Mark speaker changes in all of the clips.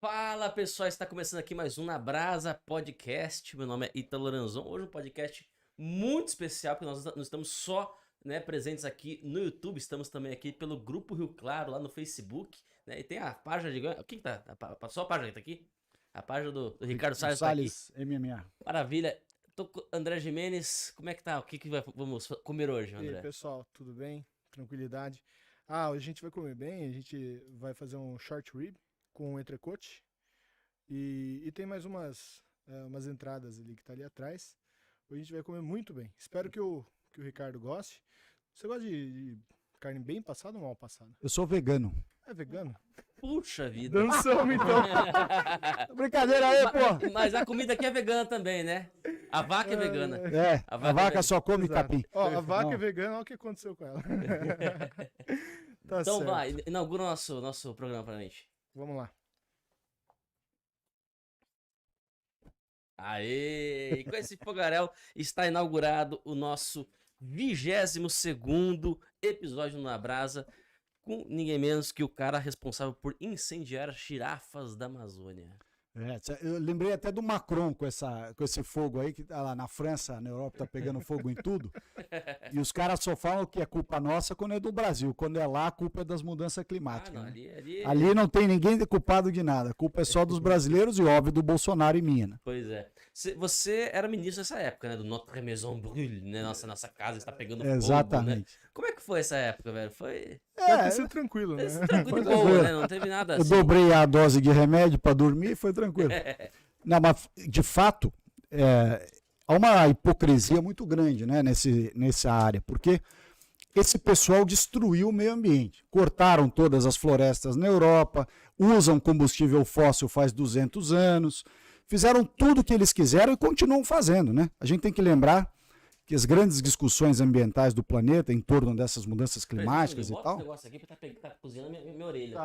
Speaker 1: Fala pessoal, está começando aqui mais um Na Brasa Podcast. Meu nome é Ítalo Loranzon. Hoje um podcast muito especial, porque nós não estamos só presentes aqui no YouTube, estamos também aqui pelo Grupo Rio Claro, lá no Facebook, né? E tem a página de... O que tá? Só a página que tá aqui? A página do Ricardo Salles tá aqui.
Speaker 2: MMA.
Speaker 1: Maravilha. Tô com André Jimenez. Como é que tá? O que vamos comer hoje, André?
Speaker 2: E aí, pessoal, tudo bem? Tranquilidade. Hoje a gente vai comer bem, a gente vai fazer um short rib com entrecote e tem mais umas entradas ali que tá ali atrás. Hoje a gente vai comer muito bem. Espero que o Ricardo goste. Você gosta de carne bem passada ou mal passada?
Speaker 3: Eu sou vegano.
Speaker 2: É vegano?
Speaker 1: Puxa vida.
Speaker 2: Dançamos então.
Speaker 3: Brincadeira aí, pô.
Speaker 1: Mas a comida aqui é vegana também, né? A vaca é vegana.
Speaker 3: É, a vaca só come capim.
Speaker 2: Ó, a vaca é vegana, olha o que aconteceu com ela. Tá
Speaker 1: então
Speaker 2: certo.
Speaker 1: vai, inaugura o nosso programa pra gente.
Speaker 2: Vamos lá.
Speaker 1: Aê! E com esse fogaréu está inaugurado o nosso 22º episódio no Na Brasa, com ninguém menos que o cara responsável por incendiar as girafas da Amazônia.
Speaker 3: Eu lembrei até do Macron com esse fogo aí, que tá lá na França, na Europa, tá pegando fogo em tudo. E os caras só falam que é culpa nossa quando é do Brasil. Quando é lá, a culpa é das mudanças climáticas.
Speaker 1: Não,
Speaker 3: né? Ali não tem ninguém culpado de nada. A culpa é só dos brasileiros e, óbvio, do Bolsonaro e minha. Né?
Speaker 1: Pois é. Você era ministro nessa época, né? Do Notre Maison Brûle, né? Nossa casa está pegando fogo,
Speaker 3: Exatamente.
Speaker 1: Né? Como é que foi essa época, velho? Foi...
Speaker 2: Deve ter sido tranquilo, né?
Speaker 1: Tranquilo de boa, né? Não teve nada assim.
Speaker 3: Eu dobrei a dose de remédio para dormir e foi tranquilo. Não, mas, de fato, há uma hipocrisia muito grande, né, nessa área, porque esse pessoal destruiu o meio ambiente. Cortaram todas as florestas na Europa, usam combustível fóssil faz 200 anos, fizeram tudo o que eles quiseram e continuam fazendo, né? A gente tem que lembrar que as grandes discussões ambientais do planeta em torno dessas mudanças climáticas e tal...
Speaker 1: Bota esse negócio aqui pra tá cozinhando minha orelha.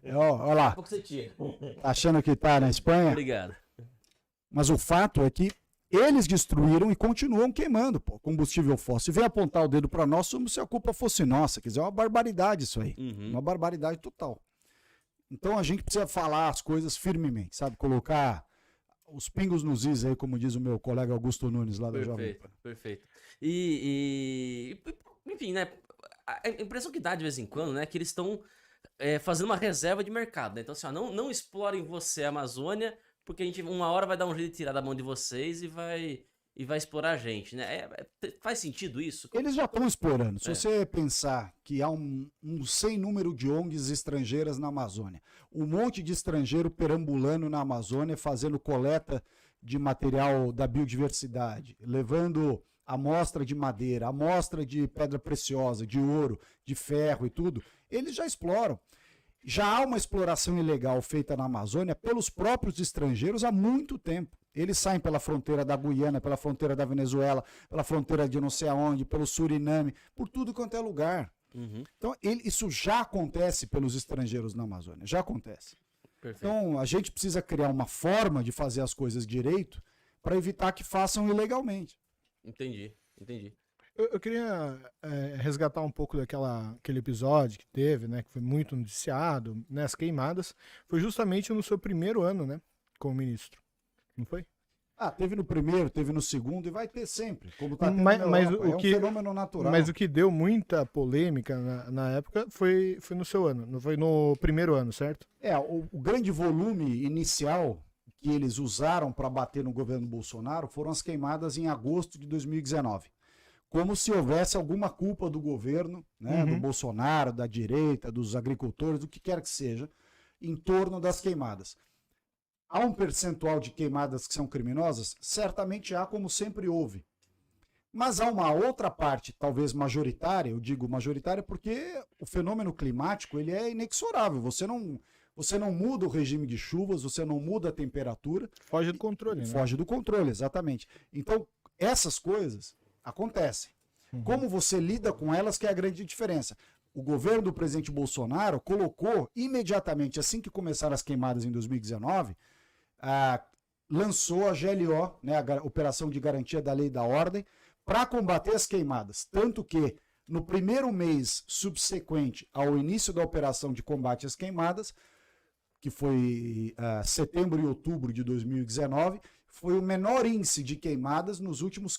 Speaker 3: Olha lá, tá achando que tá na Espanha?
Speaker 1: Obrigado.
Speaker 3: Mas o fato é que eles destruíram e continuam queimando combustível fóssil. E vem apontar o dedo para nós como se a culpa fosse nossa. Quer dizer, é uma barbaridade isso aí. Uma barbaridade total. Então a gente precisa falar as coisas firmemente, sabe? Colocar os pingos nos is aí, como diz o meu colega Augusto Nunes lá da Jovem Pan.
Speaker 1: Perfeito. Enfim, né? A impressão que dá de vez em quando, né? Que eles estão fazendo uma reserva de mercado, né? Então, assim, ó, não explorem você, a Amazônia, porque a gente uma hora vai dar um jeito de tirar da mão de vocês e vai explorar a gente, né? Faz sentido isso?
Speaker 3: Eles já estão explorando. Se você pensar que há um sem número de ONGs estrangeiras na Amazônia, um monte de estrangeiro perambulando na Amazônia, fazendo coleta de material da biodiversidade, levando amostra de madeira, amostra de pedra preciosa, de ouro, de ferro e tudo, eles já exploram. Já há uma exploração ilegal feita na Amazônia pelos próprios estrangeiros há muito tempo. Eles saem pela fronteira da Guiana, pela fronteira da Venezuela, pela fronteira de não sei aonde, pelo Suriname, por tudo quanto é lugar. Então, isso já acontece pelos estrangeiros na Amazônia, já acontece.
Speaker 1: Perfeito.
Speaker 3: Então, a gente precisa criar uma forma de fazer as coisas direito para evitar que façam ilegalmente.
Speaker 1: Entendi.
Speaker 2: Eu queria resgatar um pouco aquele episódio que teve, né, que foi muito noticiado, né, as queimadas. Foi justamente no seu primeiro ano, né, como ministro, não foi?
Speaker 3: Teve no primeiro, teve no segundo e vai ter sempre, como tá tendo
Speaker 2: mas
Speaker 3: é um fenômeno natural.
Speaker 2: Mas o que deu muita polêmica na época foi no seu ano, não foi no primeiro ano, certo?
Speaker 3: O grande volume inicial que eles usaram para bater no governo Bolsonaro foram as queimadas em agosto de 2019. Como se houvesse alguma culpa do governo, né, do Bolsonaro, da direita, dos agricultores, do que quer que seja, em torno das queimadas. Há um percentual de queimadas que são criminosas? Certamente há, como sempre houve. Mas há uma outra parte, talvez majoritária, eu digo majoritária porque o fenômeno climático ele é inexorável. Você não muda o regime de chuvas, você não muda a temperatura.
Speaker 2: Foge do controle, né?
Speaker 3: Foge do controle, exatamente. Então, essas coisas acontecem. Como você lida com elas que é a grande diferença. O governo do presidente Bolsonaro colocou imediatamente, assim que começaram as queimadas em 2019, lançou a GLO, né, a Operação de Garantia da Lei e da Ordem, para combater as queimadas. Tanto que, no primeiro mês subsequente ao início da operação de combate às queimadas, que foi setembro e outubro de 2019, foi o menor índice de queimadas nos últimos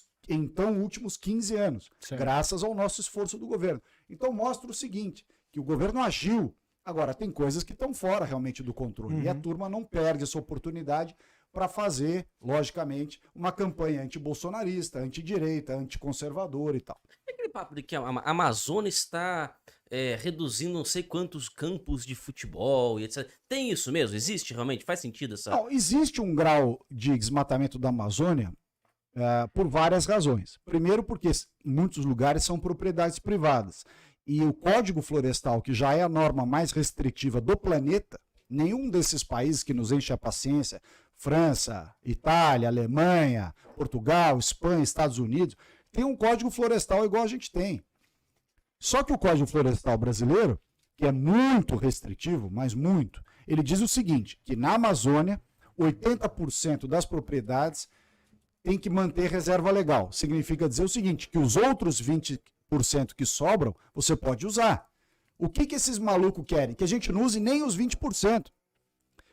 Speaker 3: 15 anos,
Speaker 2: Certo.
Speaker 3: graças ao nosso esforço do governo. Então mostra o seguinte, que o governo agiu. Agora, tem coisas que estão fora realmente do controle, e a turma não perde essa oportunidade para fazer, logicamente, uma campanha antibolsonarista, antidireita, anticonservadora e tal.
Speaker 1: Aquele papo de que a Amazônia está reduzindo não sei quantos campos de futebol e etc. Tem isso mesmo? Existe realmente? Faz sentido essa...
Speaker 3: Não, existe um grau de desmatamento da Amazônia por várias razões. Primeiro, porque em muitos lugares são propriedades privadas. E o Código Florestal, que já é a norma mais restritiva do planeta, nenhum desses países que nos enche a paciência, França, Itália, Alemanha, Portugal, Espanha, Estados Unidos, tem um Código Florestal igual a gente tem. Só que o Código Florestal brasileiro, que é muito restritivo, mas muito, ele diz o seguinte, que na Amazônia, 80% das propriedades tem que manter reserva legal. Significa dizer o seguinte, que os outros 20% que sobram, você pode usar. O que esses malucos querem? Que a gente não use nem os 20%.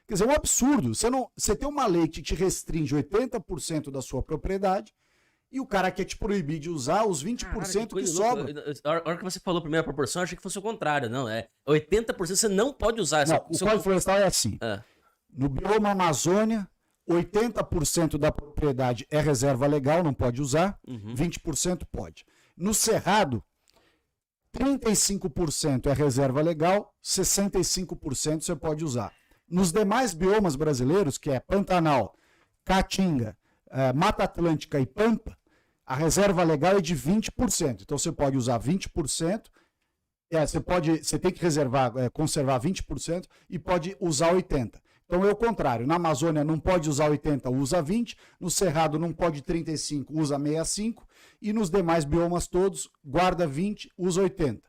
Speaker 3: Quer dizer, é um absurdo. Você tem uma lei que te restringe 80% da sua propriedade e o cara quer te proibir de usar os 20% que sobram.
Speaker 1: A hora que você falou a primeira proporção, eu achei que fosse o contrário. Não, 80% você não pode usar.
Speaker 3: Não, o Código Florestal é assim. No bioma Amazônia, 80% da propriedade é reserva legal, não pode usar, 20% pode. No Cerrado, 35% é reserva legal, 65% você pode usar. Nos demais biomas brasileiros, que é Pantanal, Caatinga, Mata Atlântica e Pampa, a reserva legal é de 20%. Então você pode usar 20%, você tem que conservar 20% e pode usar 80%. Então é o contrário, na Amazônia não pode usar 80%, usa 20%, no Cerrado não pode 35%, usa 65%, e nos demais biomas todos, guarda 20%, usa 80%.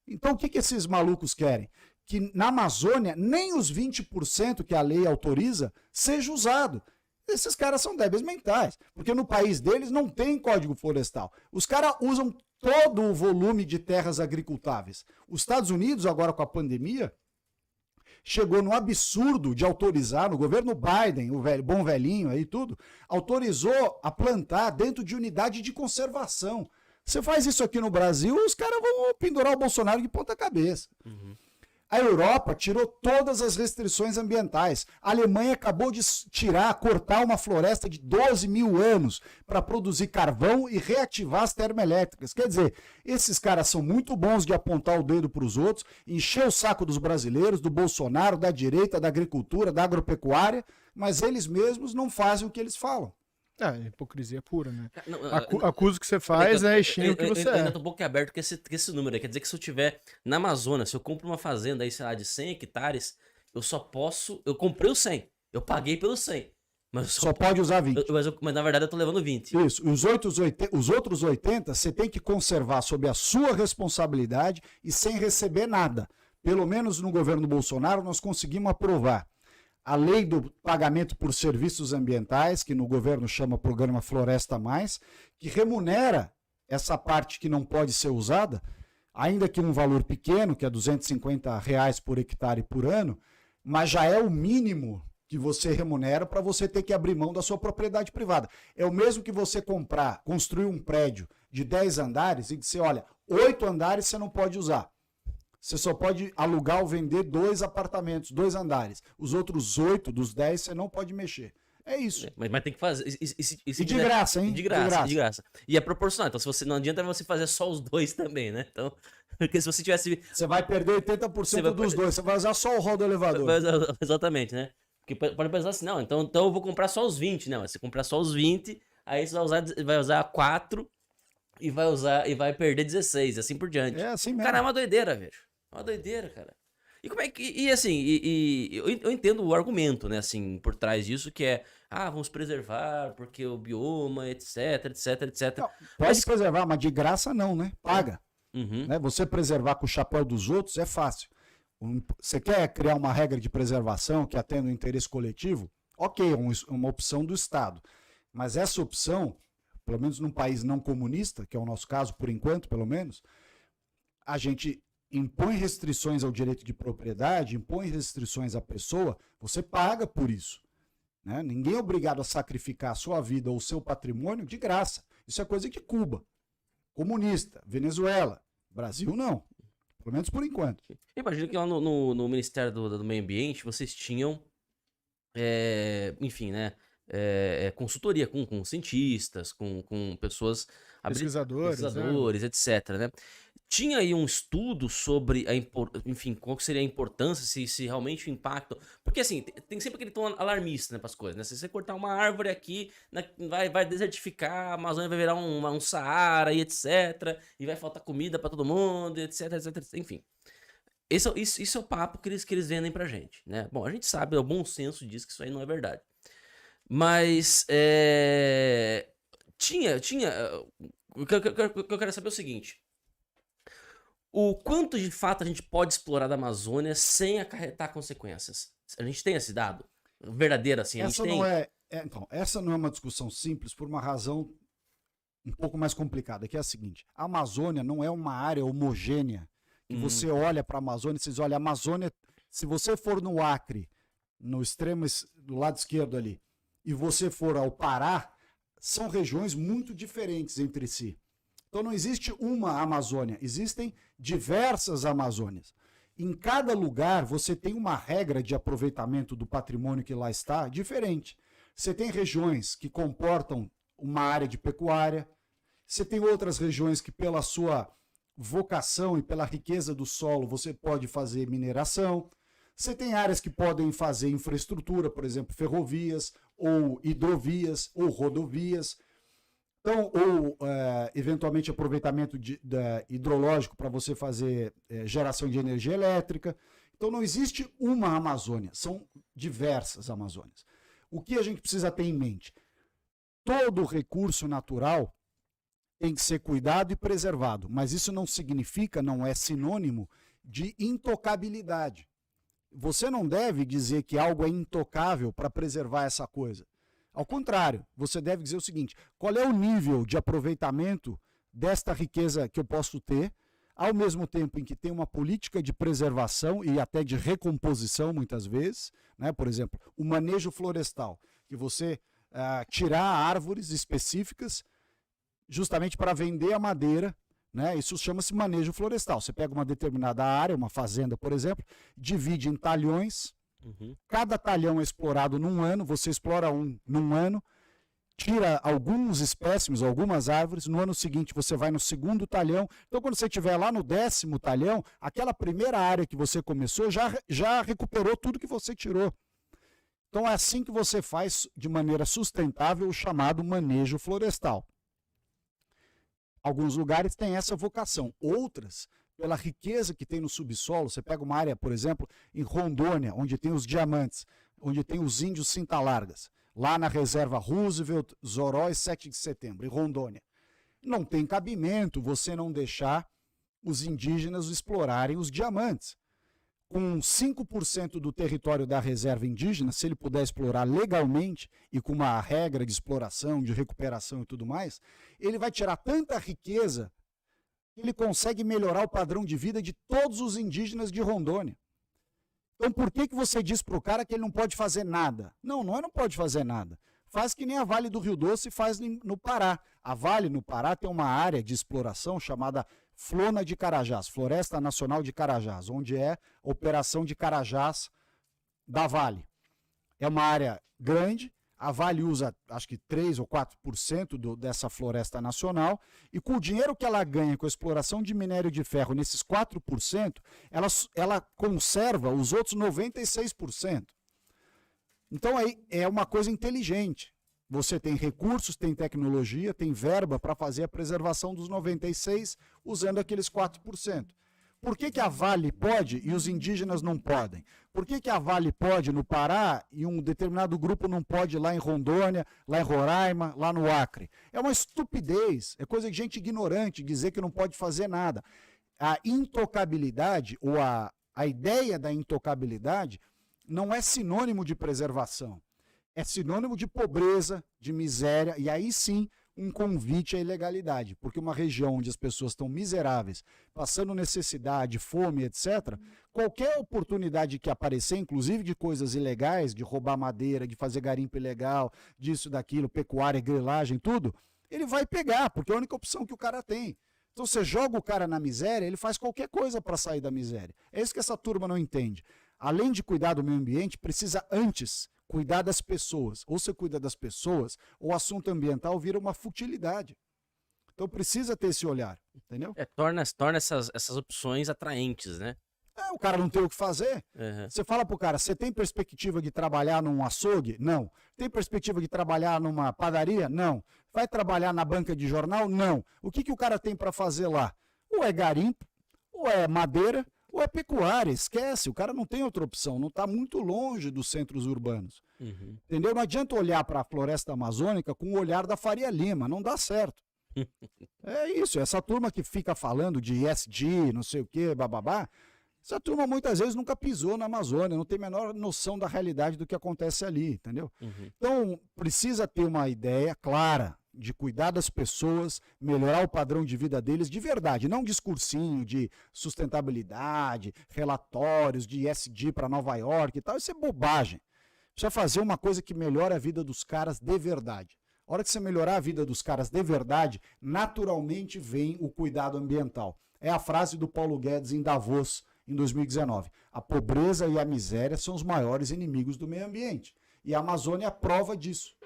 Speaker 3: Então o que esses malucos querem? Que na Amazônia nem os 20% que a lei autoriza seja usado. Esses caras são débeis mentais, porque no país deles não tem Código Florestal. Os caras usam todo o volume de terras agricultáveis. Os Estados Unidos, agora com a pandemia, chegou no absurdo de autorizar, no governo Biden, o bom velhinho aí tudo, autorizou a plantar dentro de unidade de conservação. Você faz isso aqui no Brasil, os caras vão pendurar o Bolsonaro de ponta cabeça. A Europa tirou todas as restrições ambientais. A Alemanha acabou de cortar uma floresta de 12 mil anos para produzir carvão e reativar as termoelétricas. Quer dizer, esses caras são muito bons de apontar o dedo para os outros, encher o saco dos brasileiros, do Bolsonaro, da direita, da agricultura, da agropecuária, mas eles mesmos não fazem o que eles falam.
Speaker 2: Hipocrisia pura, né? Acusa o que você faz, né? E xinga o que você
Speaker 1: eu ainda
Speaker 2: é.
Speaker 1: tô um pouco aberto com esse número aí. Quer dizer que se eu tiver na Amazônia, se eu compro uma fazenda aí, sei lá, de 100 hectares, eu só posso... Eu comprei os 100. Eu paguei pelos 100. Mas
Speaker 3: Só pode usar 20.
Speaker 1: Mas na verdade eu tô levando 20.
Speaker 3: Isso. Os outros 80 você tem que conservar sob a sua responsabilidade e sem receber nada. Pelo menos no governo Bolsonaro nós conseguimos aprovar a lei do pagamento por serviços ambientais, que no governo chama Programa Floresta Mais, que remunera essa parte que não pode ser usada, ainda que um valor pequeno, que é R$250 por hectare por ano, mas já é o mínimo que você remunera para você ter que abrir mão da sua propriedade privada. É o mesmo que você construir um prédio de 10 andares e dizer, olha, 8 andares você não pode usar. Você só pode alugar ou vender 2 apartamentos, 2 andares. Os outros 8 dos 10 você não pode mexer. É isso.
Speaker 1: Mas tem que fazer.
Speaker 3: E de graça, hein?
Speaker 1: De graça. E é proporcional. Então, se você não adianta você fazer só os 2 também, né? Então, porque se você tivesse.
Speaker 3: Você vai perder 80% dos 2. Você vai usar só o rol do elevador.
Speaker 1: Exatamente, né? Porque pode pensar assim, não, então eu vou comprar só os 20, né? Mas você comprar só os 20, aí você vai usar 4 e vai perder 16, assim por diante.
Speaker 3: É assim mesmo.
Speaker 1: Cara, é uma doideira, velho. Uma doideira, cara. E como é que. E assim, eu entendo o argumento, né, assim, por trás disso, que é, vamos preservar, porque o bioma, etc.
Speaker 3: Não, pode preservar, mas de graça não, né? Paga.
Speaker 1: Uhum.
Speaker 3: Né? Você preservar com o chapéu dos outros é fácil. Você quer criar uma regra de preservação que atenda o interesse coletivo? Ok, uma opção do Estado. Mas essa opção, pelo menos num país não comunista, que é o nosso caso por enquanto, pelo menos, a gente impõe restrições ao direito de propriedade, impõe restrições à pessoa, você paga por isso. Né? Ninguém é obrigado a sacrificar a sua vida ou o seu patrimônio de graça. Isso é coisa de Cuba, comunista, Venezuela. Brasil não, pelo menos por enquanto.
Speaker 1: Imagino que lá no Ministério do Meio Ambiente vocês tinham, enfim, né, consultoria com cientistas, com pessoas...
Speaker 2: Pesquisadores,
Speaker 1: etc, né? Tinha aí um estudo sobre enfim, qual que seria a importância, se realmente o impacto... Porque assim, tem sempre aquele tom alarmista, né, para as coisas, né? Se você cortar uma árvore aqui, vai desertificar, a Amazônia vai virar um Saara e etc, e vai faltar comida para todo mundo, etc, enfim. Isso é o papo que eles vendem pra gente, né? Bom, a gente sabe, o bom senso diz que isso aí não é verdade. Mas, o que eu quero saber é o seguinte... O quanto de fato a gente pode explorar da Amazônia sem acarretar consequências? A gente tem esse dado? Verdadeiro assim?
Speaker 3: Então, essa não é uma discussão simples por uma razão um pouco mais complicada, que é a seguinte: a Amazônia não é uma área homogênea, que você olha para a Amazônia e você diz, olha, a Amazônia, se você for no Acre, no extremo do lado esquerdo ali, e você for ao Pará, são regiões muito diferentes entre si. Então não existe uma Amazônia, existem diversas Amazônias. Em cada lugar você tem uma regra de aproveitamento do patrimônio que lá está diferente. Você tem regiões que comportam uma área de pecuária, você tem outras regiões que pela sua vocação e pela riqueza do solo você pode fazer mineração, você tem áreas que podem fazer infraestrutura, por exemplo, ferrovias, ou hidrovias, ou rodovias. Então, ou eventualmente aproveitamento hidrológico para você fazer geração de energia elétrica. Então não existe uma Amazônia, são diversas Amazônias. O que a gente precisa ter em mente? Todo recurso natural tem que ser cuidado e preservado, mas isso não significa, não é sinônimo de intocabilidade. Você não deve dizer que algo é intocável para preservar essa coisa. Ao contrário, você deve dizer o seguinte: qual é o nível de aproveitamento desta riqueza que eu posso ter, ao mesmo tempo em que tem uma política de preservação e até de recomposição, muitas vezes, né? Por exemplo, o manejo florestal, que você tirar árvores específicas justamente para vender a madeira, né? Isso chama-se manejo florestal. Você pega uma determinada área, uma fazenda, por exemplo, divide em talhões. Cada talhão é explorado num ano, você explora num ano, tira alguns espécimes, algumas árvores, no ano seguinte você vai no segundo talhão. Então quando você estiver lá no 10º talhão, aquela primeira área que você começou já recuperou tudo que você tirou. Então é assim que você faz de maneira sustentável o chamado manejo florestal. Alguns lugares têm essa vocação, outras pela riqueza que tem no subsolo. Você pega uma área, por exemplo, em Rondônia, onde tem os diamantes, onde tem os índios cinta-largas, lá na reserva Roosevelt, Zoró e 7 de setembro, em Rondônia. Não tem cabimento você não deixar os indígenas explorarem os diamantes. Com 5% do território da reserva indígena, se ele puder explorar legalmente e com uma regra de exploração, de recuperação e tudo mais, ele vai tirar tanta riqueza que ele consegue melhorar o padrão de vida de todos os indígenas de Rondônia. Então por que você diz para o cara que ele não pode fazer nada? Não pode fazer nada. Faz que nem a Vale do Rio Doce faz no Pará. A Vale no Pará tem uma área de exploração chamada Flona de Carajás, Floresta Nacional de Carajás, onde é a operação de Carajás da Vale. É uma área grande, a Vale usa acho que 3 ou 4% dessa floresta nacional, e com o dinheiro que ela ganha com a exploração de minério de ferro nesses 4%, ela conserva os outros 96%. Então aí é uma coisa inteligente. Você tem recursos, tem tecnologia, tem verba para fazer a preservação dos 96% usando aqueles 4%. Por que a Vale pode e os indígenas não podem? Por que a Vale pode no Pará e um determinado grupo não pode lá em Rondônia, lá em Roraima, lá no Acre? É uma estupidez, é coisa de gente ignorante dizer que não pode fazer nada. A intocabilidade, ou a ideia da intocabilidade, não é sinônimo de preservação. É sinônimo de pobreza, de miséria, e aí sim um convite à ilegalidade, porque uma região onde as pessoas estão miseráveis, passando necessidade, fome, etc., qualquer oportunidade que aparecer, inclusive de coisas ilegais, de roubar madeira, de fazer garimpo ilegal, disso, daquilo, pecuária, grilagem, tudo, ele vai pegar, porque é a única opção que o cara tem. Então você joga o cara na miséria, ele faz qualquer coisa para sair da miséria. É isso que essa turma não entende. Além de cuidar do meio ambiente, precisa antes cuidar das pessoas. Ou você cuida das pessoas, ou o assunto ambiental vira uma futilidade. Então precisa ter esse olhar, entendeu?
Speaker 1: Torna essas opções atraentes, né?
Speaker 3: O cara não tem o que fazer. Você fala pro cara, você tem perspectiva de trabalhar num açougue? Não. Tem perspectiva de trabalhar numa padaria? Não. Vai trabalhar na banca de jornal? Não. O que o cara tem para fazer lá? Ou é garimpo, ou é madeira, ou é pecuária. Esquece, o cara não tem outra opção, não está muito longe dos centros urbanos. Entendeu? Não adianta olhar para a floresta amazônica com o olhar da Faria Lima, não dá certo. É isso, essa turma que fica falando de ESG, não sei o que, bababá, essa turma muitas vezes nunca pisou na Amazônia, não tem a menor noção da realidade do que acontece ali, entendeu? Então, precisa ter uma ideia clara de cuidar das pessoas, melhorar o padrão de vida deles de verdade, não um discursinho de sustentabilidade, relatórios de ESG para Nova York e tal, isso é bobagem. Precisa fazer uma coisa que melhore a vida dos caras de verdade. A hora que você melhorar a vida dos caras de verdade, naturalmente vem o cuidado ambiental. É a frase do Paulo Guedes em Davos, em 2019. A pobreza e a miséria são os maiores inimigos do meio ambiente. E a Amazônia é a prova disso.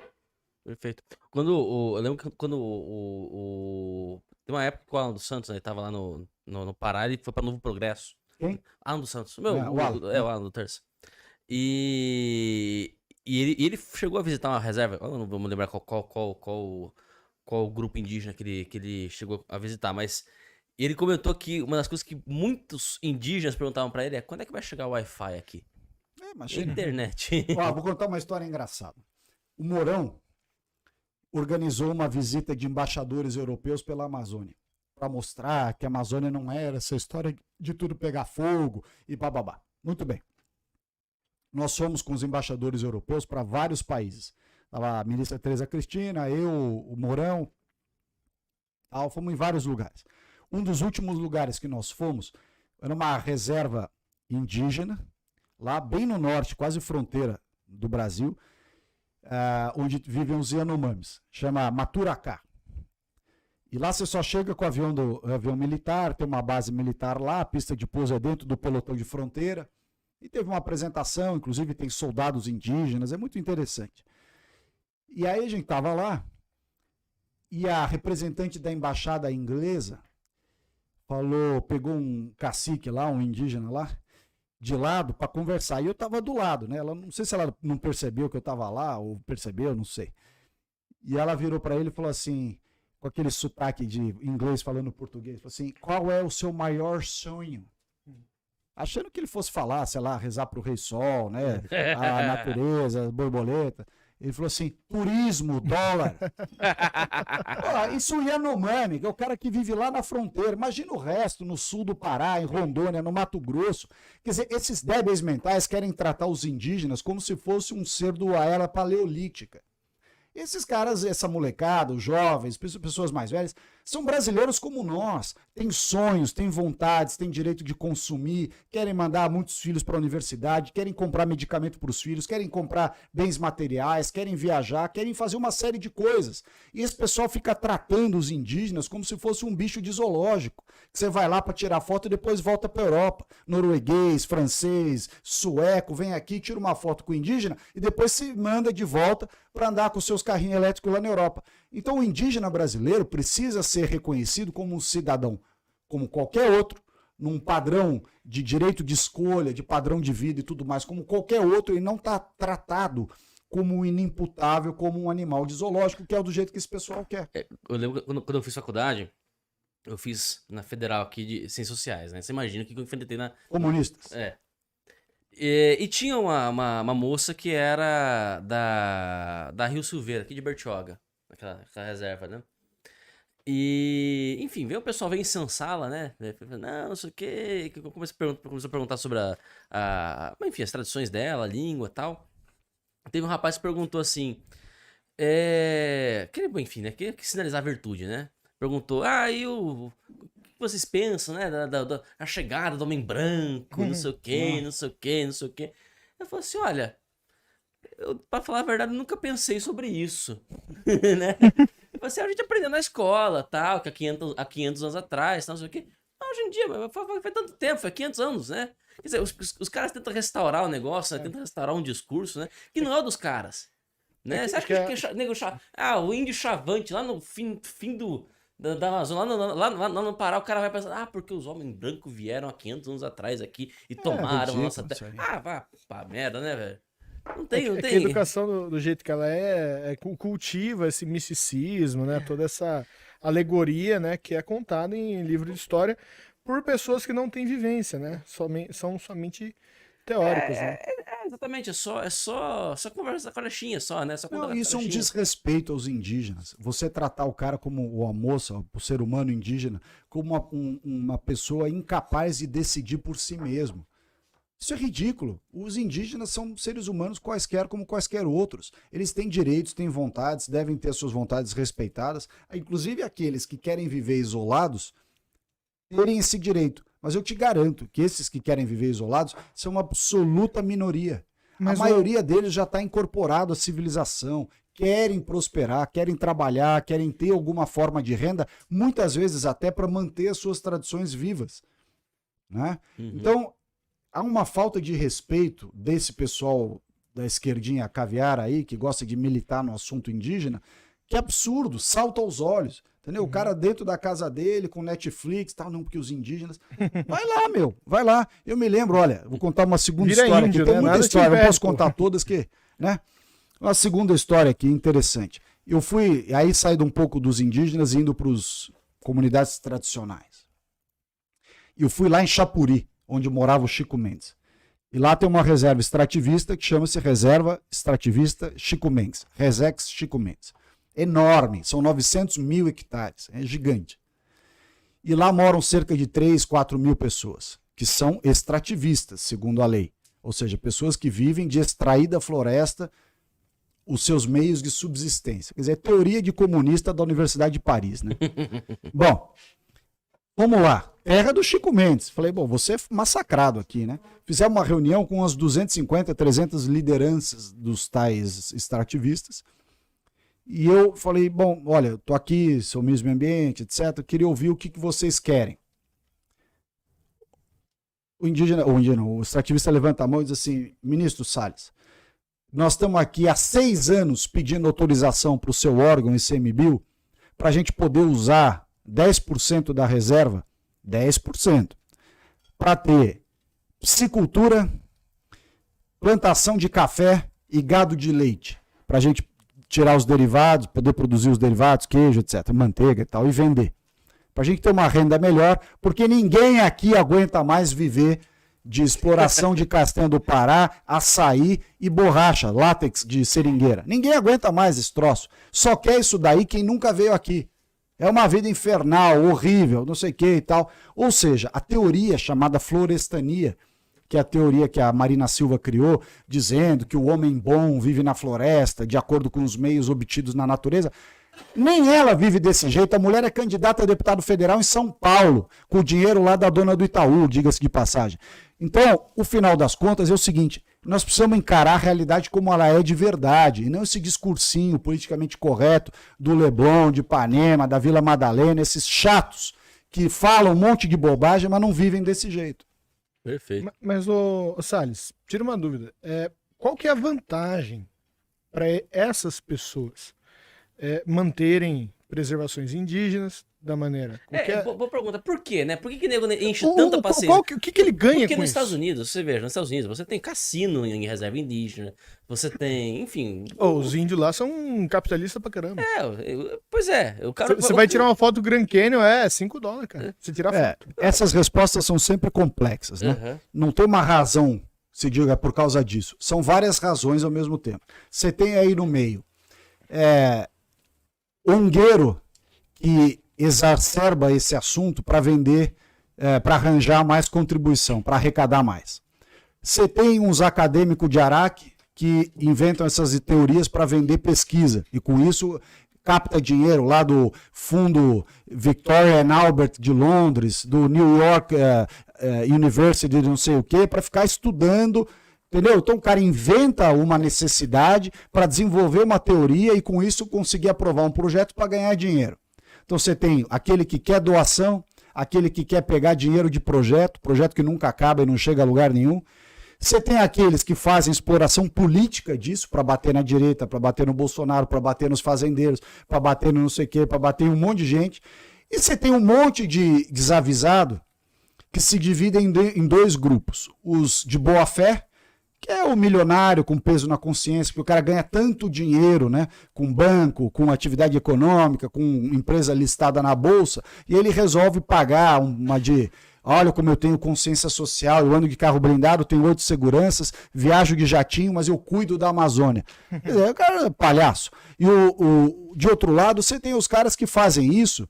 Speaker 1: Perfeito. Eu lembro que quando tem uma época que o Alan dos Santos, né, tava lá no Pará, ele foi para Novo Progresso.
Speaker 3: Quem?
Speaker 1: Alan dos Santos.
Speaker 3: o Alan.
Speaker 1: O Alan do Terça. E ele chegou a visitar uma reserva, eu não vou me lembrar qual grupo indígena que ele chegou a visitar, mas ele comentou que uma das coisas que muitos indígenas perguntavam pra ele é: quando é que vai chegar o Wi-Fi aqui?
Speaker 3: Imagina.
Speaker 1: Internet.
Speaker 3: Vou contar uma história engraçada. O Mourão organizou uma visita de embaixadores europeus pela Amazônia, para mostrar que a Amazônia não era essa história de tudo pegar fogo e bababá. Muito bem. Nós fomos com os embaixadores europeus para vários países. Estava a ministra Tereza Cristina, eu, o Mourão, fomos em vários lugares. Um dos últimos lugares que nós fomos era uma reserva indígena, lá bem no norte, quase fronteira do Brasil, onde vivem os Yanomamis, chama Maturacá. E lá você só chega com o avião militar, tem uma base militar lá, a pista de pouso é dentro do pelotão de fronteira. E teve uma apresentação, inclusive tem soldados indígenas, é muito interessante. E aí a gente estava lá, e a representante da embaixada inglesa pegou um cacique lá, um indígena lá, de lado para conversar. E eu estava do lado, né? Ela, não sei se ela não percebeu que eu estava lá, ou percebeu, não sei. E ela virou para ele e falou assim, com aquele sotaque de inglês falando português, falou assim: qual é o seu maior sonho? Achando que ele fosse falar, sei lá, rezar pro Rei Sol, né? A natureza, a borboleta. Ele falou assim: turismo, dólar. Isso é Yanomami, que é o cara que vive lá na fronteira. Imagina o resto, no sul do Pará, em Rondônia, no Mato Grosso. Quer dizer, esses débeis mentais querem tratar os indígenas como se fosse um ser da era paleolítica. Esses caras, essa molecada, os jovens, pessoas mais velhas, são brasileiros como nós. Têm sonhos, têm vontades, têm direito de consumir, querem mandar muitos filhos para a universidade, querem comprar medicamento para os filhos, querem comprar bens materiais, querem viajar, querem fazer uma série de coisas. E esse pessoal fica tratando os indígenas como se fosse um bicho de zoológico. Que você vai lá para tirar foto e depois volta para a Europa. Norueguês, francês, sueco, vem aqui, tira uma foto com o indígena e depois se manda de volta para andar com seus carrinhos elétricos lá na Europa. Então o indígena brasileiro precisa ser reconhecido como um cidadão, como qualquer outro, num padrão de direito de escolha, de padrão de vida e tudo mais, como qualquer outro, e não está tratado como um inimputável, como um animal de zoológico, que é do jeito que esse pessoal quer.
Speaker 1: Eu lembro que quando eu fiz faculdade, eu fiz na Federal aqui de Ciências Sociais, né? Você imagina o que eu enfrentei na...
Speaker 3: Comunistas.
Speaker 1: E tinha uma moça que era da Rio Silveira, aqui de Bertioga, aquela reserva, né? E, enfim, veio o pessoal veio incensá-la, né? Não sei o quê. Começou a perguntar sobre enfim, as tradições dela, a língua e tal. Teve um rapaz que perguntou assim: enfim, né? Que sinalizar a virtude, né? Perguntou, e o que vocês pensam, né? Da chegada do homem branco, não sei o quê, não sei o quê, não sei o quê. Eu falei assim, olha, pra falar a verdade, eu nunca pensei sobre isso, né? Eu falei assim, a gente aprendeu na escola, tal, que há 500 anos atrás, tal, não sei o quê. Hoje em dia, foi tanto tempo, foi 500 anos, né? Quer dizer, os caras tentam restaurar o negócio, né? Tentam restaurar um discurso, né? Que não é o dos caras. Né? Você acha o índio chavante lá no fim da Amazônia, lá no Pará, o cara vai pensar, porque os homens brancos vieram há 500 anos atrás aqui e tomaram a nossa terra. Vá pra merda, né, velho? Não tem.
Speaker 2: Que a educação, do jeito que ela cultiva esse misticismo, né? Toda essa alegoria, né? Que é contada em livro de história por pessoas que não têm vivência, né? São somente teóricos, né?
Speaker 1: Exatamente, é só conversa carechinha, só, né?
Speaker 3: Não, isso é um desrespeito aos indígenas. Você tratar o cara como a moça, o ser humano indígena, como uma pessoa incapaz de decidir por si mesmo. Isso é ridículo. Os indígenas são seres humanos quaisquer como quaisquer outros. Eles têm direitos, têm vontades, devem ter suas vontades respeitadas. Inclusive aqueles que querem viver isolados terem esse direito. Mas eu te garanto que esses que querem viver isolados são uma absoluta minoria. A maioria deles já está incorporado à civilização, querem prosperar, querem trabalhar, querem ter alguma forma de renda, muitas vezes até para manter as suas tradições vivas. Né? Então, há uma falta de respeito desse pessoal da esquerdinha caviar aí, que gosta de militar no assunto indígena, que é absurdo, salta aos olhos. Entendeu? O cara dentro da casa dele, com Netflix, tal, não, porque os indígenas... Vai lá, meu, vai lá. Eu me lembro, olha, vou contar uma segunda história aqui. Tem muita história, não posso contar todas, né? Uma segunda história aqui, interessante. Eu fui, aí saindo um pouco dos indígenas e indo para as comunidades tradicionais. Eu fui lá em Chapuri, onde morava o Chico Mendes. E lá tem uma reserva extrativista que chama-se Reserva Extrativista Chico Mendes, Resex Chico Mendes. Enorme, são 900 mil hectares, é gigante. E lá moram cerca de 3, 4 mil pessoas, que são extrativistas, segundo a lei. Ou seja, pessoas que vivem de extrair da floresta os seus meios de subsistência. Quer dizer, é teoria de comunista da Universidade de Paris, né? Bom, vamos lá. Terra do Chico Mendes. Falei, vou ser massacrado aqui, né? Fizemos uma reunião com umas 250, 300 lideranças dos tais extrativistas. E eu falei, olha, eu tô aqui, sou ministro do meio ambiente, etc. Queria ouvir o que vocês querem. O extrativista levanta a mão e diz assim, ministro Salles, nós estamos aqui há 6 anos pedindo autorização para o seu órgão, ICMBio, para a gente poder usar 10% da reserva, 10%, para ter piscicultura, plantação de café e gado de leite, para a gente tirar os derivados, poder produzir os derivados, queijo, etc., manteiga e tal, e vender. Para a gente ter uma renda melhor, porque ninguém aqui aguenta mais viver de exploração de castanha do Pará, açaí e borracha, látex de seringueira. Ninguém aguenta mais esse troço. Só quer isso daí quem nunca veio aqui. É uma vida infernal, horrível, não sei o que e tal. Ou seja, a teoria chamada florestania, que é a teoria que a Marina Silva criou, dizendo que o homem bom vive na floresta, de acordo com os meios obtidos na natureza. Nem ela vive desse jeito. A mulher é candidata a deputado federal em São Paulo, com o dinheiro lá da dona do Itaú, diga-se de passagem. Então, o final das contas é o seguinte, nós precisamos encarar a realidade como ela é de verdade, e não esse discursinho politicamente correto do Leblon, de Ipanema, da Vila Madalena, esses chatos que falam um monte de bobagem, mas não vivem desse jeito.
Speaker 1: Perfeito.
Speaker 2: Mas, Salles, tira uma dúvida. Qual que é a vantagem para essas pessoas manterem preservações indígenas da maneira...
Speaker 1: Boa pergunta. Por quê, né? Por que nego enche tanta paciência?
Speaker 2: O que ele ganha
Speaker 1: Porque
Speaker 2: com
Speaker 1: nos
Speaker 2: isso?
Speaker 1: Estados Unidos, você veja, nos Estados Unidos você tem cassino em reserva indígena, você tem, enfim...
Speaker 2: Os índios lá são capitalistas pra caramba.
Speaker 1: Pois é.
Speaker 2: Você vai tirar uma foto do Grand Canyon, $5, cara. Você tira a foto.
Speaker 3: Essas respostas são sempre complexas, né?
Speaker 1: Uhum.
Speaker 3: Não tem uma razão, se diga, por causa disso. São várias razões ao mesmo tempo. Você tem aí no meio ongueiro que exacerba esse assunto para vender, para arranjar mais contribuição, para arrecadar mais. Você tem uns acadêmicos de Araque que inventam essas teorias para vender pesquisa. E com isso capta dinheiro lá do fundo Victoria and Albert de Londres, do New York University de não sei o quê, para ficar estudando, entendeu? Então o cara inventa uma necessidade para desenvolver uma teoria e com isso conseguir aprovar um projeto para ganhar dinheiro. Então você tem aquele que quer doação, aquele que quer pegar dinheiro de projeto que nunca acaba e não chega a lugar nenhum. Você tem aqueles que fazem exploração política disso, para bater na direita, para bater no Bolsonaro, para bater nos fazendeiros, para bater no não sei o quê, para bater em um monte de gente. E você tem um monte de desavisado que se dividem em dois grupos. Os de boa fé, que é o milionário com peso na consciência, porque o cara ganha tanto dinheiro, né, com banco, com atividade econômica, com empresa listada na bolsa, e ele resolve pagar uma de... Olha como eu tenho consciência social, eu ando de carro blindado, tenho 8 seguranças, viajo de jatinho, mas eu cuido da Amazônia. O cara é palhaço. E de outro lado, você tem os caras que fazem isso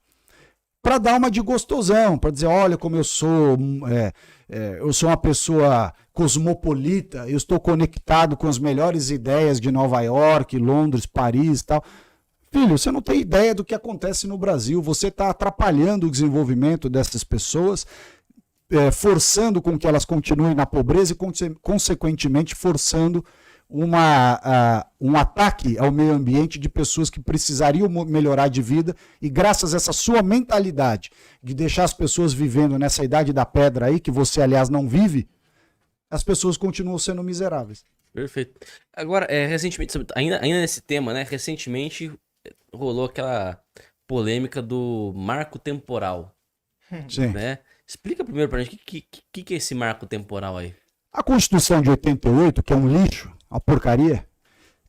Speaker 3: para dar uma de gostosão, para dizer, olha como eu sou uma pessoa cosmopolita, eu estou conectado com as melhores ideias de Nova York, Londres, Paris e tal. Filho, você não tem ideia do que acontece no Brasil, você está atrapalhando o desenvolvimento dessas pessoas, forçando com que elas continuem na pobreza e, consequentemente, forçando um ataque ao meio ambiente de pessoas que precisariam melhorar de vida e graças a essa sua mentalidade de deixar as pessoas vivendo nessa idade da pedra aí, que você, aliás, não vive, as pessoas continuam sendo miseráveis.
Speaker 1: Perfeito. Agora, recentemente, ainda nesse tema, né? Recentemente rolou aquela polêmica do marco temporal.
Speaker 3: Sim.
Speaker 1: Né? Explica primeiro pra gente o que é esse marco temporal aí.
Speaker 3: A Constituição de 88, que é um lixo, uma porcaria,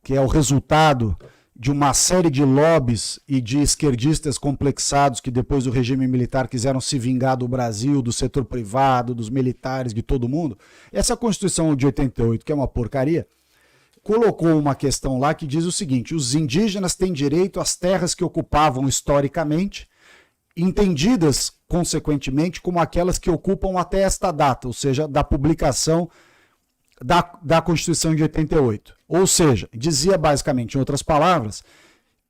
Speaker 3: que é o resultado de uma série de lobbies e de esquerdistas complexados que depois do regime militar quiseram se vingar do Brasil, do setor privado, dos militares, de todo mundo. Essa Constituição de 88, que é uma porcaria, colocou uma questão lá que diz o seguinte: os indígenas têm direito às terras que ocupavam historicamente, entendidas, consequentemente, como aquelas que ocupam até esta data, ou seja, da publicação da Constituição de 88. Ou seja, dizia basicamente, em outras palavras,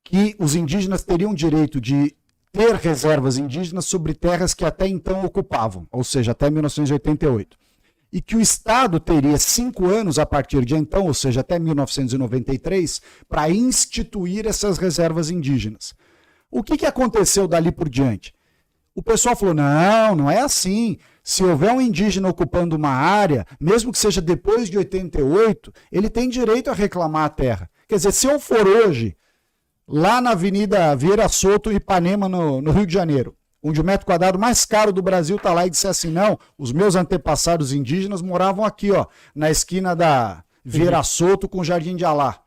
Speaker 3: que os indígenas teriam direito de ter reservas indígenas sobre terras que até então ocupavam, ou seja, até 1988. E que o Estado teria 5 anos a partir de então, ou seja, até 1993, para instituir essas reservas indígenas. O que aconteceu dali por diante? O pessoal falou, não é assim. Se houver um indígena ocupando uma área, mesmo que seja depois de 88, ele tem direito a reclamar a terra. Quer dizer, se eu for hoje, lá na Avenida Vieira Soto, Ipanema, no Rio de Janeiro, onde o metro quadrado mais caro do Brasil está lá e disser assim, não, os meus antepassados indígenas moravam aqui, ó, na esquina da Vieira Soto com o Jardim de Alá.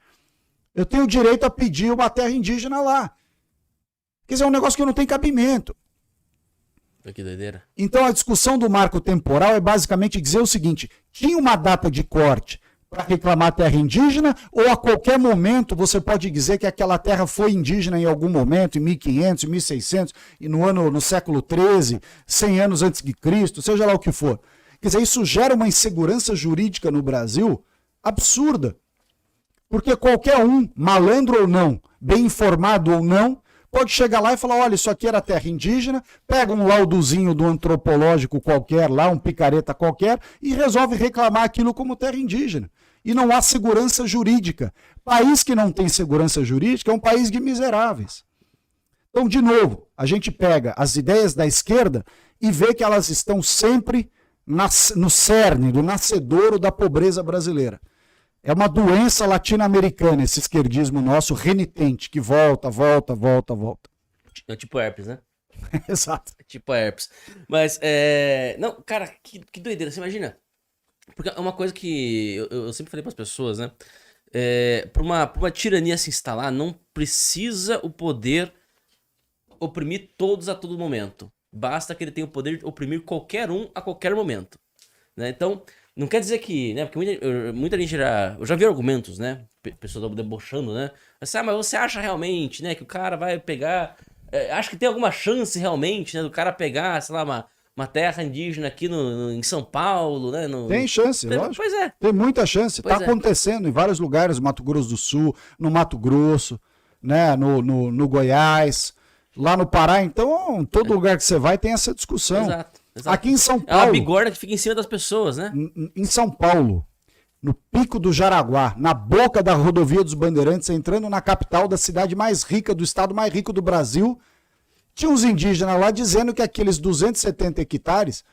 Speaker 3: Eu tenho direito a pedir uma terra indígena lá. Quer dizer, é um negócio que não tem cabimento.
Speaker 1: Que doideira.
Speaker 3: Então a discussão do marco temporal é basicamente dizer o seguinte: tinha uma data de corte para reclamar terra indígena, ou a qualquer momento você pode dizer que aquela terra foi indígena em algum momento, em 1500, 1600, e no século XIII, 100 anos antes de Cristo, seja lá o que for. Quer dizer, isso gera uma insegurança jurídica no Brasil absurda. Porque qualquer um, malandro ou não, bem informado ou não, pode chegar lá e falar, olha, isso aqui era terra indígena, pega um laudozinho do antropológico qualquer lá, um picareta qualquer, e resolve reclamar aquilo como terra indígena. E não há segurança jurídica. País que não tem segurança jurídica é um país de miseráveis. Então, de novo, a gente pega as ideias da esquerda e vê que elas estão sempre no cerne, do nascedouro da pobreza brasileira. É uma doença latino-americana, esse esquerdismo nosso renitente, que volta.
Speaker 1: É tipo herpes, né?
Speaker 3: Exato.
Speaker 1: É tipo herpes. Mas, não, cara, que doideira, você imagina? Porque é uma coisa que eu sempre falei pras pessoas, né? Pra uma tirania se instalar, não precisa o poder oprimir todos a todo momento. Basta que ele tenha o poder de oprimir qualquer um a qualquer momento. Né? Então... Não quer dizer que, né, porque muita gente eu já vi argumentos, né, pessoas debochando, né, mas você acha realmente, né, que o cara vai pegar, acha que tem alguma chance realmente, né, do cara pegar, sei lá, uma terra indígena aqui em São Paulo, né?
Speaker 3: Tem chance, lógico.
Speaker 1: Pois é.
Speaker 3: Tem muita chance. Está acontecendo em vários lugares, no Mato Grosso do Sul, no Mato Grosso, né? no Goiás, lá no Pará. Então, todo lugar que você vai tem essa discussão.
Speaker 1: Exato.
Speaker 3: Aqui em São
Speaker 1: É uma
Speaker 3: Paulo,
Speaker 1: bigorna que fica em cima das pessoas, né?
Speaker 3: em São Paulo, no Pico do Jaraguá, na boca da rodovia dos Bandeirantes, entrando na capital da cidade mais rica, do estado mais rico do Brasil, tinha uns indígenas lá dizendo que aqueles 270 hectares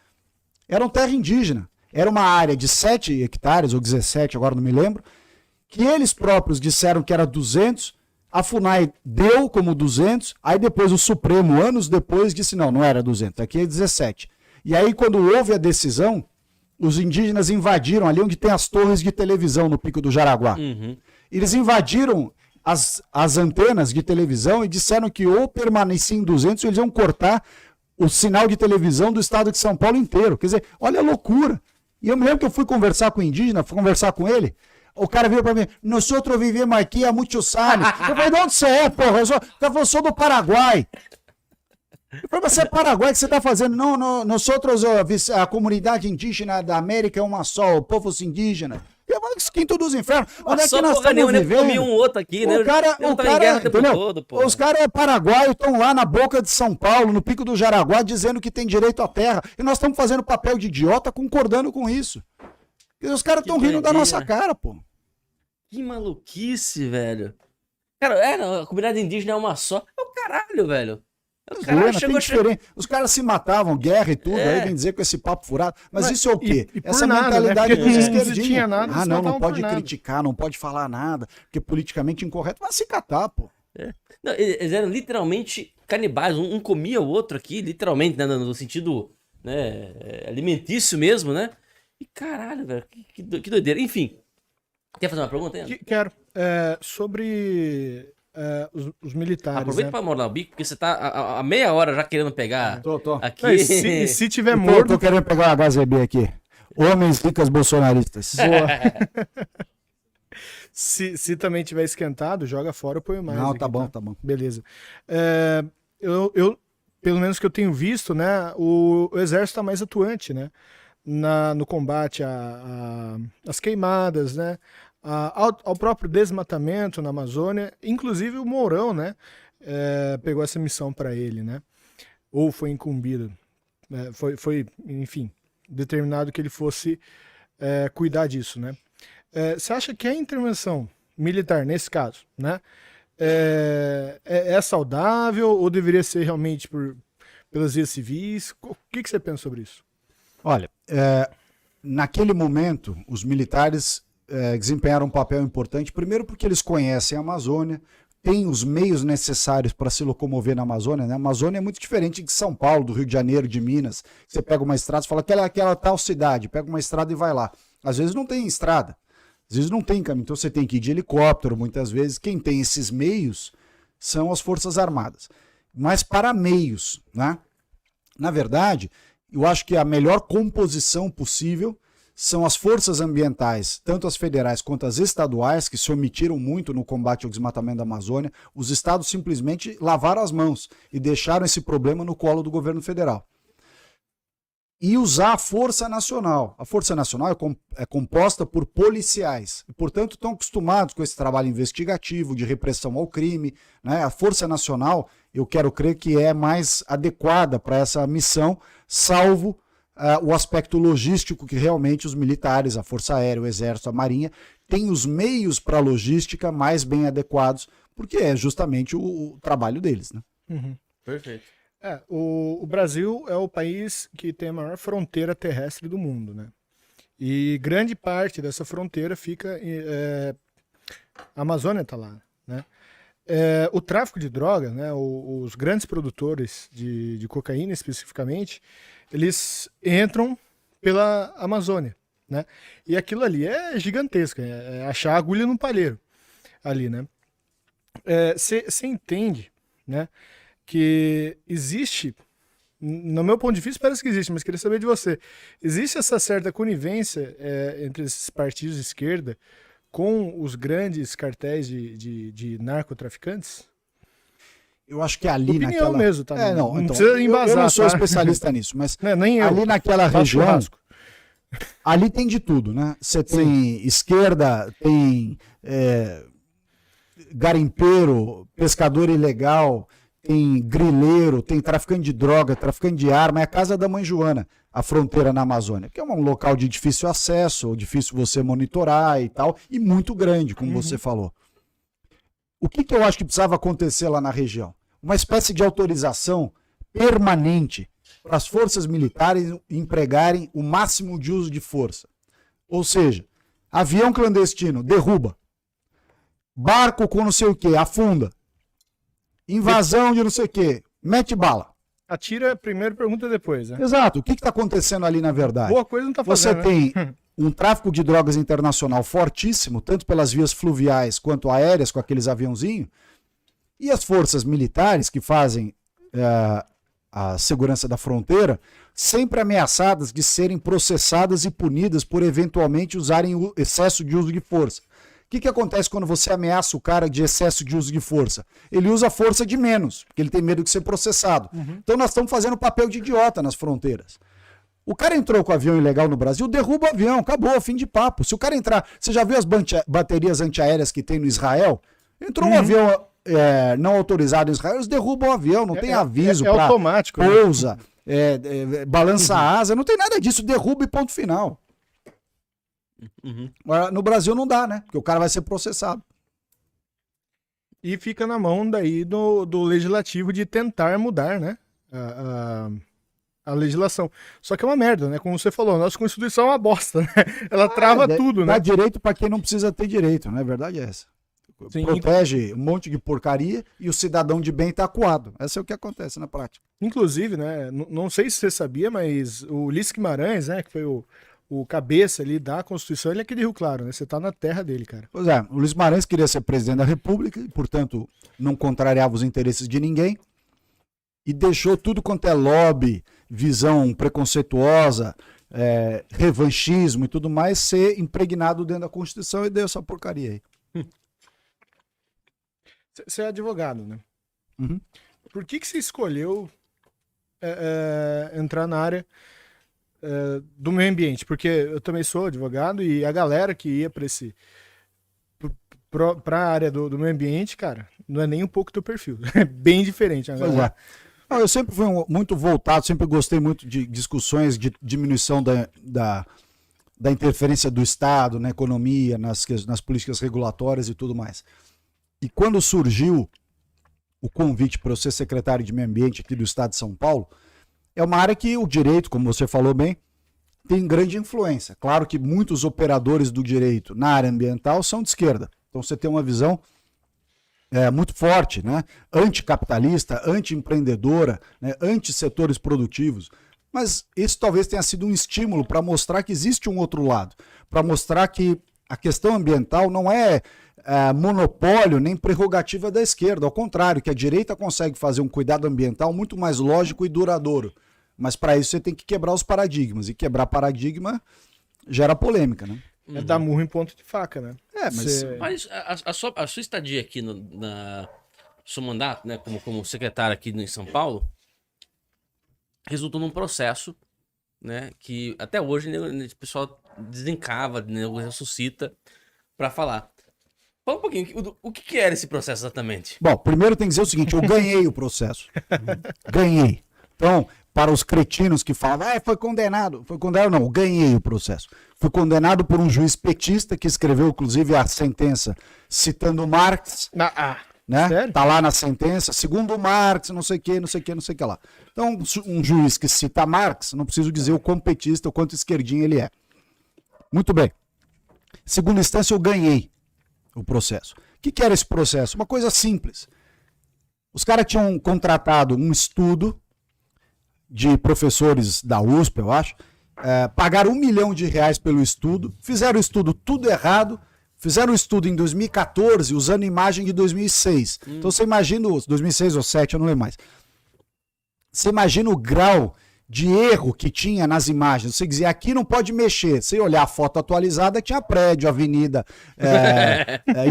Speaker 3: eram terra indígena. Era uma área de 7 hectares, ou 17, agora não me lembro, que eles próprios disseram que era 200, a FUNAI deu como 200, aí depois o Supremo, anos depois, disse não era 200, aqui é 17. E aí quando houve a decisão, os indígenas invadiram ali onde tem as torres de televisão no Pico do Jaraguá.
Speaker 1: Uhum.
Speaker 3: Eles invadiram as antenas de televisão e disseram que ou permanecia em 200 ou eles iam cortar o sinal de televisão do estado de São Paulo inteiro. Quer dizer, olha a loucura. E eu me lembro que eu fui conversar com o indígena, fui conversar com ele, o cara veio pra mim, nós outros vivemos aqui há muitos anos. Eu falei, de onde você é, porra? O cara falou, eu sou do Paraguai. Eu falei, você é Paraguai, o que você está fazendo? Não, nós outros, a comunidade indígena da América é uma só, o povo indígena. Eu falei, quinto dos infernos. Onde é que nós estamos vivendo?
Speaker 1: Comi um outro aqui, né?
Speaker 3: O cara,
Speaker 1: Todo,
Speaker 3: os caras é paraguaio, estão lá na boca de São Paulo, no Pico do Jaraguá, dizendo que tem direito à terra. E nós estamos fazendo papel de idiota concordando com isso. E os caras estão rindo da nossa cara, pô.
Speaker 1: Que maluquice, velho. Cara, a comunidade indígena é uma só. É o caralho, velho.
Speaker 3: Os caras se matavam, guerra e tudo, aí vem dizer com esse papo furado. Mas isso é o quê? Essa mentalidade dos esquerdinhos. Não pode criticar, não pode falar nada, porque politicamente incorreto. Vai se catar, pô.
Speaker 1: Não, eles eram literalmente canibais. Um comia o outro aqui, literalmente, né, no sentido, né, alimentício mesmo, né? E caralho, velho, que doideira. Enfim, quer fazer uma pergunta aí?
Speaker 2: Quero. Sobre os militares.
Speaker 1: Aproveita, né, pra morar o bico, porque você tá há meia hora já querendo pegar.
Speaker 3: Tô.
Speaker 1: Aqui.
Speaker 2: E se tiver morto.
Speaker 3: Tô querendo pegar uma HZB aqui. Homens ricas bolsonaristas.
Speaker 2: Boa. se também tiver esquentado, joga fora ou põe mais.
Speaker 3: Não,
Speaker 2: aqui,
Speaker 3: tá bom.
Speaker 2: Beleza. Eu, pelo menos que eu tenho visto, né, o exército tá mais atuante, né, no combate às queimadas, né, ao próprio desmatamento na Amazônia. Inclusive o Mourão, né, pegou essa missão para ele, né, ou foi incumbido, foi, enfim, determinado que ele fosse cuidar disso, né. Você acha que a intervenção militar, nesse caso, né, é saudável ou deveria ser realmente pelas vias civis? O que você pensa sobre isso?
Speaker 3: Olha, naquele momento, os militares desempenharam um papel importante, primeiro porque eles conhecem a Amazônia, têm os meios necessários para se locomover na Amazônia, né? A Amazônia é muito diferente de São Paulo, do Rio de Janeiro, de Minas. Você pega uma estrada e fala aquela tal cidade, pega uma estrada e vai lá. Às vezes não tem estrada, às vezes não tem caminho, então você tem que ir de helicóptero, muitas vezes. Quem tem esses meios são as Forças Armadas. Mas para meios, né? Na verdade, eu acho que a melhor composição possível são as forças ambientais, tanto as federais quanto as estaduais, que se omitiram muito no combate ao desmatamento da Amazônia. Os estados simplesmente lavaram as mãos e deixaram esse problema no colo do governo federal. E usar a Força Nacional. A Força Nacional é composta por policiais, e, portanto, estão acostumados com esse trabalho investigativo, de repressão ao crime, né? A Força Nacional, eu quero crer que é mais adequada para essa missão, salvo o aspecto logístico, que realmente os militares, a Força Aérea, o Exército, a Marinha, têm os meios para a logística mais bem adequados, porque é justamente o trabalho deles, né?
Speaker 2: Uhum.
Speaker 1: Perfeito.
Speaker 2: O Brasil é o país que tem a maior fronteira terrestre do mundo, né? E grande parte dessa fronteira fica... a Amazônia está lá, né? O tráfico de drogas, né? Os grandes produtores de cocaína, especificamente, eles entram pela Amazônia, né? E aquilo ali é gigantesco, é achar agulha no palheiro ali, né? Você entende, né, que existe, no meu ponto de vista parece que existe, mas queria saber de você, existe essa certa conivência entre esses partidos de esquerda com os grandes cartéis de narcotraficantes?
Speaker 3: Eu acho que ali
Speaker 2: Opinião
Speaker 3: naquela...
Speaker 2: mesmo, tá?
Speaker 3: Não então,
Speaker 2: precisa embasar,
Speaker 3: eu não sou
Speaker 2: tá?
Speaker 3: especialista nisso, mas
Speaker 2: Nem eu.
Speaker 3: ali naquela
Speaker 2: Faço
Speaker 3: região,
Speaker 2: churrasco.
Speaker 3: ali tem de tudo, né? Você tem esquerda, tem garimpeiro, pescador ilegal, tem grileiro, tem traficante de droga, traficante de arma. É a casa da mãe Joana, a fronteira na Amazônia, que é um local de difícil acesso, difícil você monitorar e tal, e muito grande, como você falou. O que eu acho que precisava acontecer lá na região? Uma espécie de autorização permanente para as forças militares empregarem o máximo de uso de força. Ou seja, avião clandestino, derruba. Barco com não sei o que, afunda. Invasão de não sei o que, mete bala.
Speaker 2: Atira primeiro, pergunta depois, né?
Speaker 3: Exato. O que está acontecendo ali na verdade?
Speaker 2: Boa coisa não tá
Speaker 3: Você
Speaker 2: fazendo,
Speaker 3: tem
Speaker 2: né?
Speaker 3: um tráfico de drogas internacional fortíssimo, tanto pelas vias fluviais quanto aéreas, com aqueles aviãozinhos, e as forças militares que fazem a segurança da fronteira, sempre ameaçadas de serem processadas e punidas por eventualmente usarem o excesso de uso de força. O que acontece quando você ameaça o cara de excesso de uso de força? Ele usa força de menos, porque ele tem medo de ser processado. Então nós estamos fazendo papel de idiota nas fronteiras. O cara entrou com avião ilegal no Brasil, derruba o avião, acabou, fim de papo. Se o cara entrar... Você já viu as baterias antiaéreas que tem no Israel? Entrou um avião não autorizado em Israel, eles derrubam o avião, não tem aviso para
Speaker 2: automático, né?
Speaker 3: pousa, balança a asa, não tem nada disso, derruba e ponto final. Agora, no Brasil não dá, né? Porque o cara vai ser processado.
Speaker 2: E fica na mão daí do legislativo de tentar mudar, né? A legislação. Só que é uma merda, né? Como você falou, a nossa Constituição é uma bosta, né? Ela trava tudo,
Speaker 3: Dá
Speaker 2: né?
Speaker 3: direito para quem não precisa ter direito, né? A verdade é essa.
Speaker 2: Sim.
Speaker 3: Protege um monte de porcaria e o cidadão de bem tá acuado. Esse é o que acontece na prática.
Speaker 2: Inclusive, né? Não sei se você sabia, mas o Ulisses Guimarães, né? Que foi o cabeça ali da Constituição, ele é aqui de Rio Claro, né? Você tá na terra dele, cara.
Speaker 3: Pois é, o Luiz Guimarães queria ser presidente da República e, portanto, não contrariava os interesses de ninguém e deixou tudo quanto é lobby, visão preconceituosa, revanchismo e tudo mais ser impregnado dentro da Constituição e deu essa porcaria aí.
Speaker 2: Você é advogado, né?
Speaker 3: Uhum.
Speaker 2: Por que você escolheu entrar na área do meio ambiente? Porque eu também sou advogado e a galera que ia para a área do meio ambiente, cara, não é nem um pouco teu perfil. É bem diferente. A
Speaker 3: Pois é. Não, eu sempre fui muito voltado, sempre gostei muito de discussões de diminuição da interferência do Estado na economia, nas políticas regulatórias e tudo mais. E quando surgiu o convite para eu ser secretário de Meio Ambiente aqui do Estado de São Paulo, é uma área que o direito, como você falou bem, tem grande influência. Claro que muitos operadores do direito na área ambiental são de esquerda. Então você tem uma visão muito forte, né? Anticapitalista, anti-empreendedora, né? Anti-setores produtivos. Mas isso talvez tenha sido um estímulo para mostrar que existe um outro lado, para mostrar que a questão ambiental não é monopólio nem prerrogativa da esquerda, ao contrário, que a direita consegue fazer um cuidado ambiental muito mais lógico e duradouro. Mas para isso você tem que quebrar os paradigmas, e quebrar paradigma gera polêmica, né?
Speaker 2: É dar murro em ponto de faca, né?
Speaker 1: Mas a sua estadia aqui seu mandato, né, como secretário aqui em São Paulo, resultou num processo, né, que até hoje o pessoal desencava, né, ressuscita para falar. Fala um pouquinho, o que era esse processo exatamente?
Speaker 3: Bom, primeiro tem que dizer o seguinte, eu ganhei o processo. Ganhei. Então, para os cretinos que falam, foi condenado. Foi condenado, não, ganhei o processo. Fui condenado por um juiz petista que escreveu, inclusive, a sentença citando Marx. Né?
Speaker 2: Sério?
Speaker 3: Tá lá na sentença, segundo Marx, não sei o que, não sei o que, não sei o que lá. Então, um juiz que cita Marx, não preciso dizer o quão petista, o quanto esquerdinho ele é. Muito bem. Segunda instância, eu ganhei o processo. O que era esse processo? Uma coisa simples. Os caras tinham contratado um estudo de professores da USP, eu acho, pagaram R$1 milhão pelo estudo, fizeram o estudo tudo errado, fizeram o estudo em 2014, usando imagem de 2006. Então você imagina, 2006 ou 2007, eu não lembro mais. Você imagina o grau de erro que tinha nas imagens. Você dizia, aqui não pode mexer. Você olhar a foto atualizada, tinha prédio, avenida,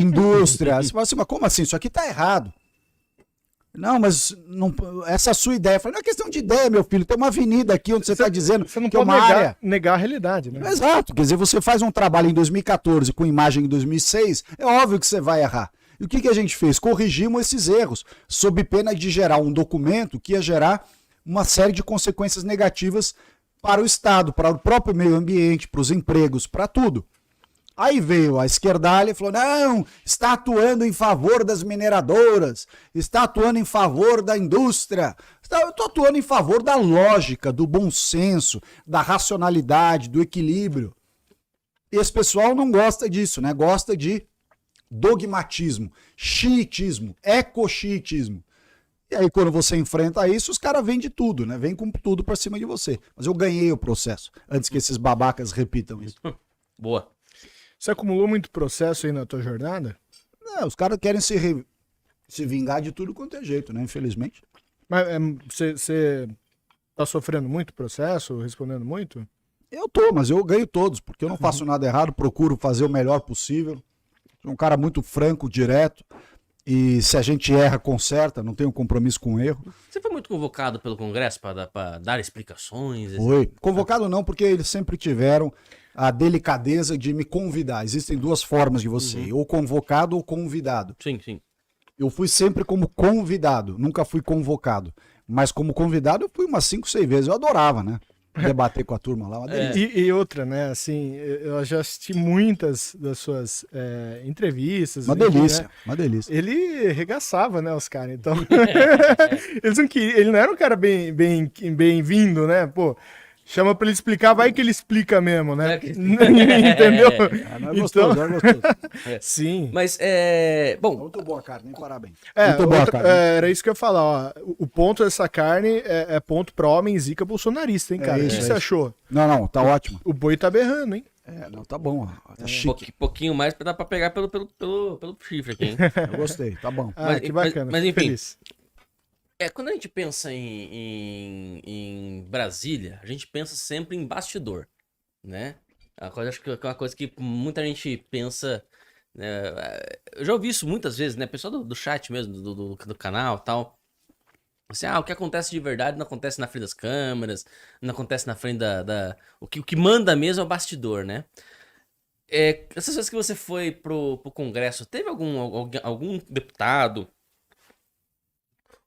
Speaker 3: indústria. Você fala assim, mas como assim? Isso aqui tá errado. Não, mas essa é a sua ideia. Eu falei, não é questão de ideia, meu filho. Tem uma avenida aqui onde você está dizendo
Speaker 2: Você não
Speaker 3: que é
Speaker 2: pode
Speaker 3: uma área.
Speaker 2: negar a realidade, né?
Speaker 3: Exato. Quer dizer, você faz um trabalho em 2014 com imagem em 2006, é óbvio que você vai errar. E o que a gente fez? Corrigimos esses erros, sob pena de gerar um documento que ia gerar uma série de consequências negativas para o Estado, para o próprio meio ambiente, para os empregos, para tudo. Aí veio a esquerdalha e falou, não, está atuando em favor das mineradoras, está atuando em favor da indústria. Eu estou atuando em favor da lógica, do bom senso, da racionalidade, do equilíbrio. E esse pessoal não gosta disso, né? Gosta de dogmatismo, xiitismo, ecoxiitismo. E aí quando você enfrenta isso, os caras vêm de tudo, né? Vêm com tudo pra cima de você. Mas eu ganhei o processo, antes que esses babacas repitam isso.
Speaker 1: Boa.
Speaker 2: Você acumulou muito processo aí na tua jornada?
Speaker 3: Não, os caras querem se vingar de tudo quanto é jeito, né? Infelizmente.
Speaker 2: Mas você tá sofrendo muito processo, respondendo muito?
Speaker 3: Eu tô, mas eu ganho todos, porque eu não faço nada errado, procuro fazer o melhor possível. Sou um cara muito franco, direto. E se a gente erra, conserta, não tenho compromisso com erro.
Speaker 1: Você foi muito convocado pelo Congresso para dar explicações?
Speaker 3: Foi. Convocado não, porque eles sempre tiveram a delicadeza de me convidar. Existem duas formas de você ir, ou convocado ou convidado.
Speaker 1: Sim, sim.
Speaker 3: Eu fui sempre como convidado, nunca fui convocado. Mas como convidado eu fui umas 5, 6 vezes. Eu adorava, né? Debater com a turma lá, uma delícia.
Speaker 2: E outra, né, assim, eu já assisti muitas das suas entrevistas.
Speaker 3: Uma
Speaker 2: enfim,
Speaker 3: delícia,
Speaker 2: né?
Speaker 3: uma delícia.
Speaker 2: Ele regaçava, né, os caras, então... Eles não queriam, ele não era um cara bem-vindo, né, pô... Chama pra ele explicar, vai que ele explica mesmo, né? Entendeu?
Speaker 3: Não é gostoso, não é gostoso.
Speaker 2: Sim.
Speaker 1: Mas, bom...
Speaker 3: Muito boa, cara, nem parabéns.
Speaker 2: Muito
Speaker 3: boa, cara.
Speaker 2: Era isso que eu ia falar, ó. O ponto dessa carne é ponto pra homem zica bolsonarista, hein, cara? O que você achou?
Speaker 3: Não, tá ótimo.
Speaker 2: O boi tá berrando, hein?
Speaker 3: Não, tá bom, tá chique.
Speaker 1: Pouquinho mais pra dar pra pegar pelo chifre aqui, hein?
Speaker 3: Eu gostei, tá bom.
Speaker 2: Que bacana.
Speaker 1: Mas enfim,
Speaker 2: feliz.
Speaker 1: Quando a gente pensa em Brasília, a gente pensa sempre em bastidor, né? Acho que é uma coisa que muita gente pensa, né? Eu já ouvi isso muitas vezes, né? Pessoal do chat mesmo, do canal e tal. Assim, o que acontece de verdade não acontece na frente das câmeras, não acontece na frente o que manda mesmo é o bastidor, né? Essas vezes que você foi pro Congresso, teve algum deputado...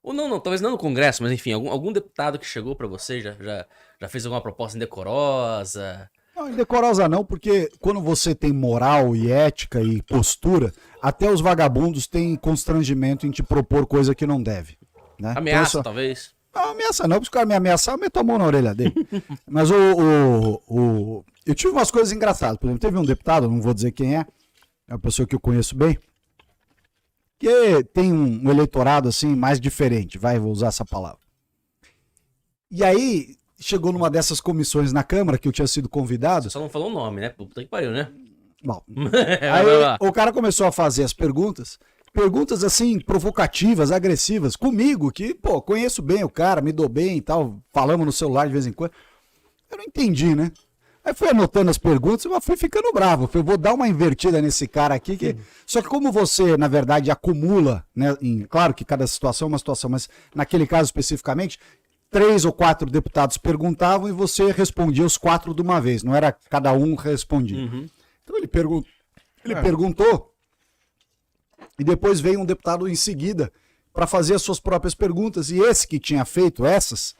Speaker 1: Ou não, talvez não no Congresso, mas enfim, algum deputado que chegou pra você já fez alguma proposta indecorosa?
Speaker 3: Não, indecorosa não, porque quando você tem moral e ética e postura, até os vagabundos têm constrangimento em te propor coisa que não deve. Né?
Speaker 1: Ameaça,
Speaker 3: então,
Speaker 1: talvez?
Speaker 3: Não, ameaça não, porque os caras me ameaçaram, eu meto a mão na orelha dele. Mas eu tive umas coisas engraçadas. Por exemplo, teve um deputado, não vou dizer quem é uma pessoa que eu conheço bem, que tem um eleitorado assim mais diferente, vou usar essa palavra. E aí chegou numa dessas comissões na Câmara que eu tinha sido convidado.
Speaker 1: Você só não falou o nome, né? Puta que pariu, né?
Speaker 3: Bom, aí o cara começou a fazer as perguntas assim provocativas, agressivas comigo, que pô, conheço bem o cara, me dou bem e tal, falamos no celular de vez em quando. Eu não entendi, né? Aí fui anotando as perguntas, mas fui ficando bravo. Falei, vou dar uma invertida nesse cara aqui. Só que como você, na verdade, acumula, né? Claro que cada situação é uma situação, mas naquele caso especificamente, 3 ou 4 deputados perguntavam e você respondia os 4 de uma vez. Não era cada um respondia. Então ele perguntou e depois veio um deputado em seguida para fazer as suas próprias perguntas. E esse que tinha feito essas,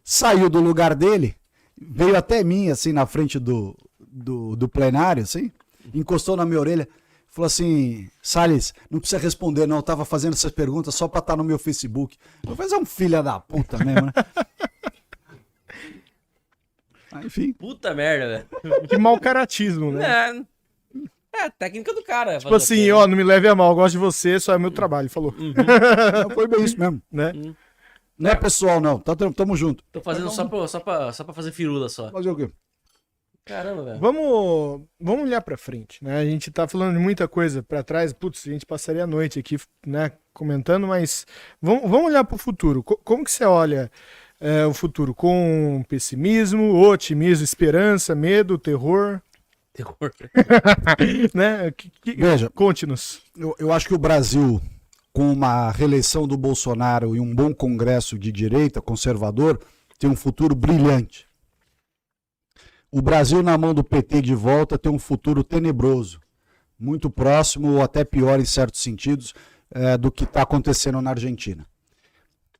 Speaker 3: saiu do lugar dele, veio até mim, assim, na frente do plenário, assim, encostou na minha orelha, falou assim, Salles, não precisa responder não, eu tava fazendo essas perguntas só pra estar no meu Facebook. Eu falei, é um filho da puta mesmo, né? Enfim.
Speaker 1: Puta merda, velho.
Speaker 2: Que mau caratismo, né?
Speaker 1: É a técnica do cara.
Speaker 2: Tipo assim, ó, não me leve a mal, eu gosto de você, só é meu trabalho, falou.
Speaker 3: Foi bem isso mesmo.
Speaker 2: Né?
Speaker 3: Não é pessoal, não. Tamo junto.
Speaker 1: Tô fazendo só pra fazer firula só.
Speaker 3: Fazer o quê?
Speaker 1: Caramba, velho.
Speaker 2: Vamos olhar pra frente, né? A gente tá falando de muita coisa pra trás. Putz, a gente passaria a noite aqui, né, comentando, mas vamos olhar pro futuro. Como que você olha o futuro? Com pessimismo, otimismo, esperança, medo, terror?
Speaker 1: Terror.
Speaker 2: Né?
Speaker 3: Veja,
Speaker 2: conte-nos.
Speaker 3: eu acho que o Brasil com uma reeleição do Bolsonaro e um bom congresso de direita, conservador, tem um futuro brilhante. O Brasil na mão do PT de volta tem um futuro tenebroso, muito próximo ou até pior em certos sentidos do que está acontecendo na Argentina.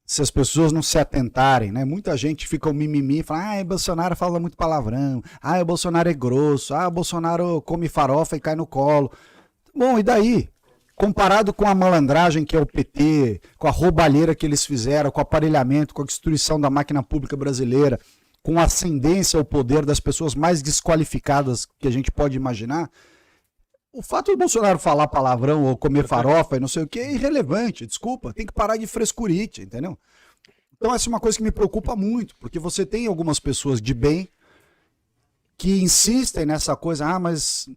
Speaker 3: Se as pessoas não se atentarem, né? Muita gente fica o mimimi e fala, o Bolsonaro fala muito palavrão, o Bolsonaro é grosso, o Bolsonaro come farofa e cai no colo. Bom, e daí? Comparado com a malandragem que é o PT, com a roubalheira que eles fizeram, com o aparelhamento, com a destruição da máquina pública brasileira, com a ascendência ao poder das pessoas mais desqualificadas que a gente pode imaginar, o fato do Bolsonaro falar palavrão ou comer farofa e não sei o que é irrelevante, desculpa, tem que parar de frescurite, entendeu? Então essa é uma coisa que me preocupa muito, porque você tem algumas pessoas de bem que insistem nessa coisa, mas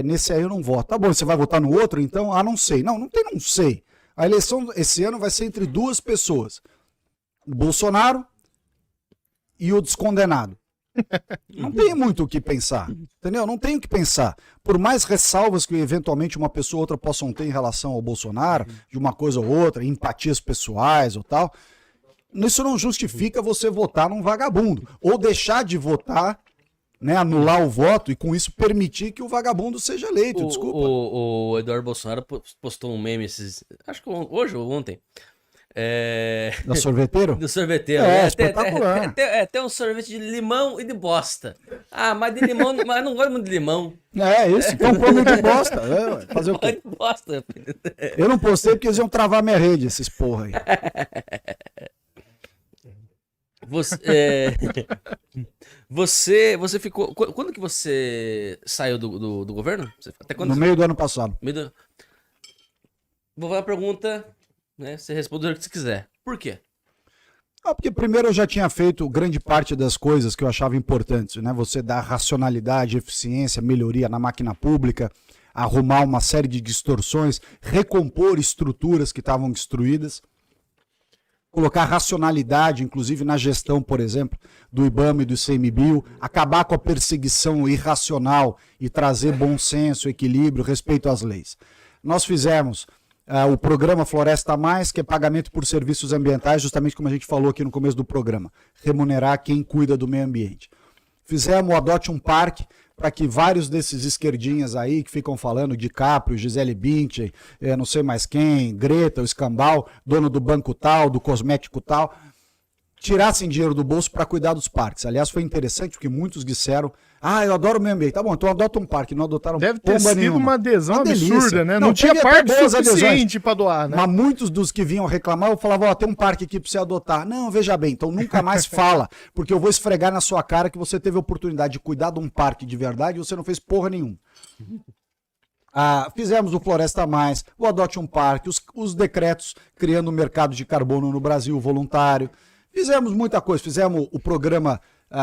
Speaker 3: nesse aí eu não voto. Tá bom, você vai votar no outro então? Não sei. Não tem não sei. A eleição esse ano vai ser entre duas pessoas, o Bolsonaro e o descondenado. Não tem muito o que pensar, entendeu? Não tem o que pensar. Por mais ressalvas que eventualmente uma pessoa ou outra possam ter em relação ao Bolsonaro, de uma coisa ou outra, empatias pessoais ou tal, isso não justifica você votar num vagabundo. Ou deixar de votar, né, anular o voto e com isso permitir que o vagabundo seja eleito, desculpa.
Speaker 1: O Eduardo Bolsonaro postou um meme acho que hoje ou ontem.
Speaker 3: Da sorveteiro?
Speaker 1: Do sorveteiro.
Speaker 3: Espetacular.
Speaker 1: Tem um sorvete de limão e de bosta. Mas de limão, mas não gosto muito de limão.
Speaker 3: Isso. Então come de bosta. Fazer o quê?
Speaker 1: De bosta.
Speaker 3: Eu não postei porque eles iam travar minha rede, esses porra aí.
Speaker 1: Você ficou... Quando que você saiu do governo? Até quando?
Speaker 3: No meio do ano passado.
Speaker 1: Vou fazer uma pergunta... Né? Você responde o que você quiser. Por quê?
Speaker 3: Porque primeiro eu já tinha feito grande parte das coisas que eu achava importantes, né? Você dar racionalidade, eficiência, melhoria na máquina pública, arrumar uma série de distorções, recompor estruturas que estavam destruídas, colocar racionalidade, inclusive na gestão, por exemplo, do IBAMA e do ICMBio, acabar com a perseguição irracional e trazer bom senso, equilíbrio, respeito às leis. Nós fizemos o programa Floresta Mais, que é pagamento por serviços ambientais, justamente como a gente falou aqui no começo do programa, remunerar quem cuida do meio ambiente. Fizemos o Adote um Parque, para que vários desses esquerdinhas aí que ficam falando, DiCaprio, Gisele Bündchen, não sei mais quem, Greta, o Escambau, dono do banco tal, do cosmético tal, tirassem dinheiro do bolso para cuidar dos parques. Aliás, foi interessante porque muitos disseram, eu adoro o meio ambiente. Tá bom, então adota um parque, não adotaram
Speaker 2: pomba nenhuma. Deve ter sido uma adesão absurda, né? Não tinha parque suficiente para doar, né?
Speaker 3: Mas muitos dos que vinham reclamar, eu falava, tem um parque aqui para você adotar. Não, veja bem, então nunca mais fala, porque eu vou esfregar na sua cara que você teve a oportunidade de cuidar de um parque de verdade e você não fez porra nenhuma. Fizemos o Floresta Mais, o Adote um Parque, os decretos criando o mercado de carbono no Brasil voluntário. Fizemos muita coisa, fizemos o programa,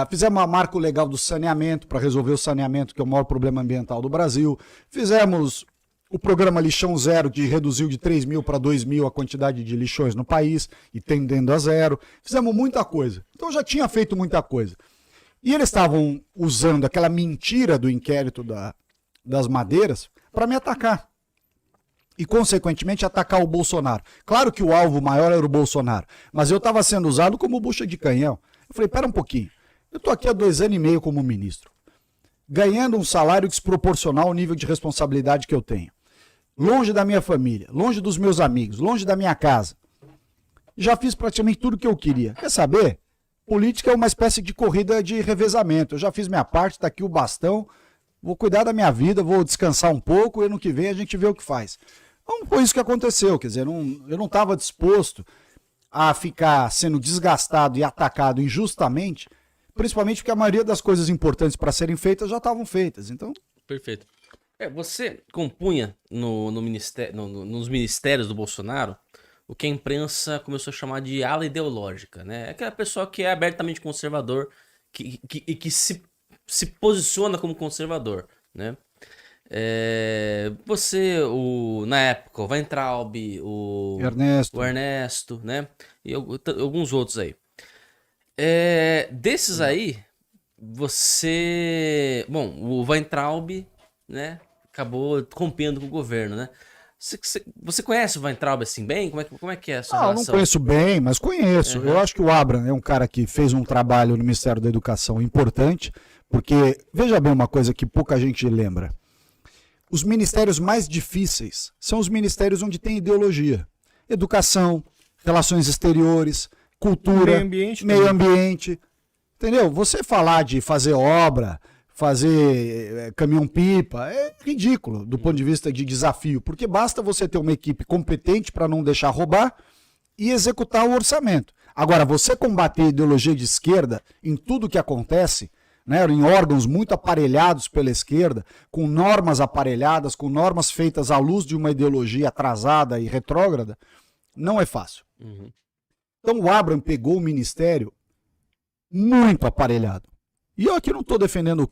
Speaker 3: fizemos a marco legal do saneamento para resolver o saneamento, que é o maior problema ambiental do Brasil. Fizemos o programa Lixão Zero, que reduziu de 3 mil para 2 mil a quantidade de lixões no país e tendendo a zero. Fizemos muita coisa. Então já tinha feito muita coisa. E eles estavam usando aquela mentira do inquérito das madeiras para me atacar. E, consequentemente, atacar o Bolsonaro. Claro que o alvo maior era o Bolsonaro, mas eu estava sendo usado como bucha de canhão. Eu falei, pera um pouquinho, eu estou aqui há 2 anos e meio como ministro, ganhando um salário desproporcional ao nível de responsabilidade que eu tenho, longe da minha família, longe dos meus amigos, longe da minha casa. Já fiz praticamente tudo o que eu queria. Quer saber? Política é uma espécie de corrida de revezamento. Eu já fiz minha parte, está aqui o bastão, vou cuidar da minha vida, vou descansar um pouco e ano que vem a gente vê o que faz. Não foi isso que aconteceu, quer dizer, eu não estava disposto a ficar sendo desgastado e atacado injustamente, principalmente porque a maioria das coisas importantes para serem feitas já estavam feitas. Então...
Speaker 1: Perfeito. Você compunha nos ministérios do Bolsonaro o que a imprensa começou a chamar de ala ideológica, né? Aquela pessoa que é abertamente conservador e que se posiciona como conservador, né? Na época, o Weintraub, o Ernesto, né? E alguns outros aí. Desses aí, o Weintraub, né? Acabou rompendo com o governo, né? Você conhece o Weintraub assim bem? Como é que é a sua
Speaker 3: Não,
Speaker 1: relação?
Speaker 3: não conheço bem, mas conheço.
Speaker 1: Uhum.
Speaker 3: Eu acho que o Abraham é um cara que fez um trabalho no Ministério da Educação importante, porque, veja bem uma coisa que pouca gente lembra. Os ministérios mais difíceis são os ministérios onde tem ideologia. Educação, relações exteriores, cultura, meio ambiente. Entendeu? Você falar de fazer obra, fazer caminhão-pipa, é ridículo do ponto de vista de desafio, porque basta você ter uma equipe competente para não deixar roubar e executar o orçamento. Agora, você combater a ideologia de esquerda em tudo que acontece, né, em órgãos muito aparelhados pela esquerda, com normas aparelhadas, com normas feitas à luz de uma ideologia atrasada e retrógrada, não é fácil.
Speaker 1: Uhum.
Speaker 3: Então o Abraham pegou o ministério muito aparelhado. E eu aqui não estou defendendo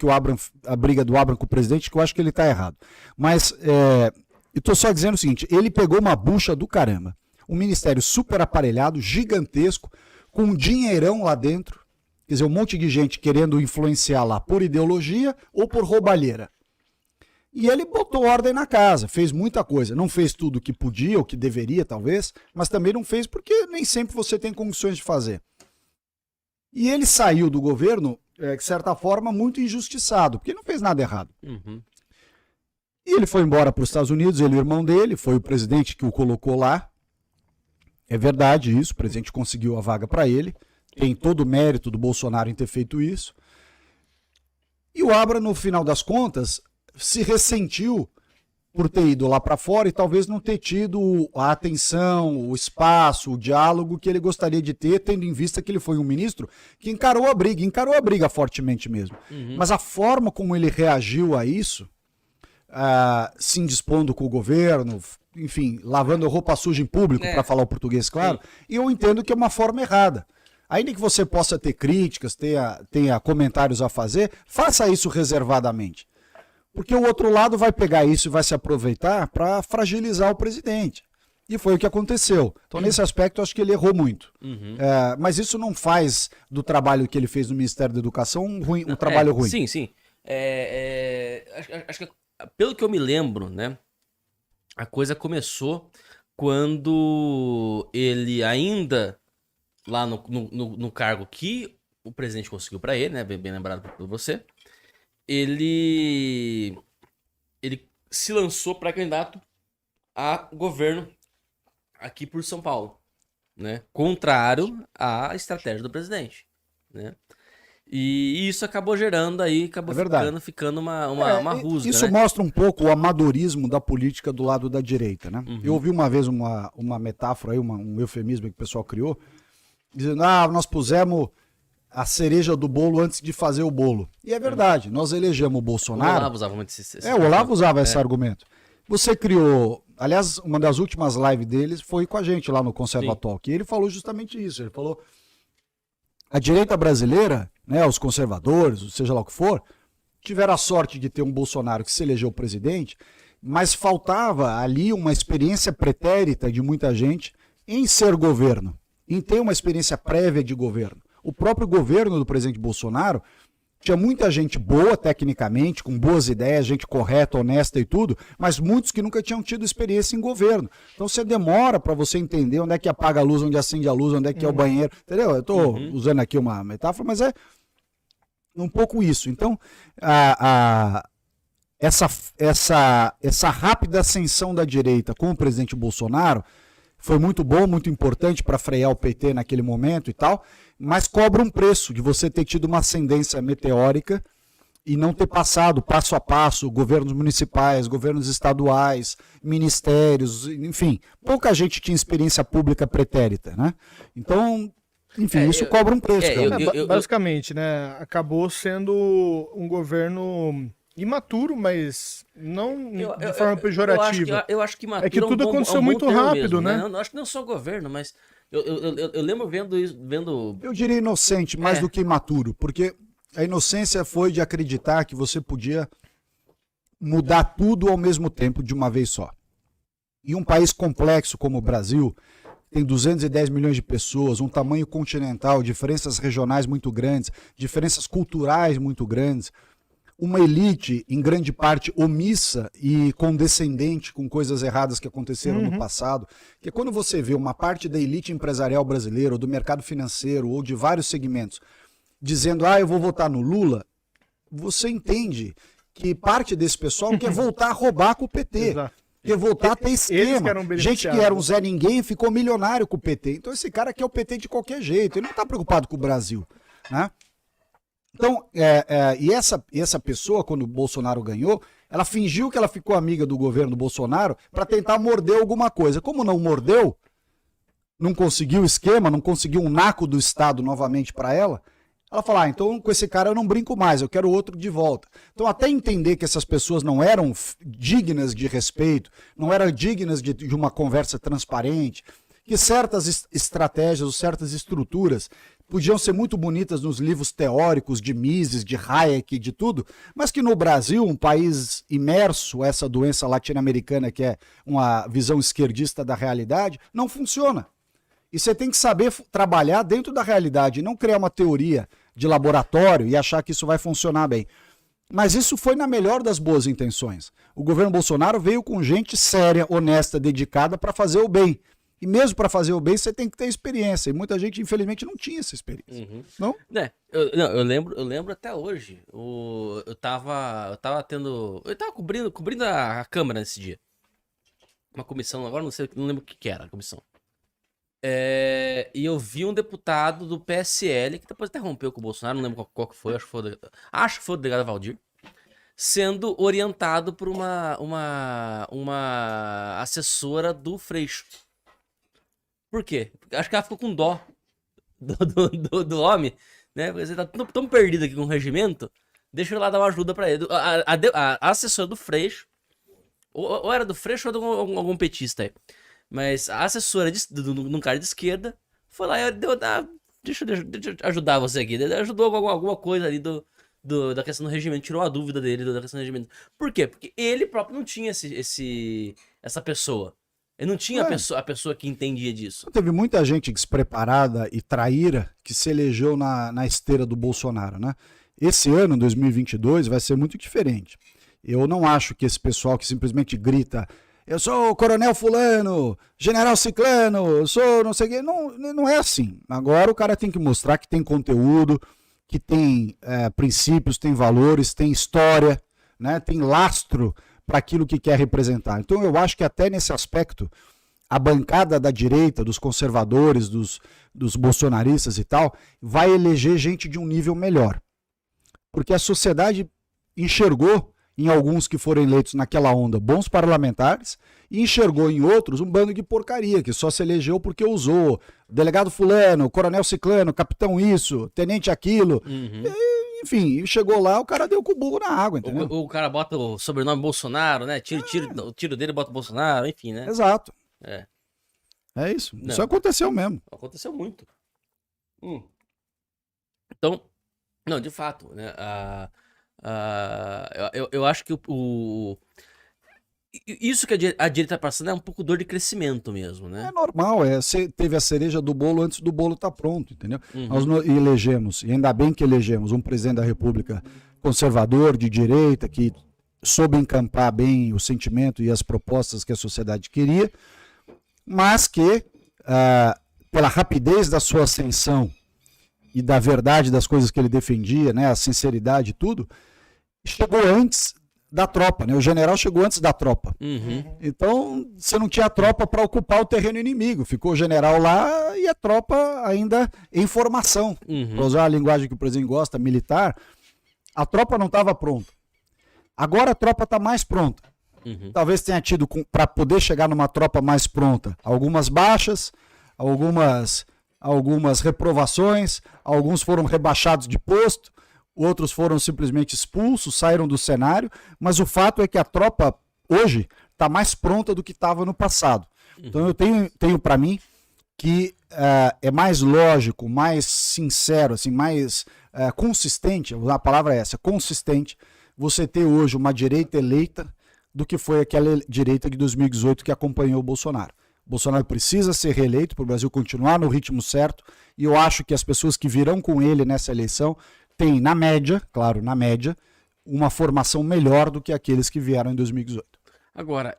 Speaker 3: a briga do Abraham com o presidente, que eu acho que ele está errado. Mas eu estou só dizendo o seguinte, ele pegou uma bucha do caramba. Um ministério super aparelhado, gigantesco, com um dinheirão lá dentro. Quer dizer, um monte de gente querendo influenciar lá por ideologia ou por roubalheira. E ele botou ordem na casa, fez muita coisa. Não fez tudo o que podia, ou que deveria, talvez, mas também não fez porque nem sempre você tem condições de fazer. E ele saiu do governo, de certa forma, muito injustiçado, porque não fez nada errado.
Speaker 1: Uhum.
Speaker 3: E ele foi embora para os Estados Unidos, ele e o irmão dele, foi o presidente que o colocou lá. É verdade isso, o presidente conseguiu a vaga para ele. Tem todo o mérito do Bolsonaro em ter feito isso. E o Abraham, no final das contas, se ressentiu por ter ido lá para fora e talvez não ter tido a atenção, o espaço, o diálogo que ele gostaria de ter, tendo em vista que ele foi um ministro que encarou a briga fortemente mesmo.
Speaker 1: Uhum.
Speaker 3: Mas a forma como ele reagiu a isso, se indispondo com o governo, enfim, lavando roupa suja em público, para falar o português claro, e eu entendo que é uma forma errada. Ainda que você possa ter críticas, tenha comentários a fazer, faça isso reservadamente. Porque o outro lado vai pegar isso e vai se aproveitar para fragilizar o presidente. E foi o que aconteceu. Então, nesse aspecto, eu acho que ele errou muito.
Speaker 1: Uhum.
Speaker 3: Mas isso não faz do trabalho que ele fez no Ministério da Educação um trabalho ruim.
Speaker 1: Sim, sim. Acho que, pelo que eu me lembro, né, a coisa começou quando ele ainda, lá no cargo que o presidente conseguiu para ele, né, bem lembrado por você, ele se lançou para candidato a governo aqui por São Paulo, né? Contrário à estratégia do presidente, né? E isso acabou gerando aí, acabou ficando uma rusga,
Speaker 3: isso,
Speaker 1: né?
Speaker 3: mostra um pouco o amadorismo da política do lado da direita, né?
Speaker 1: Uhum.
Speaker 3: Eu ouvi uma vez uma metáfora aí, um eufemismo que o pessoal criou, dizendo, nós pusemos a cereja do bolo antes de fazer o bolo. E é verdade, nós elegemos o Bolsonaro.
Speaker 1: O Olavo usava muito esse
Speaker 3: o Olavo usava esse argumento. Você criou, aliás, uma das últimas lives deles foi com a gente lá no Conservatório, e ele falou justamente isso, ele falou, a direita brasileira, né, os conservadores, seja lá o que for, tiveram a sorte de ter um Bolsonaro que se elegeu presidente, mas faltava ali uma experiência pretérita de muita gente em ser governo, em ter uma experiência prévia de governo. O próprio governo do presidente Bolsonaro tinha muita gente boa tecnicamente, com boas ideias, gente correta, honesta e tudo, mas muitos que nunca tinham tido experiência em governo. Então você demora para você entender onde é que apaga a luz, onde acende a luz, onde é que é o banheiro, entendeu? Eu estou usando aqui uma metáfora, mas é um pouco isso. Então, essa rápida ascensão da direita com o presidente Bolsonaro foi muito bom, muito importante para frear o PT naquele momento e tal, mas cobra um preço de você ter tido uma ascendência meteórica e não ter passado passo a passo governos municipais, governos estaduais, ministérios, enfim, pouca gente tinha experiência pública pretérita, né? Então, enfim, isso cobra um preço.
Speaker 2: Basicamente, né, acabou sendo um governo imaturo, mas não de forma pejorativa.
Speaker 1: Eu acho que imaturo
Speaker 2: é que tudo aconteceu muito rápido,
Speaker 1: mesmo,
Speaker 2: né?
Speaker 1: Eu acho que não só o governo, mas eu lembro vendo...
Speaker 3: Eu diria inocente mais do que imaturo, porque a inocência foi de acreditar que você podia mudar tudo ao mesmo tempo, de uma vez só. E um país complexo como o Brasil, tem 210 milhões de pessoas, um tamanho continental, diferenças regionais muito grandes, diferenças culturais muito grandes, uma elite, em grande parte, omissa e condescendente com coisas erradas que aconteceram no passado, que quando você vê uma parte da elite empresarial brasileira, ou do mercado financeiro, ou de vários segmentos, dizendo, eu vou votar no Lula, você entende que parte desse pessoal quer voltar a roubar com o PT.
Speaker 2: Exato.
Speaker 3: Quer voltar a ter esquema. Gente que era um Zé Ninguém ficou milionário com o PT. Então esse cara quer o PT de qualquer jeito. Ele não está preocupado com o Brasil, né? Então, e essa pessoa, quando o Bolsonaro ganhou, ela fingiu que ela ficou amiga do governo do Bolsonaro para tentar morder alguma coisa. Como não mordeu, não conseguiu o esquema, não conseguiu um naco do Estado novamente para ela fala, então com esse cara eu não brinco mais, eu quero outro de volta. Então até entender que essas pessoas não eram dignas de respeito, não eram dignas de uma conversa transparente, que certas estratégias ou certas estruturas podiam ser muito bonitas nos livros teóricos de Mises, de Hayek, de tudo, mas que no Brasil, um país imerso a essa doença latino-americana que é uma visão esquerdista da realidade, não funciona. E você tem que saber trabalhar dentro da realidade e não criar uma teoria de laboratório e achar que isso vai funcionar bem. Mas isso foi na melhor das boas intenções. O governo Bolsonaro veio com gente séria, honesta, dedicada para fazer o bem. E mesmo para fazer o bem, você tem que ter experiência. E muita gente, infelizmente, não tinha essa experiência. Não?
Speaker 1: Eu lembro até hoje. Eu tava cobrindo a Câmara nesse dia. Uma comissão, agora não lembro o que era a comissão. E eu vi um deputado do PSL, que depois até rompeu com o Bolsonaro, não lembro qual que foi, acho que foi o delegado Valdir, sendo orientado por uma assessora do Freixo. Por quê? Acho que ela ficou com dó do homem, né? Porque você tá tão perdido aqui com o regimento, deixa eu lá dar uma ajuda pra ele. A assessora do Freixo, ou era do Freixo ou de algum petista aí. Mas a assessora de um cara de esquerda foi lá e deixa eu ajudar você aqui. Ele ajudou com alguma coisa ali da questão do regimento, tirou a dúvida dele da questão do regimento. Por quê? Porque ele próprio não tinha essa pessoa. Ele não tinha a pessoa que entendia disso.
Speaker 3: Teve muita gente despreparada e traíra que se elegeu na esteira do Bolsonaro, né? Esse ano, 2022, vai ser muito diferente. Eu não acho que esse pessoal que simplesmente grita... Eu sou o coronel fulano, general ciclano, eu sou não sei o quê. Não é assim. Agora o cara tem que mostrar que tem conteúdo, que tem princípios, tem valores, tem história, né? Tem lastro para aquilo que quer representar. Então eu acho que até nesse aspecto, a bancada da direita, dos conservadores, dos bolsonaristas e tal, vai eleger gente de um nível melhor. Porque a sociedade enxergou em alguns que foram eleitos naquela onda bons parlamentares, e enxergou em outros um bando de porcaria, que só se elegeu porque usou delegado fulano, coronel ciclano, capitão isso, tenente aquilo. Enfim, chegou lá, o cara deu com o burro na água, entendeu?
Speaker 1: O cara bota o sobrenome Bolsonaro, né? O tiro dele bota Bolsonaro, enfim, né?
Speaker 3: Exato. É isso.
Speaker 1: Não.
Speaker 3: Isso aconteceu mesmo.
Speaker 1: Aconteceu muito. Então, não, de fato, né? Eu acho que isso que a direita tá passando é um pouco dor de crescimento mesmo, né?
Speaker 3: É normal, você teve a cereja do bolo antes do bolo estar pronto, entendeu? Nós elegemos, e ainda bem que elegemos, um presidente da República conservador, de direita, que soube encampar bem o sentimento e as propostas que a sociedade queria, mas que, pela rapidez da sua ascensão e da verdade das coisas que ele defendia, né, a sinceridade e tudo, chegou antes da tropa, né? O general chegou antes da tropa. Então, você não tinha tropa para ocupar o terreno inimigo. Ficou o general lá e a tropa ainda em formação. Para usar a linguagem que o presidente gosta, militar, a tropa não estava pronta. Agora a tropa está mais pronta. Talvez tenha tido, para poder chegar numa tropa mais pronta, algumas baixas, algumas reprovações, alguns foram rebaixados de posto, outros foram simplesmente expulsos, saíram do cenário, mas o fato é que a tropa hoje está mais pronta do que estava no passado. Então eu tenho para mim que é mais lógico, mais sincero, assim, mais consistente, a palavra é essa, consistente, você ter hoje uma direita eleita do que foi aquela direita de 2018 que acompanhou o Bolsonaro. O Bolsonaro precisa ser reeleito para o Brasil continuar no ritmo certo, e eu acho que as pessoas que virão com ele nessa eleição tem, na média, claro, na média, uma formação melhor do que aqueles que vieram em 2018.
Speaker 1: Agora,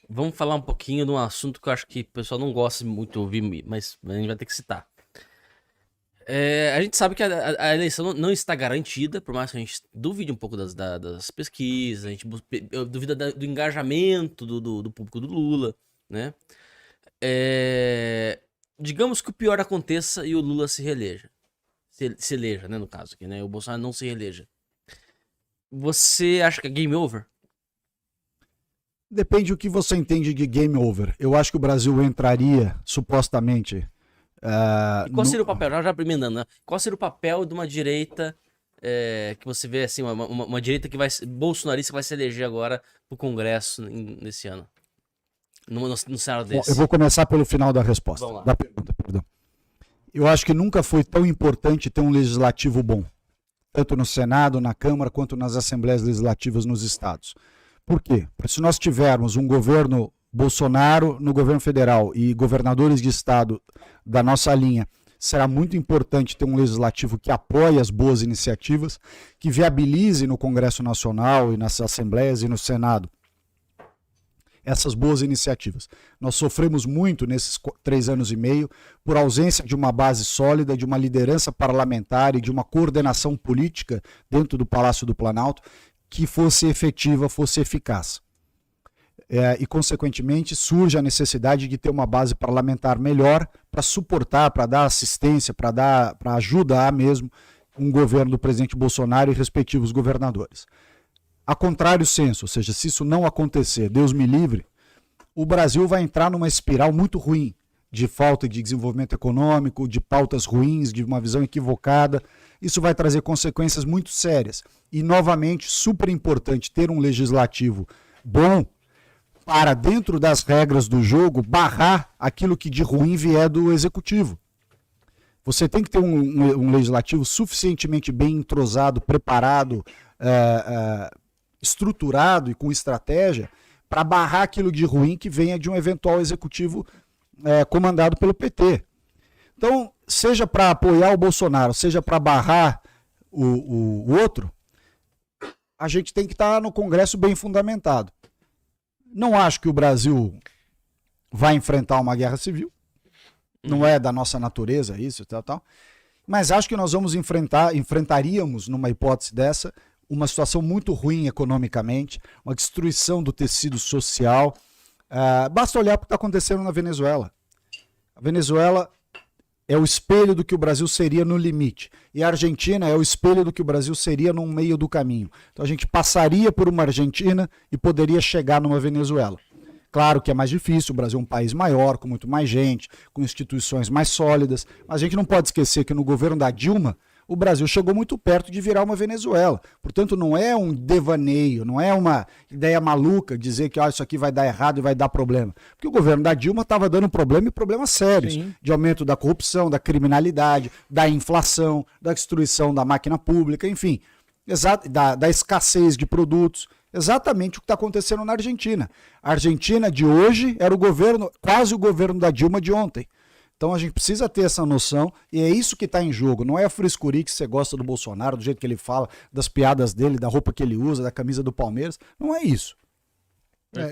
Speaker 1: vamos falar um pouquinho de um assunto que eu acho que o pessoal não gosta muito de ouvir, mas a gente vai ter que citar. A gente sabe que a eleição não está garantida, por mais que a gente duvide um pouco das pesquisas, a gente duvida do engajamento do público do Lula, né? Digamos que o pior aconteça e o Lula se reeleja. Se eleja, né, no caso aqui, né? O Bolsonaro não se reeleja. Você acha que é game over?
Speaker 3: Depende do que você entende de game over. Eu acho que o Brasil entraria, supostamente...
Speaker 1: E qual seria o papel, já emendando, né? Qual seria o papel de uma direita que você vê assim, uma direita que vai, bolsonarista que vai se eleger agora pro Congresso nesse ano? No cenário desse.
Speaker 3: Eu vou começar pelo final da resposta,
Speaker 1: Vamos lá.
Speaker 3: da pergunta, perdão. Eu acho que nunca foi tão importante ter um legislativo bom, tanto no Senado, na Câmara, quanto nas assembleias legislativas nos estados. Por quê? Porque se nós tivermos um governo Bolsonaro no governo federal e governadores de estado da nossa linha, será muito importante ter um legislativo que apoie as boas iniciativas, que viabilize no Congresso Nacional e nas assembleias e no Senado essas boas iniciativas. Nós sofremos muito nesses 3 anos e meio por ausência de uma base sólida, de uma liderança parlamentar e de uma coordenação política dentro do Palácio do Planalto que fosse efetiva, fosse eficaz. E, consequentemente, surge a necessidade de ter uma base parlamentar melhor para suportar, para dar assistência, para ajudar mesmo um governo do presidente Bolsonaro e respectivos governadores. A contrário senso, ou seja, se isso não acontecer, Deus me livre, o Brasil vai entrar numa espiral muito ruim de falta de desenvolvimento econômico, de pautas ruins, de uma visão equivocada. Isso vai trazer consequências muito sérias. E, novamente, super importante ter um legislativo bom para, dentro das regras do jogo, barrar aquilo que de ruim vier do executivo. Você tem que ter um legislativo suficientemente bem entrosado, preparado, estruturado e com estratégia para barrar aquilo de ruim que venha de um eventual executivo comandado pelo PT. Então, seja para apoiar o Bolsonaro, seja para barrar o outro, a gente tem que estar no Congresso bem fundamentado. Não acho que o Brasil vai enfrentar uma guerra civil. Não é da nossa natureza isso, tal. Mas acho que nós enfrentaríamos, numa hipótese dessa, uma situação muito ruim economicamente, uma destruição do tecido social. Basta olhar para o que está acontecendo na Venezuela. A Venezuela é o espelho do que o Brasil seria no limite. E a Argentina é o espelho do que o Brasil seria no meio do caminho. Então a gente passaria por uma Argentina e poderia chegar numa Venezuela. Claro que é mais difícil, o Brasil é um país maior, com muito mais gente, com instituições mais sólidas, mas a gente não pode esquecer que no governo da Dilma, o Brasil chegou muito perto de virar uma Venezuela. Portanto, não é um devaneio, não é uma ideia maluca dizer que isso aqui vai dar errado e vai dar problema. Porque o governo da Dilma estava dando problema e problemas sérios. Sim. De aumento da corrupção, da criminalidade, da inflação, da destruição da máquina pública, enfim, da escassez de produtos. Exatamente o que está acontecendo na Argentina. A Argentina de hoje era o governo, quase o governo da Dilma de ontem. Então a gente precisa ter essa noção e é isso que está em jogo. Não é a frescurinha que você gosta do Bolsonaro, do jeito que ele fala, das piadas dele, da roupa que ele usa, da camisa do Palmeiras. Não é isso.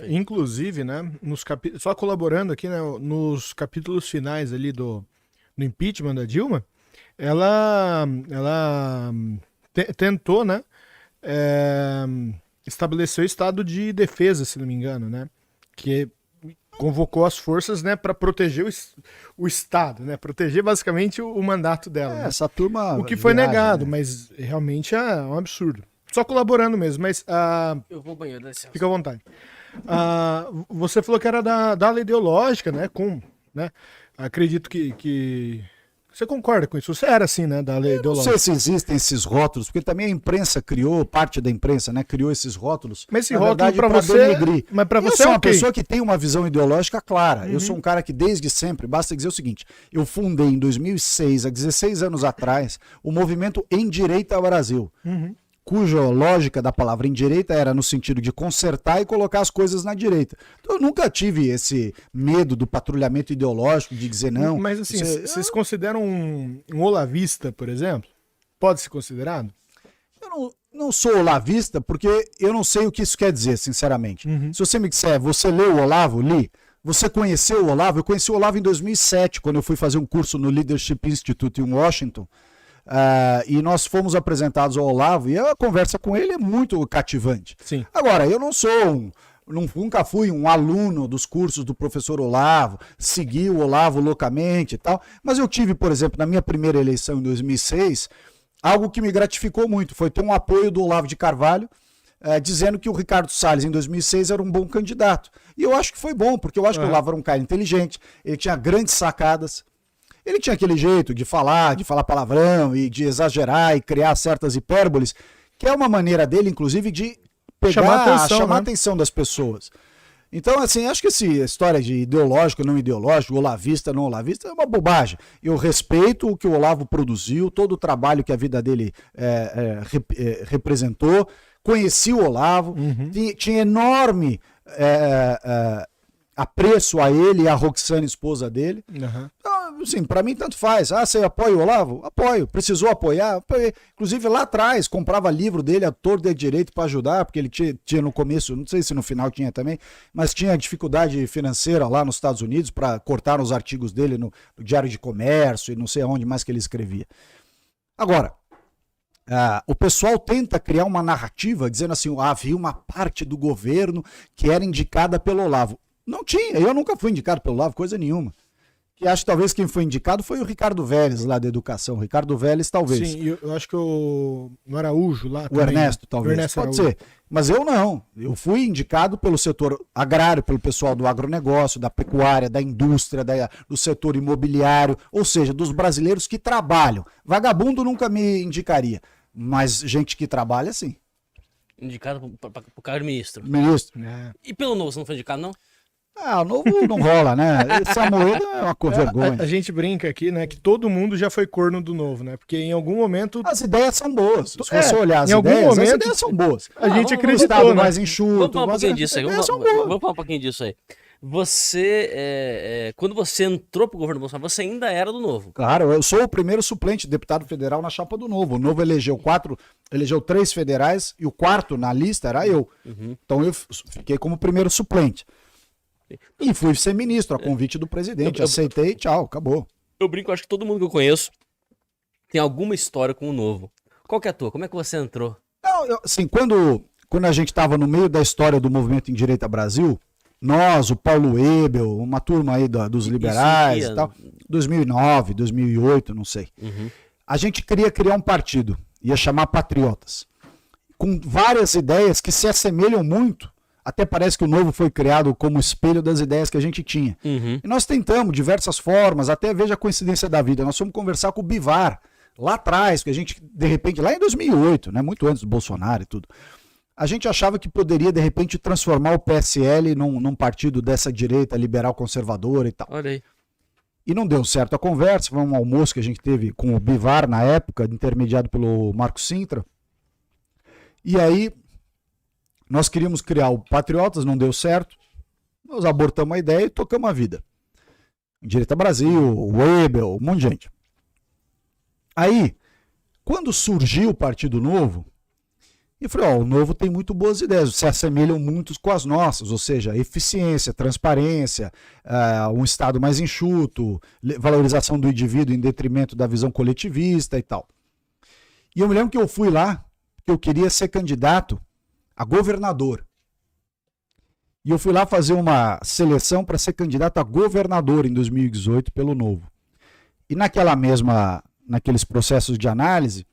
Speaker 2: Inclusive, né, só colaborando aqui, né, nos capítulos finais ali do impeachment da Dilma, ela tentou, né, estabelecer o estado de defesa, se não me engano, né, que convocou as forças, né, para proteger o Estado, né, proteger basicamente o mandato dela. Né?
Speaker 3: Essa turma.
Speaker 2: O que foi negado, né? Mas realmente é um absurdo. Só colaborando mesmo, mas.
Speaker 1: Eu vou ao banheiro,
Speaker 2: fica à vontade. Você falou que era da ala ideológica, né? Né? Acredito que você concorda com isso? Você era assim, né? Da lei ideológica.
Speaker 3: Não sei se existem esses rótulos, porque também a imprensa criou, parte da imprensa, né? Criou esses rótulos.
Speaker 2: Mas esse rótulo para você. Mas para você
Speaker 3: eu sou uma pessoa que tem uma visão ideológica clara. Uhum. Eu sou um cara que desde sempre, basta dizer o seguinte: eu fundei em 2006, há 16 anos atrás, o movimento Em Direita Brasil. Uhum. Cuja lógica da palavra em direita era no sentido de consertar e colocar as coisas na direita. Então eu nunca tive esse medo do patrulhamento ideológico, de dizer não.
Speaker 2: Mas assim, vocês consideram um olavista, por exemplo? Pode ser considerado?
Speaker 3: Eu não sou olavista porque eu não sei o que isso quer dizer, sinceramente. Se você me disser, você leu o Olavo? Li. Você conheceu o Olavo? Eu conheci o Olavo em 2007, quando eu fui fazer um curso no Leadership Institute em Washington. E nós fomos apresentados ao Olavo e a conversa com ele é muito cativante.
Speaker 2: Sim.
Speaker 3: Agora, eu não sou nunca fui um aluno dos cursos do professor Olavo, segui o Olavo loucamente e tal, mas eu tive, por exemplo, na minha primeira eleição em 2006, algo que me gratificou muito, foi ter um apoio do Olavo de Carvalho, dizendo que o Ricardo Salles em 2006 era um bom candidato. E eu acho que foi bom, porque eu acho que o Olavo era um cara inteligente, ele tinha grandes sacadas, ele tinha aquele jeito de falar palavrão e de exagerar e criar certas hipérboles, que é uma maneira dele, inclusive, de chamar a atenção das pessoas. Então, assim, acho que essa história de ideológico, não ideológico, olavista, não olavista, é uma bobagem. Eu respeito o que o Olavo produziu, todo o trabalho que a vida dele representou, conheci o Olavo, tinha enorme apreço a ele e a Roxane, esposa dele. Então, assim, pra mim tanto faz. Você apoia o Olavo? Apoio. Precisou apoiar? Apoiei. Inclusive lá atrás, comprava livro dele a torto de direito para ajudar, porque ele tinha no começo, não sei se no final tinha também, mas tinha dificuldade financeira lá nos Estados Unidos para cortar os artigos dele no Diário de Comércio e não sei aonde mais que ele escrevia. Agora, o pessoal tenta criar uma narrativa dizendo assim, havia uma parte do governo que era indicada pelo Olavo. Não tinha, eu nunca fui indicado pelo Olavo, coisa nenhuma. Que acho que talvez quem foi indicado foi o Ricardo Vélez, lá da educação. Ricardo Vélez, talvez.
Speaker 2: Sim, eu acho que o Araújo lá.
Speaker 3: O
Speaker 2: também,
Speaker 3: Ernesto, talvez.
Speaker 2: Ernesto
Speaker 3: Pode
Speaker 2: Araújo.
Speaker 3: ser. Mas eu não. Eu fui indicado pelo setor agrário, pelo pessoal do agronegócio, da pecuária, da indústria, do setor imobiliário, ou seja, dos brasileiros que trabalham. Vagabundo nunca me indicaria, mas gente que trabalha, sim.
Speaker 1: Indicado para o cargo de ministro.
Speaker 3: Ministro.
Speaker 1: E pelo Novo, você não foi indicado, não?
Speaker 3: O Novo não rola, né? Esse Amoedo é uma vergonha.
Speaker 2: A gente brinca aqui, né, que todo mundo já foi corno do Novo, né? Porque em algum momento...
Speaker 3: As ideias são boas. Se você olhar as
Speaker 2: em algum
Speaker 3: ideias,
Speaker 2: momento,
Speaker 3: as ideias são boas.
Speaker 2: A gente acreditou,
Speaker 3: Estado
Speaker 2: né?
Speaker 3: mais enxuto.
Speaker 1: Vamos falar um pouquinho disso aí.
Speaker 3: As ideias são boas.
Speaker 1: Vamos falar um pouquinho disso aí. Você, quando você entrou pro governo Bolsonaro, você ainda era do Novo.
Speaker 3: Claro, eu sou o primeiro suplente de deputado federal na chapa do Novo. O Novo elegeu 3 federais e o quarto na lista era eu. Então eu fiquei como primeiro suplente. E fui ser ministro a convite do presidente. Aceitei, tchau, acabou.
Speaker 1: Eu brinco, acho que todo mundo que eu conheço tem alguma história com o Novo. Qual que é a tua? Como é que você entrou?
Speaker 3: Não, assim, quando a gente estava no meio da história do movimento em Direita Brasil, nós, o Paulo Ebel, uma turma aí dos liberais e tal, 2009, 2008, não sei. A gente queria criar um partido, ia chamar Patriotas, com várias ideias que se assemelham muito. Até parece que o Novo foi criado como espelho das ideias que a gente tinha. E nós tentamos diversas formas, até veja a coincidência da vida. Nós fomos conversar com o Bivar, lá atrás, que a gente, de repente, lá em 2008, né, muito antes do Bolsonaro e tudo, a gente achava que poderia, de repente, transformar o PSL num partido dessa direita liberal conservadora e tal.
Speaker 1: Olha aí.
Speaker 3: E não deu certo a conversa, foi um almoço que a gente teve com o Bivar na época, intermediado pelo Marco Sintra. E aí... nós queríamos criar o Patriotas, não deu certo. Nós abortamos a ideia e tocamos a vida. Direita Brasil, o Ebel, um monte de gente. Aí, quando surgiu o Partido Novo, eu falei, o Novo tem muito boas ideias, se assemelham muito com as nossas, ou seja, eficiência, transparência, um Estado mais enxuto, valorização do indivíduo em detrimento da visão coletivista e tal. E eu me lembro que eu fui lá, que eu queria ser candidato a governador. E eu fui lá fazer uma seleção para ser candidato a governador em 2018 pelo Novo. E naqueles processos de análise,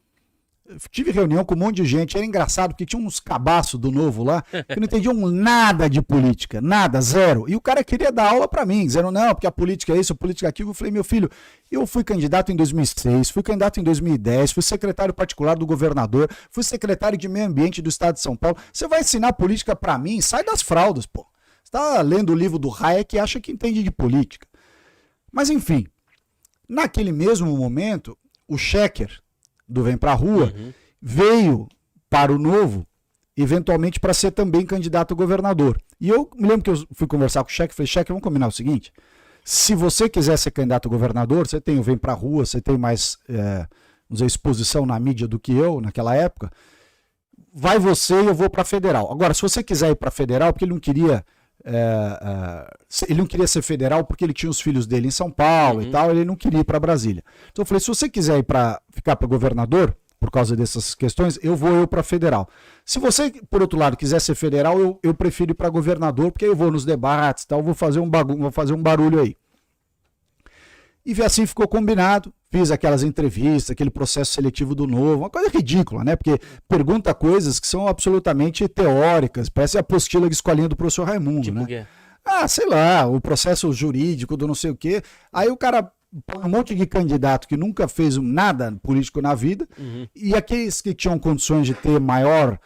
Speaker 3: tive reunião com um monte de gente, era engraçado, porque tinha uns cabaços do Novo lá, que não entendiam nada de política, nada, zero. E o cara queria dar aula para mim, dizendo, não, porque a política é isso, a política é aquilo. Eu falei, meu filho, eu fui candidato em 2006, fui candidato em 2010, fui secretário particular do governador, fui secretário de meio ambiente do estado de São Paulo. Você vai ensinar política para mim? Sai das fraldas, pô. Você tá lendo o livro do Hayek e acha que entende de política. Mas, enfim, naquele mesmo momento, o Schecker, do Vem Pra Rua, veio para o Novo, eventualmente para ser também candidato a governador. E eu me lembro que eu fui conversar com o Schecker, falei, Schecker, vamos combinar o seguinte, se você quiser ser candidato a governador, você tem o Vem Pra Rua, você tem mais, vamos dizer, exposição na mídia do que eu, naquela época, vai você e eu vou para federal. Agora, se você quiser ir para federal, porque ele não queria ser federal porque ele tinha os filhos dele em São Paulo e tal, ele não queria ir para Brasília. Então eu falei, se você quiser ficar para governador, por causa dessas questões, eu vou para federal. Se você, por outro lado, quiser ser federal, eu prefiro ir para governador, porque aí eu vou nos debates e tal, vou fazer um barulho aí. E assim ficou combinado, fiz aquelas entrevistas, aquele processo seletivo do Novo, uma coisa ridícula, né? Porque pergunta coisas que são absolutamente teóricas, parece a apostila de escolinha do professor Raimundo,
Speaker 1: Tipo
Speaker 3: né?
Speaker 1: o quê?
Speaker 3: Sei lá, o processo jurídico do não sei o quê. Aí o cara põe um monte de candidato que nunca fez nada político na vida, e aqueles que tinham condições de ter maior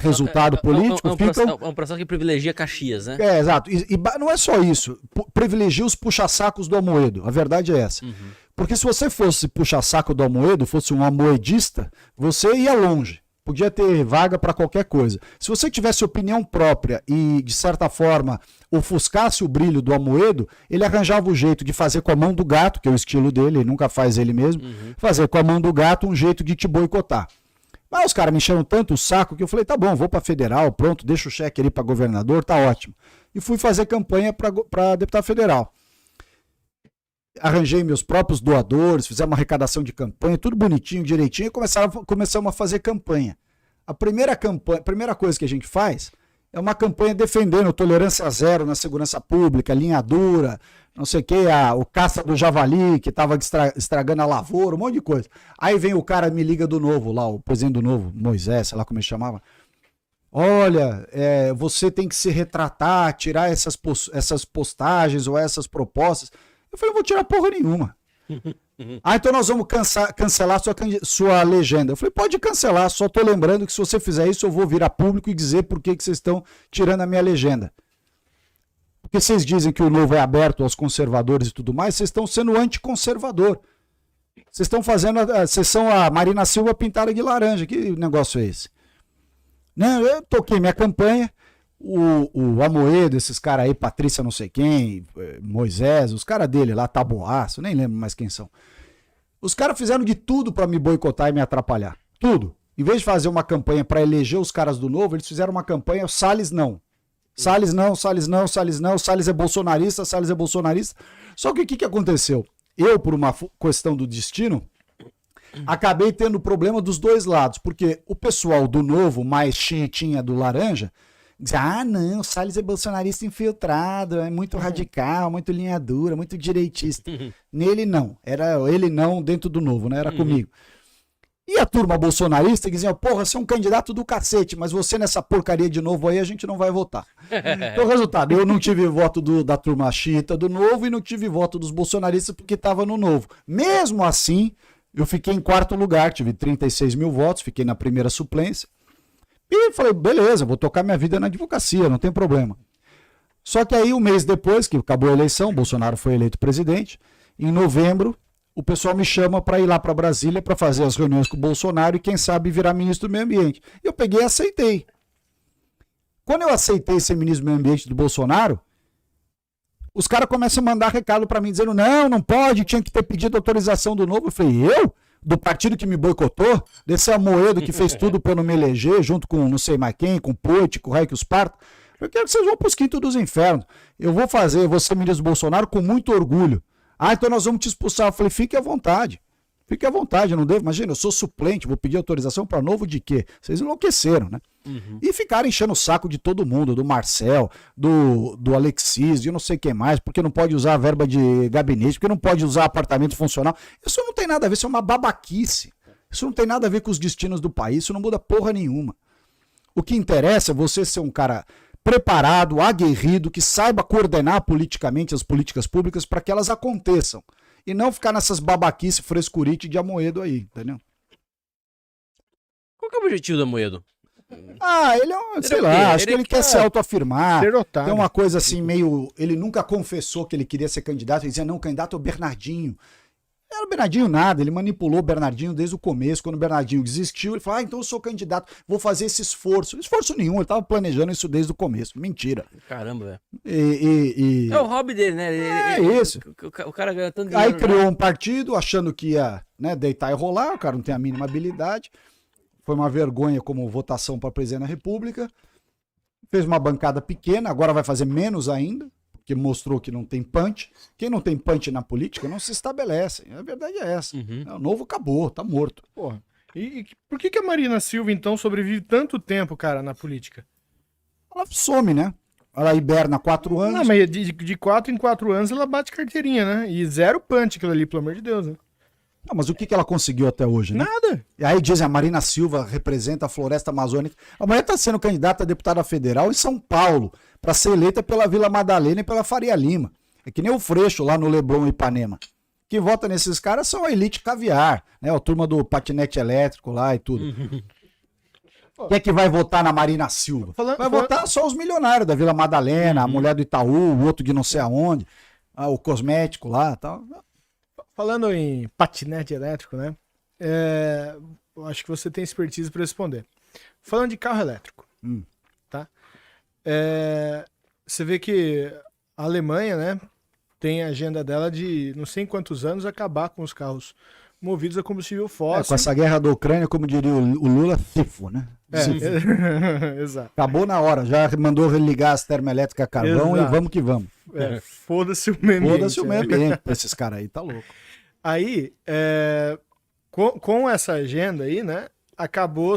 Speaker 3: resultado político ficam...
Speaker 1: É um processo que privilegia Caxias, né?
Speaker 3: Exato. E não é só isso. Privilegia os puxa-sacos do Amoedo. A verdade é essa. Porque se você fosse puxa-saco do Amoedo, fosse um amoedista, você ia longe. Podia ter vaga para qualquer coisa. Se você tivesse opinião própria e, de certa forma, ofuscasse o brilho do Amoedo, ele arranjava o jeito de fazer com a mão do gato, que é o estilo dele, ele nunca faz ele mesmo, fazer com a mão do gato um jeito de te boicotar. Mas os caras me encheram tanto o saco que eu falei, tá bom, vou para federal, pronto, deixa o cheque ali para governador, tá ótimo. E fui fazer campanha para deputado federal. Arranjei meus próprios doadores, fizemos uma arrecadação de campanha, tudo bonitinho, direitinho, e começamos a fazer campanha. A primeira coisa que a gente faz é uma campanha defendendo tolerância zero na segurança pública, linha dura, não sei o que, o caça do javali que estava estragando a lavoura, um monte de coisa. Aí vem o cara, me liga do Novo lá, o presidente do Novo, Moisés, sei lá como ele chamava. Olha, você tem que se retratar, tirar essas postagens ou essas propostas. Eu falei, não vou tirar porra nenhuma. Então nós vamos cancelar sua legenda. Eu falei, pode cancelar, só tô lembrando que se você fizer isso, eu vou vir a público e dizer por que vocês estão tirando a minha legenda. Porque vocês dizem que o Novo é aberto aos conservadores e tudo mais, vocês estão sendo anticonservador. Vocês estão fazendo vocês são a Marina Silva pintada de laranja. Que negócio é esse? Não, eu toquei minha campanha. O Amoedo, esses caras aí, Patrícia não sei quem, Moisés, os caras dele lá, Taboaço, nem lembro mais quem são. Os caras fizeram de tudo pra me boicotar e me atrapalhar. Tudo. Em vez de fazer uma campanha pra eleger os caras do Novo, eles fizeram uma campanha, Salles não. Salles não, Salles não, Salles não, Salles é bolsonarista, Salles é bolsonarista. Só que o que aconteceu? Eu, por uma questão do destino, acabei tendo problema dos dois lados, porque o pessoal do Novo, mais chiitinha do laranja, dizia, não, o Salles é bolsonarista infiltrado, é muito radical, muito linha dura, muito direitista. Nele não, era ele não dentro do Novo, né? Era comigo. E a turma bolsonarista dizia, porra, você é um candidato do cacete, mas você nessa porcaria de Novo aí a gente não vai votar. Então, resultado, eu não tive voto da turma xiita do Novo e não tive voto dos bolsonaristas porque estava no Novo. Mesmo assim, eu fiquei em quarto lugar, tive 36 mil votos, fiquei na primeira suplência. E falei, beleza, vou tocar minha vida na advocacia, não tem problema. Só que aí, um mês depois, que acabou a eleição, Bolsonaro foi eleito presidente, em novembro, o pessoal me chama para ir lá para Brasília para fazer as reuniões com o Bolsonaro e, quem sabe, virar ministro do Meio Ambiente. Eu peguei e aceitei. Quando eu aceitei ser ministro do Meio Ambiente do Bolsonaro, os caras começam a mandar recado para mim, dizendo, não pode, tinha que ter pedido autorização do Novo. Eu falei, eu? Do partido que me boicotou, desse Amoedo que fez tudo para não me eleger, junto com não sei mais quem, com o Poit, com o Raik Esparta. Eu quero que vocês vão para os quintos dos infernos. Eu vou ser ministro Bolsonaro com muito orgulho. Então nós vamos te expulsar. Eu falei, fique à vontade. Fique à vontade, eu não devo. Imagina, eu sou suplente, vou pedir autorização para Novo de quê? Vocês enlouqueceram, né? E ficaram enchendo o saco de todo mundo, do Marcel, do Alexis, de não sei quem mais, porque não pode usar a verba de gabinete, porque não pode usar apartamento funcional. Isso não tem nada a ver, isso é uma babaquice. Isso não tem nada a ver com os destinos do país, isso não muda porra nenhuma. O que interessa é você ser um cara preparado, aguerrido, que saiba coordenar politicamente as políticas públicas para que elas aconteçam. E não ficar nessas babaquices frescurite de Amoedo aí, entendeu?
Speaker 1: Qual que é o objetivo do Amoedo?
Speaker 3: Ele é um, sei lá, acho que ele quer se autoafirmar. Tem uma coisa assim meio... Ele nunca confessou que ele queria ser candidato, ele dizia, não, candidato é o Bernardinho. Era o Bernardinho nada, ele manipulou o Bernardinho desde o começo, quando o Bernardinho desistiu, ele falou, então eu sou candidato, vou fazer esse esforço. Esforço nenhum, ele tava planejando isso desde o começo, mentira.
Speaker 1: Caramba, velho. É o hobby dele, né?
Speaker 3: Isso.
Speaker 1: O cara ganha tanto dinheiro.
Speaker 3: Aí criou um partido, achando que ia deitar e rolar, o cara não tem a mínima habilidade. foi uma vergonha como votação para presidente da República. Fez uma bancada pequena, agora vai fazer menos ainda, porque mostrou que não tem punch. Quem não tem punch na política não se estabelece. A verdade é essa. O novo acabou, tá morto.
Speaker 2: Porra. E por que a Marina Silva, então, sobrevive tanto tempo, cara, na política?
Speaker 3: Ela some, né? Ela hiberna 4 anos.
Speaker 2: Não, mas de 4 em 4 anos ela bate carteirinha, né? E zero punch aquilo ali, pelo amor de Deus, né?
Speaker 3: Não, mas o que ela conseguiu até hoje, né?
Speaker 2: Nada.
Speaker 3: E aí dizem, a Marina Silva representa a floresta amazônica. A mulher está sendo candidata a deputada federal em São Paulo, para ser eleita pela Vila Madalena e pela Faria Lima. É que nem o Freixo lá no Leblon e Ipanema. Quem vota nesses caras são a elite caviar, né? A turma do patinete elétrico lá e tudo. Quem é que vai votar na Marina Silva? Vai votar só os milionários da Vila Madalena, a mulher do Itaú, o outro de não sei aonde, o cosmético lá e tal.
Speaker 2: Falando em patinete elétrico, né? Eu acho que você tem expertise para responder. Falando de carro elétrico, tá? Você vê que a Alemanha, né, tem a agenda dela de não sei em quantos anos acabar com os carros movidos a combustível fóssil.
Speaker 3: Com essa guerra da Ucrânia, como diria o Lula, sifo, né?
Speaker 2: Exato.
Speaker 3: Acabou na hora, já mandou religar as termoelétricas a carvão. Exato. E vamos que vamos.
Speaker 2: Foda-se o meio ambiente.
Speaker 3: Foda-se o meio ambiente pra esses caras aí, tá louco.
Speaker 2: Aí, com essa agenda aí, né, acabou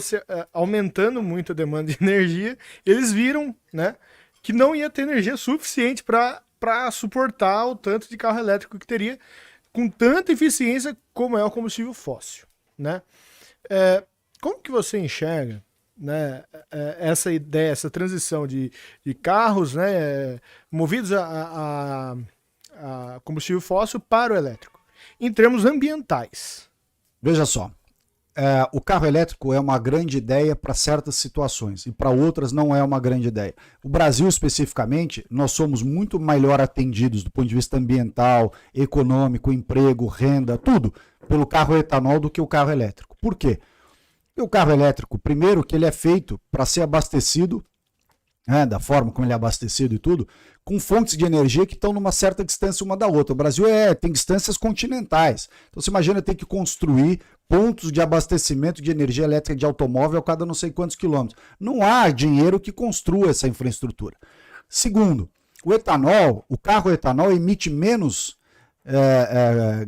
Speaker 2: aumentando muito a demanda de energia. Eles viram, né, que não ia ter energia suficiente para suportar o tanto de carro elétrico que teria com tanta eficiência como é o combustível fóssil, né? Como que você enxerga, né, essa ideia, essa transição de carros, né, movidos a combustível fóssil para o elétrico, em termos ambientais?
Speaker 3: Veja só, o carro elétrico é uma grande ideia para certas situações e para outras não é uma grande ideia. O Brasil, especificamente, nós somos muito melhor atendidos do ponto de vista ambiental, econômico, emprego, renda, tudo, pelo carro etanol do que o carro elétrico. Por quê? Porque o carro elétrico, primeiro, que ele é feito para ser abastecido, da forma como ele é abastecido e tudo, com fontes de energia que estão numa certa distância uma da outra. O Brasil tem distâncias continentais. Então você imagina ter que construir pontos de abastecimento de energia elétrica de automóvel a cada não sei quantos quilômetros. Não há dinheiro que construa essa infraestrutura. Segundo, o carro etanol emite menos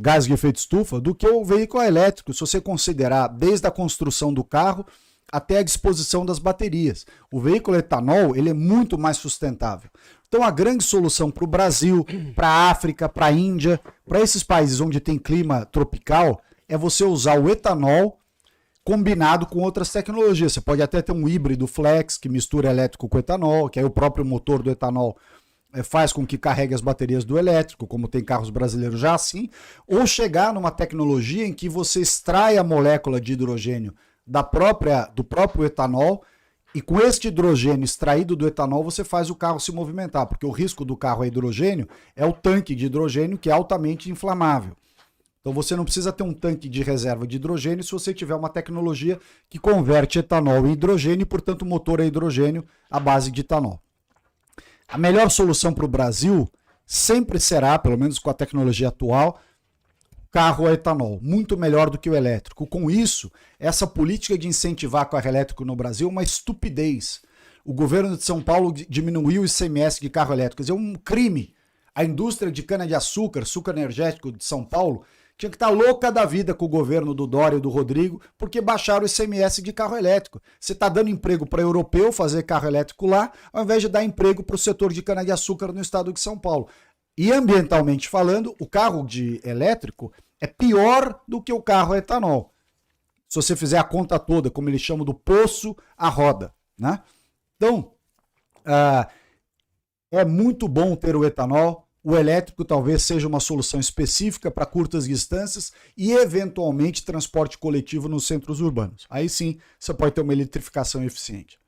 Speaker 3: gás de efeito estufa do que o veículo elétrico, se você considerar desde a construção do carro até a disposição das baterias. O veículo etanol ele é muito mais sustentável. Então a grande solução para o Brasil, para a África, para a Índia, para esses países onde tem clima tropical, é você usar o etanol combinado com outras tecnologias. Você pode até ter um híbrido flex que mistura elétrico com etanol, que aí o próprio motor do etanol faz com que carregue as baterias do elétrico, como tem carros brasileiros já assim, ou chegar numa tecnologia em que você extrai a molécula de hidrogênio do próprio etanol, e com este hidrogênio extraído do etanol você faz o carro se movimentar, porque o risco do carro a hidrogênio é o tanque de hidrogênio, que é altamente inflamável. Então você não precisa ter um tanque de reserva de hidrogênio se você tiver uma tecnologia que converte etanol em hidrogênio e, portanto, o motor é hidrogênio à base de etanol. A melhor solução para o Brasil sempre será, pelo menos com a tecnologia atual, carro a etanol, muito melhor do que o elétrico. Com isso, essa política de incentivar carro elétrico no Brasil é uma estupidez. O governo de São Paulo diminuiu o ICMS de carro elétrico. Quer dizer, é um crime. A indústria de cana-de-açúcar, suco energético de São Paulo, tinha que estar louca da vida com o governo do Dória e do Rodrigo, porque baixaram o ICMS de carro elétrico. Você está dando emprego para europeu fazer carro elétrico lá, ao invés de dar emprego para o setor de cana-de-açúcar no estado de São Paulo. E ambientalmente falando, o carro elétrico é pior do que o carro a etanol. Se você fizer a conta toda, como eles chamam, do poço à roda, né? Então, é muito bom ter o etanol. O elétrico talvez seja uma solução específica para curtas distâncias e, eventualmente, transporte coletivo nos centros urbanos. Aí sim, você pode ter uma eletrificação eficiente.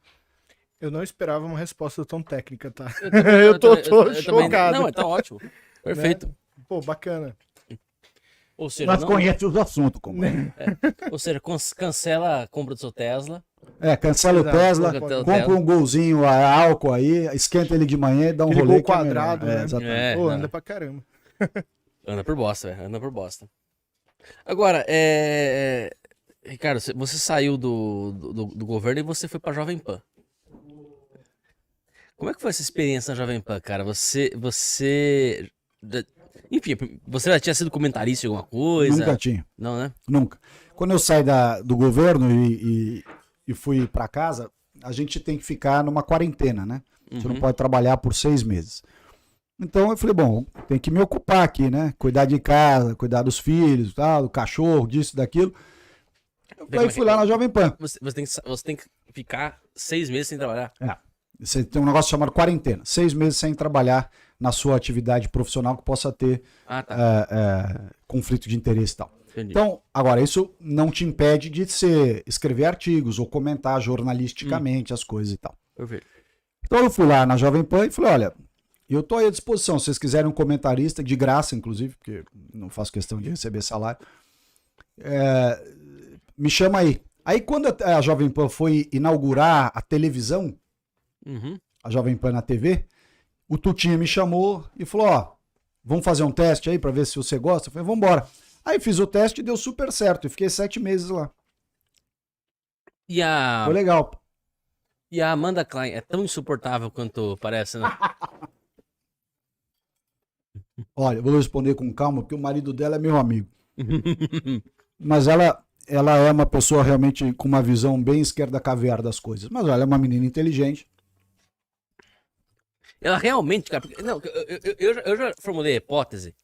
Speaker 2: Eu não esperava uma resposta tão técnica, tá? Eu tô chocado.
Speaker 1: Não, tá ótimo. Perfeito.
Speaker 2: Né? Pô, bacana.
Speaker 1: Ou seja,
Speaker 3: nós conhecemos os assuntos, como
Speaker 1: ou seja, cancela a compra do seu Tesla.
Speaker 3: Cancela o Tesla, compra um golzinho a álcool aí, esquenta ele de manhã e dá um
Speaker 2: aquele
Speaker 3: rolê.
Speaker 2: Gol quadrado, né?
Speaker 3: Exatamente.
Speaker 2: Pô, anda pra caramba.
Speaker 1: Anda por bosta, velho. Anda por bosta. Agora, Ricardo, você saiu do governo e você foi pra Jovem Pan. Como é que foi essa experiência na Jovem Pan, cara? Enfim, você já tinha sido comentarista em alguma coisa?
Speaker 3: Nunca tinha.
Speaker 1: Não, né?
Speaker 3: Nunca. Quando eu saí do governo e fui para casa, a gente tem que ficar numa quarentena, né? Você não pode trabalhar por 6 meses. Então eu falei, bom, tem que me ocupar aqui, né? Cuidar de casa, cuidar dos filhos, tal, do cachorro, disso, daquilo. Aí fui lá na Jovem Pan.
Speaker 1: Você tem que ficar 6 meses sem trabalhar.
Speaker 3: Você tem um negócio chamado quarentena. 6 meses sem trabalhar na sua atividade profissional que possa ter conflito de interesse e tal.
Speaker 1: Entendi.
Speaker 3: Então, agora, isso não te impede de escrever artigos ou comentar jornalisticamente as coisas e tal.
Speaker 1: Perfeito.
Speaker 3: Então eu fui lá na Jovem Pan e falei, olha, eu estou aí à disposição, se vocês quiserem um comentarista, de graça inclusive, porque não faço questão de receber salário, me chama aí. Aí quando a Jovem Pan foi inaugurar a televisão, a Jovem Pan na TV, o Tutinha me chamou e falou, ó, vamos fazer um teste aí para ver se você gosta? Eu falei, vamos embora. Aí fiz o teste e deu super certo, e fiquei 7 meses lá. Foi legal.
Speaker 1: E a Amanda Klein é tão insuportável quanto parece, né?
Speaker 3: Olha, vou responder com calma, porque o marido dela é meu amigo. Mas ela é uma pessoa realmente com uma visão bem esquerda caviar das coisas. Mas ela é uma menina inteligente.
Speaker 1: Ela realmente, cara, não, eu já formulei a hipótese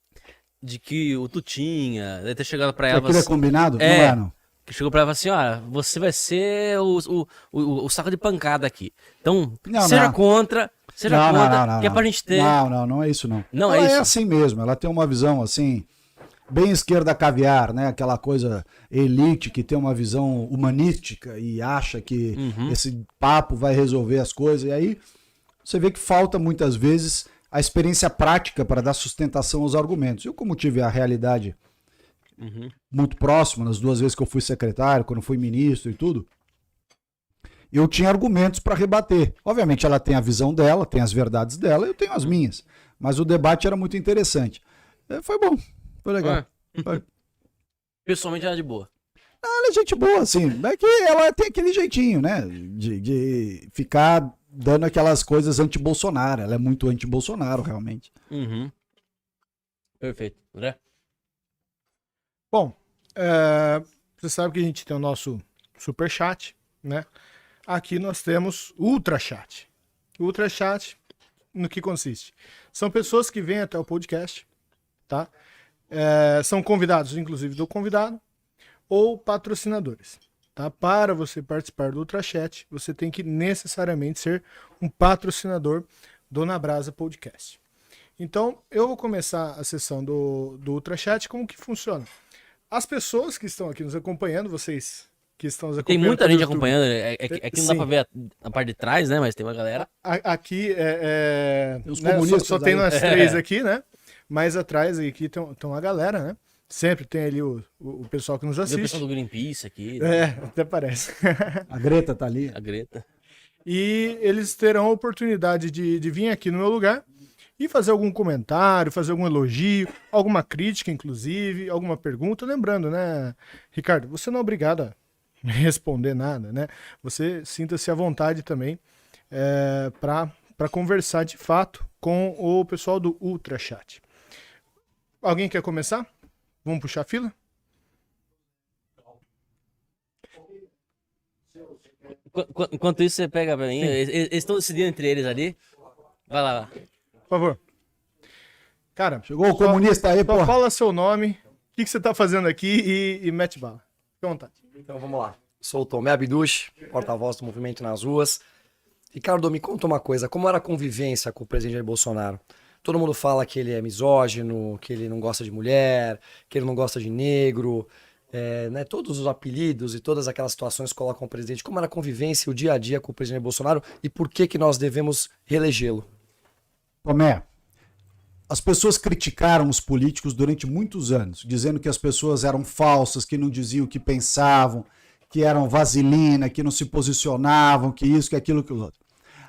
Speaker 1: de que o Tutinha deve ter chegado pra ela.
Speaker 3: Aquilo é combinado? Não é, não.
Speaker 1: Que chegou pra ela e falou assim: ó, você vai ser o saco de pancada aqui. Então, seja contra, que é pra gente ter.
Speaker 3: Não é isso, não.
Speaker 1: Não
Speaker 3: ela
Speaker 1: é isso.
Speaker 3: É assim mesmo, ela tem uma visão assim, bem esquerda caviar, né? Aquela coisa elite que tem uma visão humanística e acha que esse papo vai resolver as coisas. E aí você vê que falta muitas vezes a experiência prática para dar sustentação aos argumentos. Eu, como tive a realidade muito próxima, nas 2 vezes que eu fui secretário, quando fui ministro e tudo, eu tinha argumentos para rebater. Obviamente ela tem a visão dela, tem as verdades dela, eu tenho as minhas. Mas o debate era muito interessante. Foi bom, foi legal.
Speaker 1: Pessoalmente ela é de boa.
Speaker 3: Ela é gente boa, assim. É que ela tem aquele jeitinho, né? De ficar dando aquelas coisas anti-Bolsonaro. Ela é muito anti-Bolsonaro, realmente.
Speaker 1: Perfeito. André?
Speaker 2: Bom, você sabe que a gente tem o nosso superchat, né? Aqui nós temos o Ultrachat. O Ultrachat, no que consiste? São pessoas que vêm até o podcast, tá? São convidados, inclusive do convidado, ou patrocinadores. Tá? Para você participar do Ultrachat, você tem que necessariamente ser um patrocinador do Na Brasa Podcast. Então, eu vou começar a sessão do Ultrachat. Como que funciona? As pessoas que estão aqui nos acompanhando, vocês que estão nos acompanhando...
Speaker 1: Tem muita gente acompanhando, aqui não dá pra ver a parte de trás, né? Mas tem uma galera.
Speaker 2: Aqui,
Speaker 3: Os
Speaker 2: né?
Speaker 3: comunistas
Speaker 2: só tem
Speaker 3: aí.
Speaker 2: nós 3 aqui, né? Mas atrás aqui tem a galera, né? Sempre tem ali o pessoal que nos
Speaker 1: Tem o
Speaker 2: assiste.
Speaker 1: pessoal do Greenpeace aqui.
Speaker 2: Até parece.
Speaker 3: A Greta tá ali.
Speaker 1: A Greta.
Speaker 2: E eles terão a oportunidade de vir aqui no meu lugar e fazer algum comentário, fazer algum elogio, alguma crítica, inclusive, alguma pergunta. Lembrando, né, Ricardo, você não é obrigado a responder nada, né? Você sinta-se à vontade também para conversar de fato com o pessoal do Ultrachat. Alguém quer começar? Vamos puxar a fila?
Speaker 1: Enquanto isso, você pega pra mim. Eles estão decidindo entre eles ali. Vai lá.
Speaker 2: Por favor. Cara,
Speaker 3: Chegou o comunista aí,
Speaker 2: só
Speaker 3: pô.
Speaker 2: fala seu nome, o que você tá fazendo aqui e mete bala. Fica à vontade.
Speaker 4: Então vamos lá. Sou o Tomé Abduch, porta-voz do Movimento nas Ruas. Ricardo, me conta uma coisa, como era a convivência com o presidente Jair Bolsonaro? Todo mundo fala que ele é misógino, que ele não gosta de mulher, que ele não gosta de negro, né? Todos os apelidos e todas aquelas situações colocam o presidente. Como era a convivência, o dia a dia com o presidente Bolsonaro e por que nós devemos reelegê-lo?
Speaker 3: Tomé, as pessoas criticaram os políticos durante muitos anos, dizendo que as pessoas eram falsas, que não diziam o que pensavam, que eram vaselina, que não se posicionavam, que isso, que aquilo, que o outro.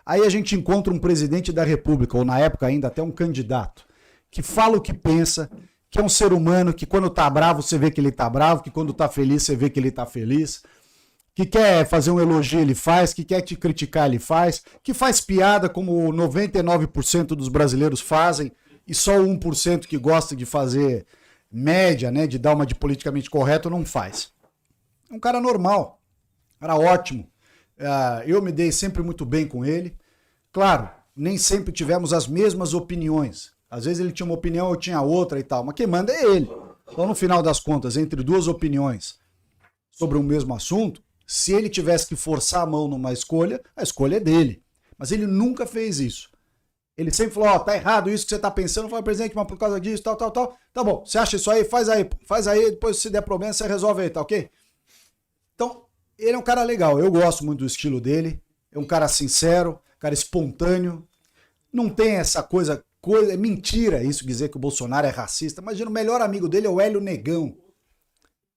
Speaker 3: Aí a gente encontra um presidente da República, ou na época ainda até um candidato, que fala o que pensa, que é um ser humano que quando tá bravo você vê que ele tá bravo, que quando tá feliz você vê que ele tá feliz, que quer fazer um elogio ele faz, que quer te criticar ele faz, que faz piada como 99% dos brasileiros fazem e só o 1% que gosta de fazer média, né, de dar uma de politicamente correto não faz. É um cara normal, um cara ótimo. Eu me dei sempre muito bem com ele. Claro, nem sempre tivemos as mesmas opiniões. Às vezes ele tinha uma opinião, eu tinha outra e tal, mas quem manda é ele. Então, no final das contas, entre duas opiniões sobre o mesmo assunto, se ele tivesse que forçar a mão numa escolha, a escolha é dele. Mas ele nunca fez isso. Ele sempre falou, tá errado isso que você tá pensando, foi presidente, mas por causa disso, tal. Tá bom, você acha isso aí? Faz aí, depois se der problema, você resolve aí, tá ok? Então, ele é um cara legal, eu gosto muito do estilo dele, é um cara sincero, cara espontâneo, não tem essa coisa, é mentira isso dizer que o Bolsonaro é racista. Imagina, o melhor amigo dele é o Hélio Negão.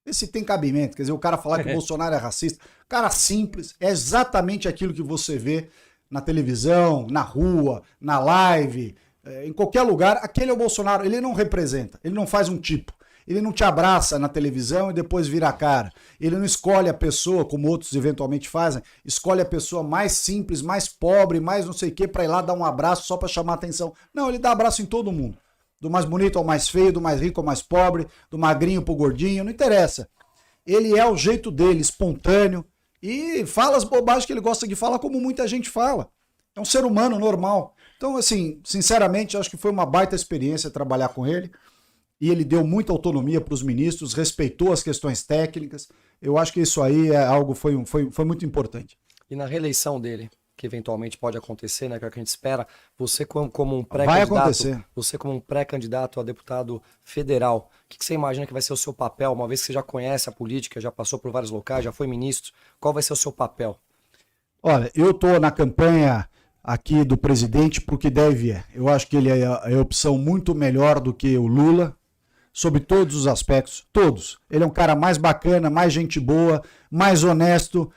Speaker 3: Esse tem cabimento, quer dizer, o cara falar que o Bolsonaro é racista. Cara simples, é exatamente aquilo que você vê na televisão, na rua, na live, em qualquer lugar. Aquele é o Bolsonaro, ele não representa, ele não faz um tipo. Ele não te abraça na televisão e depois vira a cara. Ele não escolhe a pessoa, como outros eventualmente fazem, escolhe a pessoa mais simples, mais pobre, mais não sei o que, pra ir lá dar um abraço só pra chamar atenção. Não, ele dá abraço em todo mundo. Do mais bonito ao mais feio, do mais rico ao mais pobre, do magrinho pro gordinho, não interessa. Ele é o jeito dele, espontâneo, e fala as bobagens que ele gosta de falar, como muita gente fala. É um ser humano normal. Então, assim, sinceramente, acho que foi uma baita experiência trabalhar com ele. E ele deu muita autonomia para os ministros, respeitou as questões técnicas. Eu acho que isso aí é algo, foi muito importante.
Speaker 4: E na reeleição dele, que eventualmente pode acontecer, né, que é o que a gente espera, você como um
Speaker 3: Vai acontecer.
Speaker 4: pré-candidato, você como um pré-candidato a deputado federal, o que você imagina que vai ser o seu papel, uma vez que você já conhece a política, já passou por vários locais, já foi ministro, qual vai ser o seu papel?
Speaker 3: Olha, eu estou na campanha aqui do presidente porque deve é. Eu acho que ele é a opção muito melhor do que o Lula, sobre todos os aspectos, todos. Ele é um cara mais bacana, mais gente boa, mais honesto,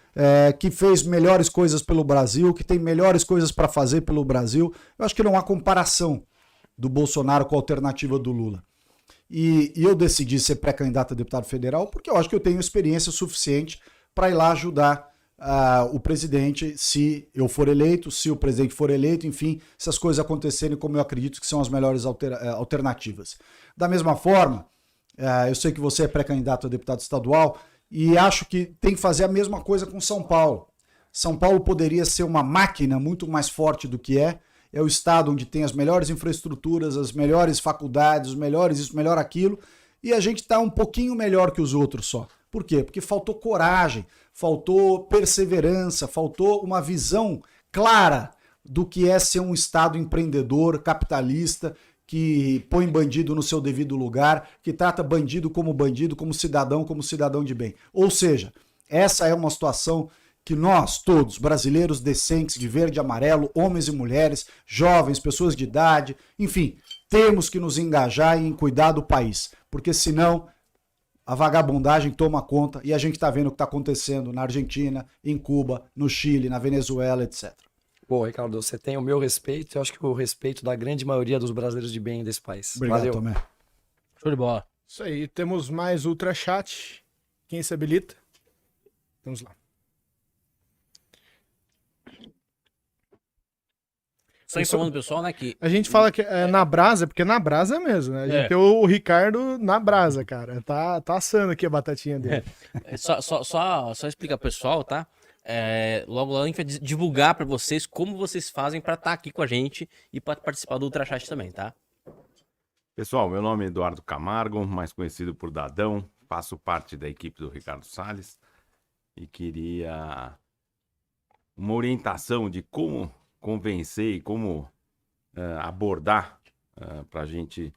Speaker 3: que fez melhores coisas pelo Brasil, que tem melhores coisas para fazer pelo Brasil. Eu acho que não há comparação do Bolsonaro com a alternativa do Lula. E eu decidi ser pré-candidato a deputado federal porque eu acho que eu tenho experiência suficiente para ir lá ajudar o presidente, se eu for eleito, se o presidente for eleito, enfim, se as coisas acontecerem como eu acredito que são as melhores alternativas. Da mesma forma, eu sei que você é pré-candidato a deputado estadual e acho que tem que fazer a mesma coisa com São Paulo. São Paulo poderia ser uma máquina muito mais forte do que é o estado onde tem as melhores infraestruturas, as melhores faculdades, os melhores isso, melhor aquilo, e a gente está um pouquinho melhor que os outros só. Por quê? Porque faltou coragem, faltou perseverança, faltou uma visão clara do que é ser um Estado empreendedor, capitalista, que põe bandido no seu devido lugar, que trata bandido, como cidadão de bem. Ou seja, essa é uma situação que nós todos, brasileiros decentes, de verde e amarelo, homens e mulheres, jovens, pessoas de idade, enfim, temos que nos engajar em cuidar do país, porque senão a vagabundagem toma conta e a gente está vendo o que está acontecendo na Argentina, em Cuba, no Chile, na Venezuela, etc.
Speaker 4: Pô, Ricardo, você tem o meu respeito, eu acho que o respeito da grande maioria dos brasileiros de bem desse país.
Speaker 3: Obrigado,
Speaker 4: Valeu.
Speaker 3: Tomé.
Speaker 1: Show de bola.
Speaker 2: Isso aí, temos mais Ultrachat. Quem se habilita? Vamos lá.
Speaker 1: Só informando o pessoal, né, que...
Speaker 2: A gente fala que é na brasa, porque na brasa mesmo, né? A gente tem o Ricardo na brasa, cara. Tá assando aqui a batatinha dele.
Speaker 1: Só explicar pro pessoal, tá? Logo a gente vai divulgar pra vocês como vocês fazem pra estar aqui com a gente e pra participar do Ultrachat também, tá?
Speaker 5: Pessoal, meu nome é Eduardo Camargo, mais conhecido por Dadão. Faço parte da equipe do Ricardo Salles e queria uma orientação de como convencer e como abordar para a gente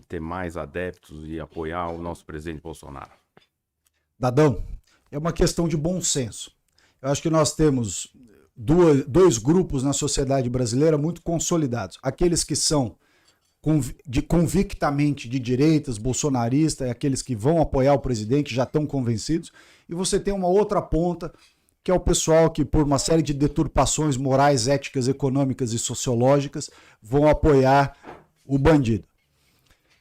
Speaker 5: ter mais adeptos e apoiar o nosso presidente Bolsonaro.
Speaker 3: Dadão, é uma questão de bom senso. Eu acho que nós temos dois grupos na sociedade brasileira muito consolidados. Aqueles que são convictamente de direitas, bolsonaristas, aqueles que vão apoiar o presidente, já estão convencidos. E você tem uma outra ponta, que é o pessoal que, por uma série de deturpações morais, éticas, econômicas e sociológicas, vão apoiar o bandido.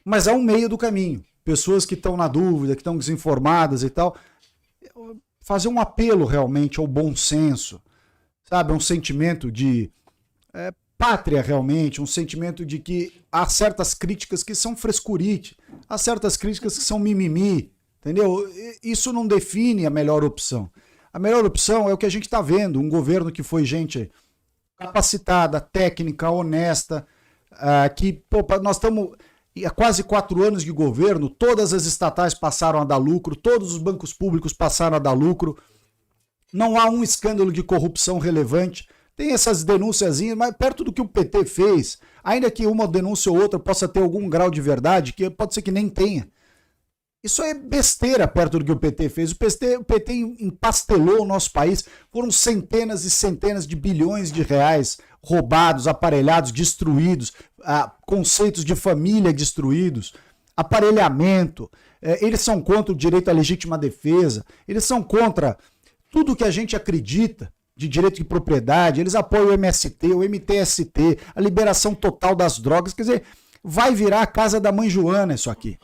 Speaker 3: Mas há um meio do caminho. Pessoas que estão na dúvida, que estão desinformadas e tal, fazer um apelo realmente ao bom senso, sabe? Um sentimento de pátria realmente, um sentimento de que há certas críticas que são frescurite, há certas críticas que são mimimi, entendeu? Isso não define a melhor opção. A melhor opção é o que a gente está vendo, um governo que foi gente capacitada, técnica, honesta, que nós estamos há quase 4 anos de governo, todas as estatais passaram a dar lucro, todos os bancos públicos passaram a dar lucro, não há um escândalo de corrupção relevante, tem essas denúnciazinhas, mas perto do que o PT fez, ainda que uma denúncia ou outra possa ter algum grau de verdade, que pode ser que nem tenha. Isso é besteira perto do que o PT fez. O PT empastelou o nosso país. Foram centenas e centenas de bilhões de reais roubados, aparelhados, destruídos, conceitos de família destruídos, aparelhamento. Eles são contra o direito à legítima defesa. Eles são contra tudo que a gente acredita de direito de propriedade. Eles apoiam o MST, o MTST, a liberação total das drogas. Quer dizer, vai virar a casa da mãe Joana isso aqui.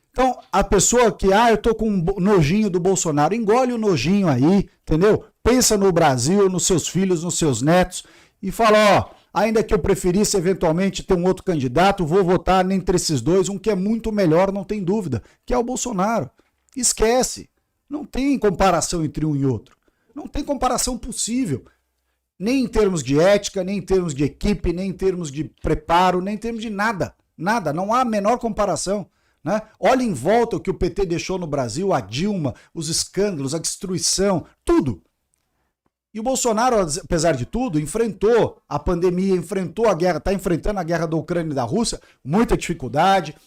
Speaker 3: Então, a pessoa que, eu tô com um nojinho do Bolsonaro, engole o nojinho aí, entendeu? Pensa no Brasil, nos seus filhos, nos seus netos e fala, ainda que eu preferisse eventualmente ter um outro candidato, vou votar entre esses dois, um que é muito melhor, não tem dúvida, que é o Bolsonaro. Esquece. Não tem comparação entre um e outro. Não tem comparação possível. Nem em termos de ética, nem em termos de equipe, nem em termos de preparo, nem em termos de nada. Nada. Não há a menor comparação. Né? Olha em volta o que o PT deixou no Brasil, a Dilma, os escândalos, a destruição, tudo. E o Bolsonaro, apesar de tudo, enfrentou a pandemia, enfrentou a guerra, está enfrentando a guerra da Ucrânia e da Rússia, muita dificuldade,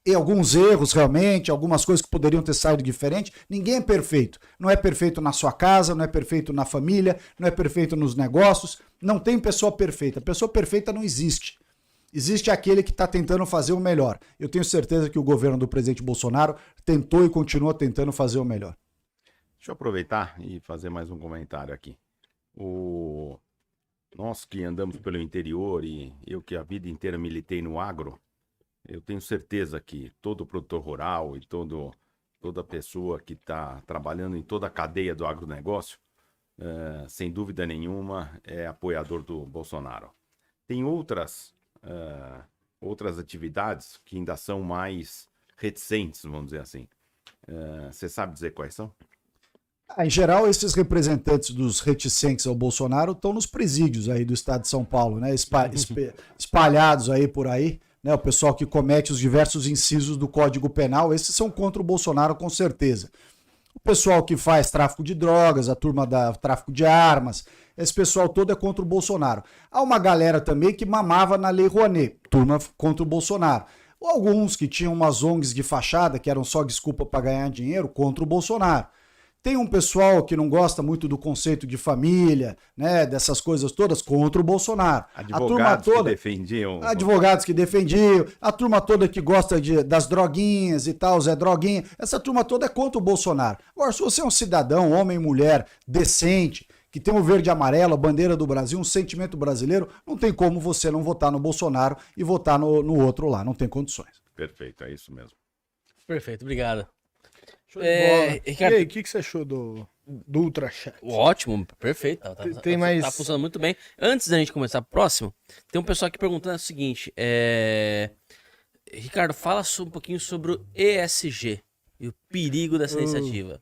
Speaker 3: e alguns erros realmente, algumas coisas que poderiam ter saído diferente. Ninguém é perfeito. Não é perfeito na sua casa, não é perfeito na família, não é perfeito nos negócios. Não tem pessoa perfeita. Pessoa perfeita não existe. Existe aquele que está tentando fazer o melhor. Eu tenho certeza que o governo do presidente Bolsonaro tentou e continua tentando fazer o melhor.
Speaker 5: Deixa eu aproveitar e fazer mais um comentário aqui. Nós que andamos pelo interior e eu que a vida inteira militei no agro, eu tenho certeza que todo produtor rural e toda pessoa que está trabalhando em toda a cadeia do agronegócio, sem dúvida nenhuma, é apoiador do Bolsonaro. Tem outras atividades que ainda são mais reticentes, vamos dizer assim. Você sabe dizer quais são?
Speaker 3: Em geral, esses representantes dos reticentes ao Bolsonaro estão nos presídios aí do estado de São Paulo, né? Espalhados aí por aí, né? O pessoal que comete os diversos incisos do Código Penal, esses são contra o Bolsonaro com certeza. O pessoal que faz tráfico de drogas, a turma da tráfico de armas, esse pessoal todo é contra o Bolsonaro. Há uma galera também que mamava na Lei Rouanet, turma contra o Bolsonaro. Ou alguns que tinham umas ONGs de fachada, que eram só desculpa para ganhar dinheiro, contra o Bolsonaro. Tem um pessoal que não gosta muito do conceito de família, né, dessas coisas todas, contra o Bolsonaro.
Speaker 5: Advogados que defendiam.
Speaker 3: Advogados que defendiam, a turma toda que gosta das droguinhas e tal, Zé Droguinha, essa turma toda é contra o Bolsonaro. Agora, se você é um cidadão, homem e mulher, decente, que tem o verde e amarelo, a bandeira do Brasil, um sentimento brasileiro, não tem como você não votar no Bolsonaro e votar no outro lá, não tem condições.
Speaker 5: Perfeito, é isso mesmo.
Speaker 1: Perfeito, obrigado.
Speaker 2: Ricardo, e aí, o que você achou do Ultrachat?
Speaker 1: Ótimo, perfeito.
Speaker 2: Tem mais...
Speaker 1: Tá funcionando muito bem. Antes da gente começar o próximo, tem um pessoal aqui perguntando o seguinte: Ricardo, fala um pouquinho sobre o ESG e o perigo dessa iniciativa.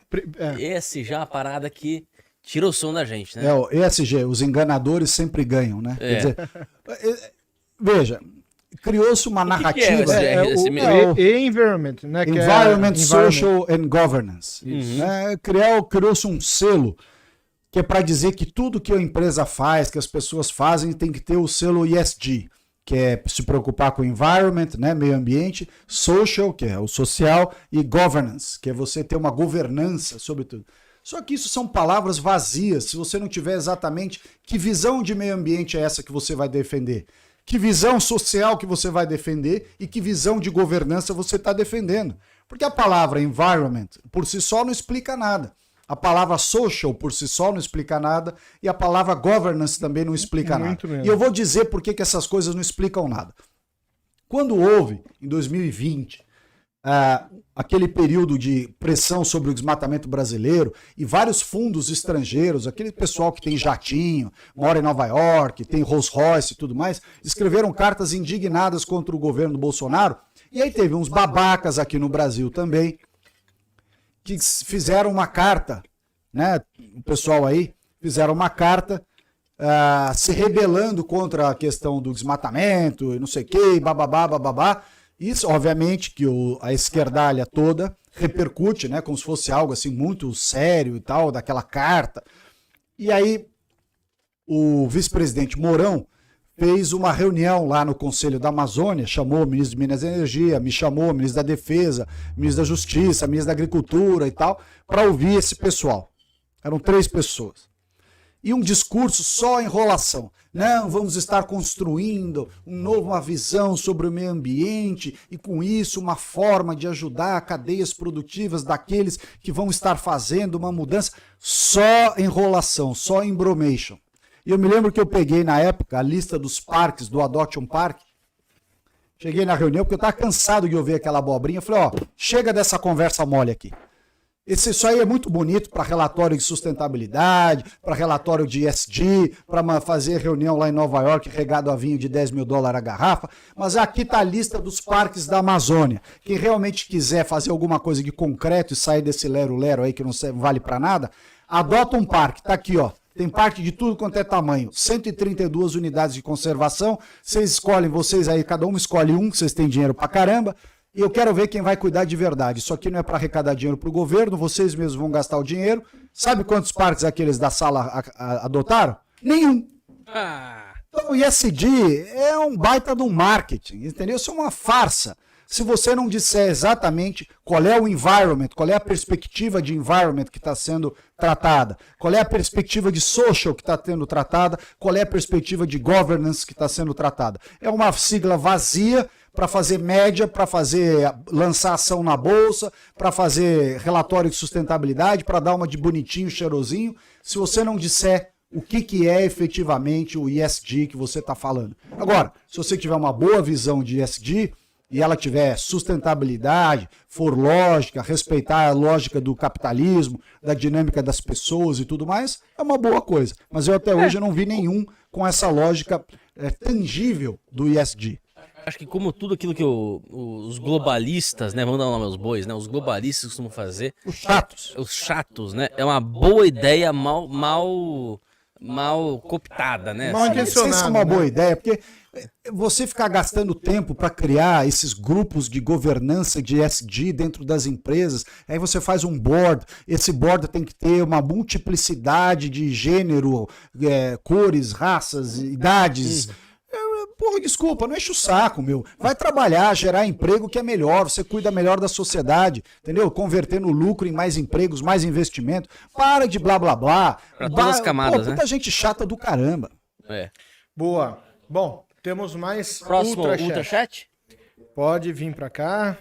Speaker 1: ESG é uma parada que tira o som da gente, né?
Speaker 3: O ESG, os enganadores sempre ganham, né? Quer dizer, veja, criou-se uma narrativa.
Speaker 2: Environment, né?
Speaker 3: Environment, Social and Governance. Né? Criou-se um selo que é para dizer que tudo que a empresa faz, que as pessoas fazem, tem que ter o selo ESG, que é se preocupar com o environment, né, meio ambiente, social, que é o social, e governance, que é você ter uma governança sobre tudo. Só que isso são palavras vazias, se você não tiver exatamente que visão de meio ambiente é essa que você vai defender. Que visão social que você vai defender e que visão de governança você está defendendo. Porque a palavra environment, por si só, não explica nada. A palavra social, por si só, não explica nada. E a palavra governance também não explica nada. Mesmo. E eu vou dizer por que essas coisas não explicam nada. Quando houve, em 2020, aquele período de pressão sobre o desmatamento brasileiro e vários fundos estrangeiros, aquele pessoal que tem jatinho, mora em Nova York, tem Rolls Royce e tudo mais, escreveram cartas indignadas contra o governo do Bolsonaro. E aí teve uns babacas aqui no Brasil também, que fizeram uma carta, né? O pessoal aí fizeram uma carta se rebelando contra a questão do desmatamento e não sei o que, bababá, bababá. Isso, obviamente, que a esquerdalha toda repercute, né? Como se fosse algo assim muito sério e tal, daquela carta. E aí o vice-presidente Mourão fez uma reunião lá no Conselho da Amazônia, chamou o ministro de Minas e Energia, me chamou o ministro da Defesa, ministro da Justiça, ministro da Agricultura e tal, para ouvir esse pessoal. Eram 3 pessoas. E um discurso só enrolação. Não, vamos estar construindo uma visão sobre o meio ambiente e com isso uma forma de ajudar cadeias produtivas daqueles que vão estar fazendo uma mudança. Só enrolação, só embromation. E eu me lembro que eu peguei na época a lista dos parques, do Adoption Park. Cheguei na reunião porque eu estava cansado de ouvir aquela abobrinha. Eu falei, chega dessa conversa mole aqui. Isso aí é muito bonito para relatório de sustentabilidade, para relatório de ESG, para fazer reunião lá em Nova York regado a vinho de $10 mil a garrafa, mas aqui está a lista dos parques da Amazônia. Quem realmente quiser fazer alguma coisa de concreto e sair desse lero-lero aí que não vale para nada, adota um parque, tá aqui, ó. Tem parque de tudo quanto é tamanho, 132 unidades de conservação, vocês aí, cada um escolhe um, que vocês têm dinheiro pra caramba, e eu quero ver quem vai cuidar de verdade. Isso aqui não é para arrecadar dinheiro para o governo, vocês mesmos vão gastar o dinheiro. Sabe quantos parques aqueles da sala adotaram? Nenhum. Então o ESG é um baita de um marketing, entendeu? Isso é uma farsa. Se você não disser exatamente qual é o environment, qual é a perspectiva de environment que está sendo tratada, qual é a perspectiva de social que está sendo tratada, qual é a perspectiva de governance que está sendo tratada. É uma sigla vazia para fazer média, para lançar ação na bolsa, para fazer relatório de sustentabilidade, para dar uma de bonitinho, cheirosinho. Se você não disser o que é efetivamente o ESG que você está falando. Agora, se você tiver uma boa visão de ESG e ela tiver sustentabilidade, for lógica, respeitar a lógica do capitalismo, da dinâmica das pessoas e tudo mais, é uma boa coisa. Mas eu até hoje não vi nenhum com essa lógica tangível do ESG.
Speaker 1: Acho que como tudo aquilo que os globalistas, né, vamos dar o nome aos bois, né, os globalistas costumam fazer. Os chatos, né, é uma boa ideia mal cooptada, né?
Speaker 2: Mal intencionada.
Speaker 3: Isso é uma boa ideia, porque você ficar gastando tempo para criar esses grupos de governança de ESG dentro das empresas, aí você faz um board, esse board tem que ter uma multiplicidade de gênero, cores, raças, idades. Porra, desculpa, não enche o saco, meu. Vai trabalhar, gerar emprego que é melhor, você cuida melhor da sociedade, entendeu? Convertendo lucro em mais empregos, mais investimento. Para de blá blá blá.
Speaker 1: Pra todas as camadas,
Speaker 3: muita gente chata do caramba.
Speaker 2: Boa. Bom, temos mais
Speaker 1: Próximo Ultrachat?
Speaker 2: Pode vir pra cá.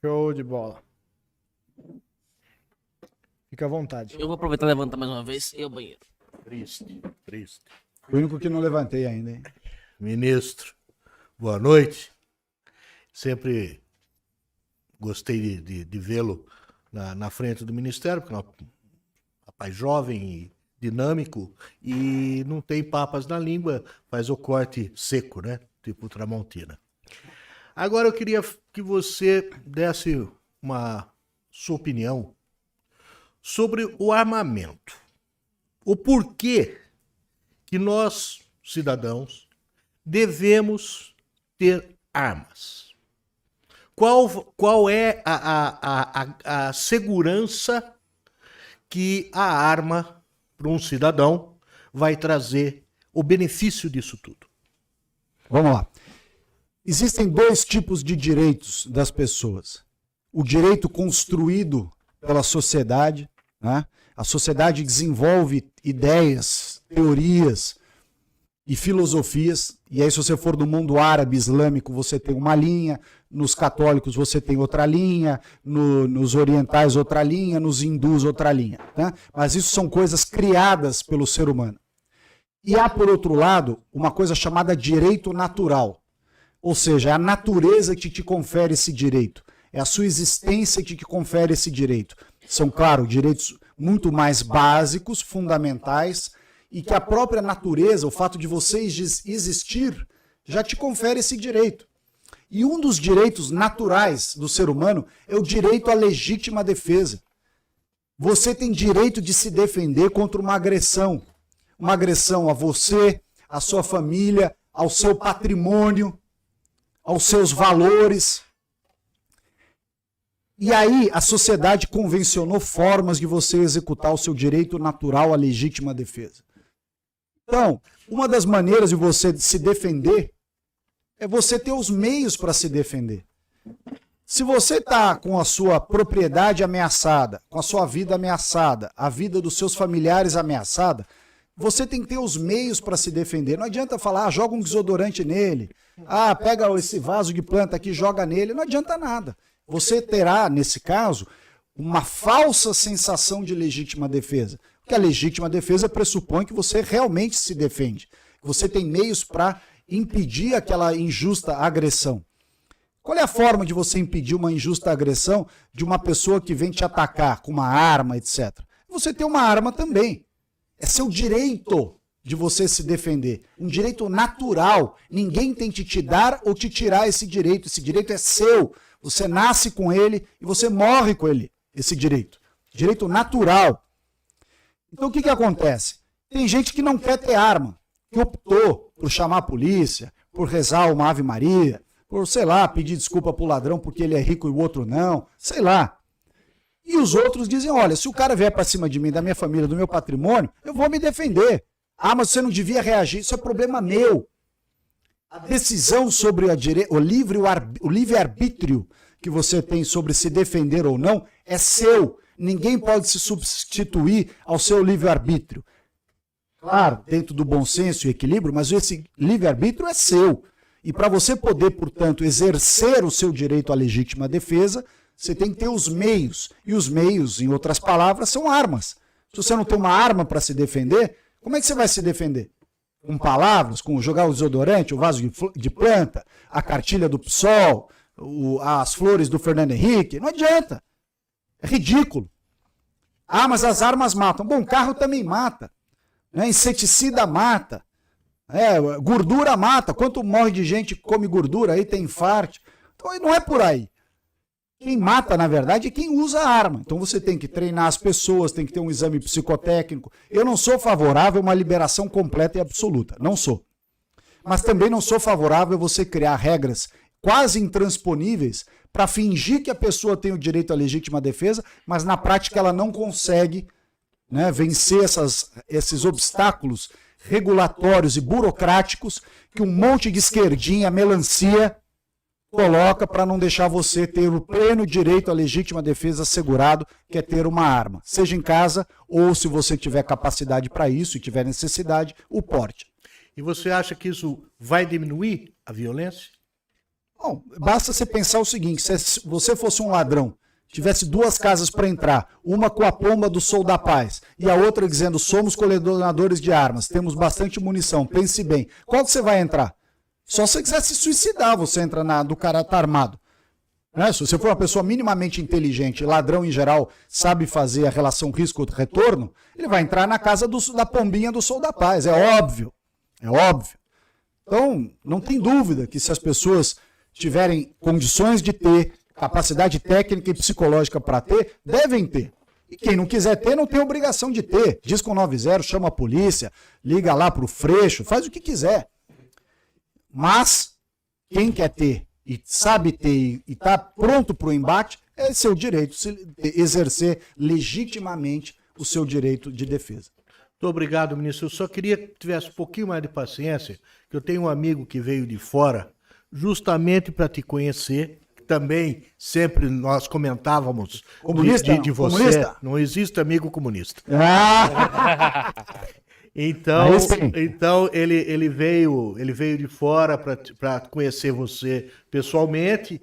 Speaker 2: Show de bola. Fica à vontade.
Speaker 1: Eu vou aproveitar e levantar mais uma vez e ao banheiro.
Speaker 6: Triste.
Speaker 3: O único que não levantei ainda, hein?
Speaker 6: Ministro, boa noite. Sempre gostei de vê-lo na frente do Ministério, porque é um rapaz jovem e dinâmico e não tem papas na língua, faz o corte seco, né? Tipo Tramontina. Agora eu queria que você desse sua opinião sobre o armamento. O porquê que nós, cidadãos, devemos ter armas. Qual é a segurança que a arma para um cidadão vai trazer o benefício disso tudo?
Speaker 3: Vamos lá. Existem 2 tipos de direitos das pessoas. O direito construído pela sociedade, né? A sociedade desenvolve ideias, teorias e filosofias, e aí se você for do mundo árabe, islâmico, você tem uma linha, nos católicos você tem outra linha, nos orientais outra linha, nos hindus outra linha, né? Mas isso são coisas criadas pelo ser humano. E há, por outro lado, uma coisa chamada direito natural. Ou seja, é a natureza que te confere esse direito. É a sua existência que te confere esse direito. São, claro, direitos muito mais básicos, fundamentais, e que a própria natureza, o fato de você existir, já te confere esse direito. E um dos direitos naturais do ser humano é o direito à legítima defesa. Você tem direito de se defender contra uma agressão a você, à sua família, ao seu patrimônio, aos seus valores. E aí a sociedade convencionou formas de você executar o seu direito natural à legítima defesa. Então, uma das maneiras de você se defender é você ter os meios para se defender. Se você está com a sua propriedade ameaçada, com a sua vida ameaçada, a vida dos seus familiares ameaçada, você tem que ter os meios para se defender. Não adianta falar, joga um desodorante nele, pega esse vaso de planta aqui, joga nele, não adianta nada. Você terá, nesse caso, uma falsa sensação de legítima defesa. Porque a legítima defesa pressupõe que você realmente se defende, que você tem meios para impedir aquela injusta agressão. Qual é a forma de você impedir uma injusta agressão de uma pessoa que vem te atacar com uma arma, etc? Você tem uma arma também. É seu direito de você se defender. Um direito natural. Ninguém tem que te dar ou te tirar esse direito. Esse direito é seu. Você nasce com ele e você morre com ele. Esse direito. Direito natural. Então o que acontece? Tem gente que não quer ter arma. Que optou por chamar a polícia, por rezar uma Ave Maria, por, sei lá, pedir desculpa pro ladrão porque ele é rico e o outro não. Sei lá. E os outros dizem, olha, se o cara vier para cima de mim, da minha família, do meu patrimônio, eu vou me defender. Mas você não devia reagir, isso é problema meu. A decisão sobre o livre-arbítrio que você tem sobre se defender ou não é seu. Ninguém pode se substituir ao seu livre-arbítrio. Claro, dentro do bom senso e equilíbrio, mas esse livre-arbítrio é seu. E para você poder, portanto, exercer o seu direito à legítima defesa, você tem que ter os meios. E os meios, em outras palavras, são armas. Se você não tem uma arma para se defender, como é que você vai se defender? Com palavras, com jogar o desodorante, o vaso de planta, a cartilha do PSOL, as flores do Fernando Henrique? Não adianta. É ridículo. Mas as armas matam. Bom, carro também mata. Né? Inseticida mata. Gordura mata. Quanto morre de gente que come gordura aí, tem infarto. Então não é por aí. Quem mata, na verdade, é quem usa a arma. Então você tem que treinar as pessoas, tem que ter um exame psicotécnico. Eu não sou favorável a uma liberação completa e absoluta. Não sou. Mas também não sou favorável a você criar regras quase intransponíveis para fingir que a pessoa tem o direito à legítima defesa, mas na prática ela não consegue, né, vencer esses obstáculos regulatórios e burocráticos que um monte de esquerdinha, melancia, coloca para não deixar você ter o pleno direito à legítima defesa assegurado, que é ter uma arma, seja em casa ou, se você tiver capacidade para isso e tiver necessidade, o porte.
Speaker 6: E você acha que isso vai diminuir a violência?
Speaker 3: Bom, basta você pensar o seguinte, se você fosse um ladrão, tivesse duas casas para entrar, uma com a pomba do Sou da Paz e a outra dizendo somos colecionadores de armas, temos bastante munição, pense bem, qual que você vai entrar? Só se você quiser se suicidar, você entra do cara tá armado. Né? Se você for uma pessoa minimamente inteligente, ladrão em geral, sabe fazer a relação risco-retorno, ele vai entrar na casa da pombinha do Sou da Paz, é óbvio. É óbvio. Então, não tem dúvida que se as pessoas tiverem condições de ter, capacidade técnica e psicológica para ter, devem ter. E quem não quiser ter, não tem obrigação de ter. Diz com 90, chama a polícia, liga lá pro Freixo, faz o que quiser. Mas quem quer ter e sabe ter e está pronto para o embate, é seu direito de exercer legitimamente o seu direito de defesa.
Speaker 6: Muito obrigado, ministro. Eu só queria que tivesse um pouquinho mais de paciência, que eu tenho um amigo que veio de fora justamente para te conhecer. Também sempre nós comentávamos
Speaker 3: comunista,
Speaker 6: de você.
Speaker 3: Comunista?
Speaker 6: Não existe amigo comunista. Então ele veio de fora para conhecer você pessoalmente.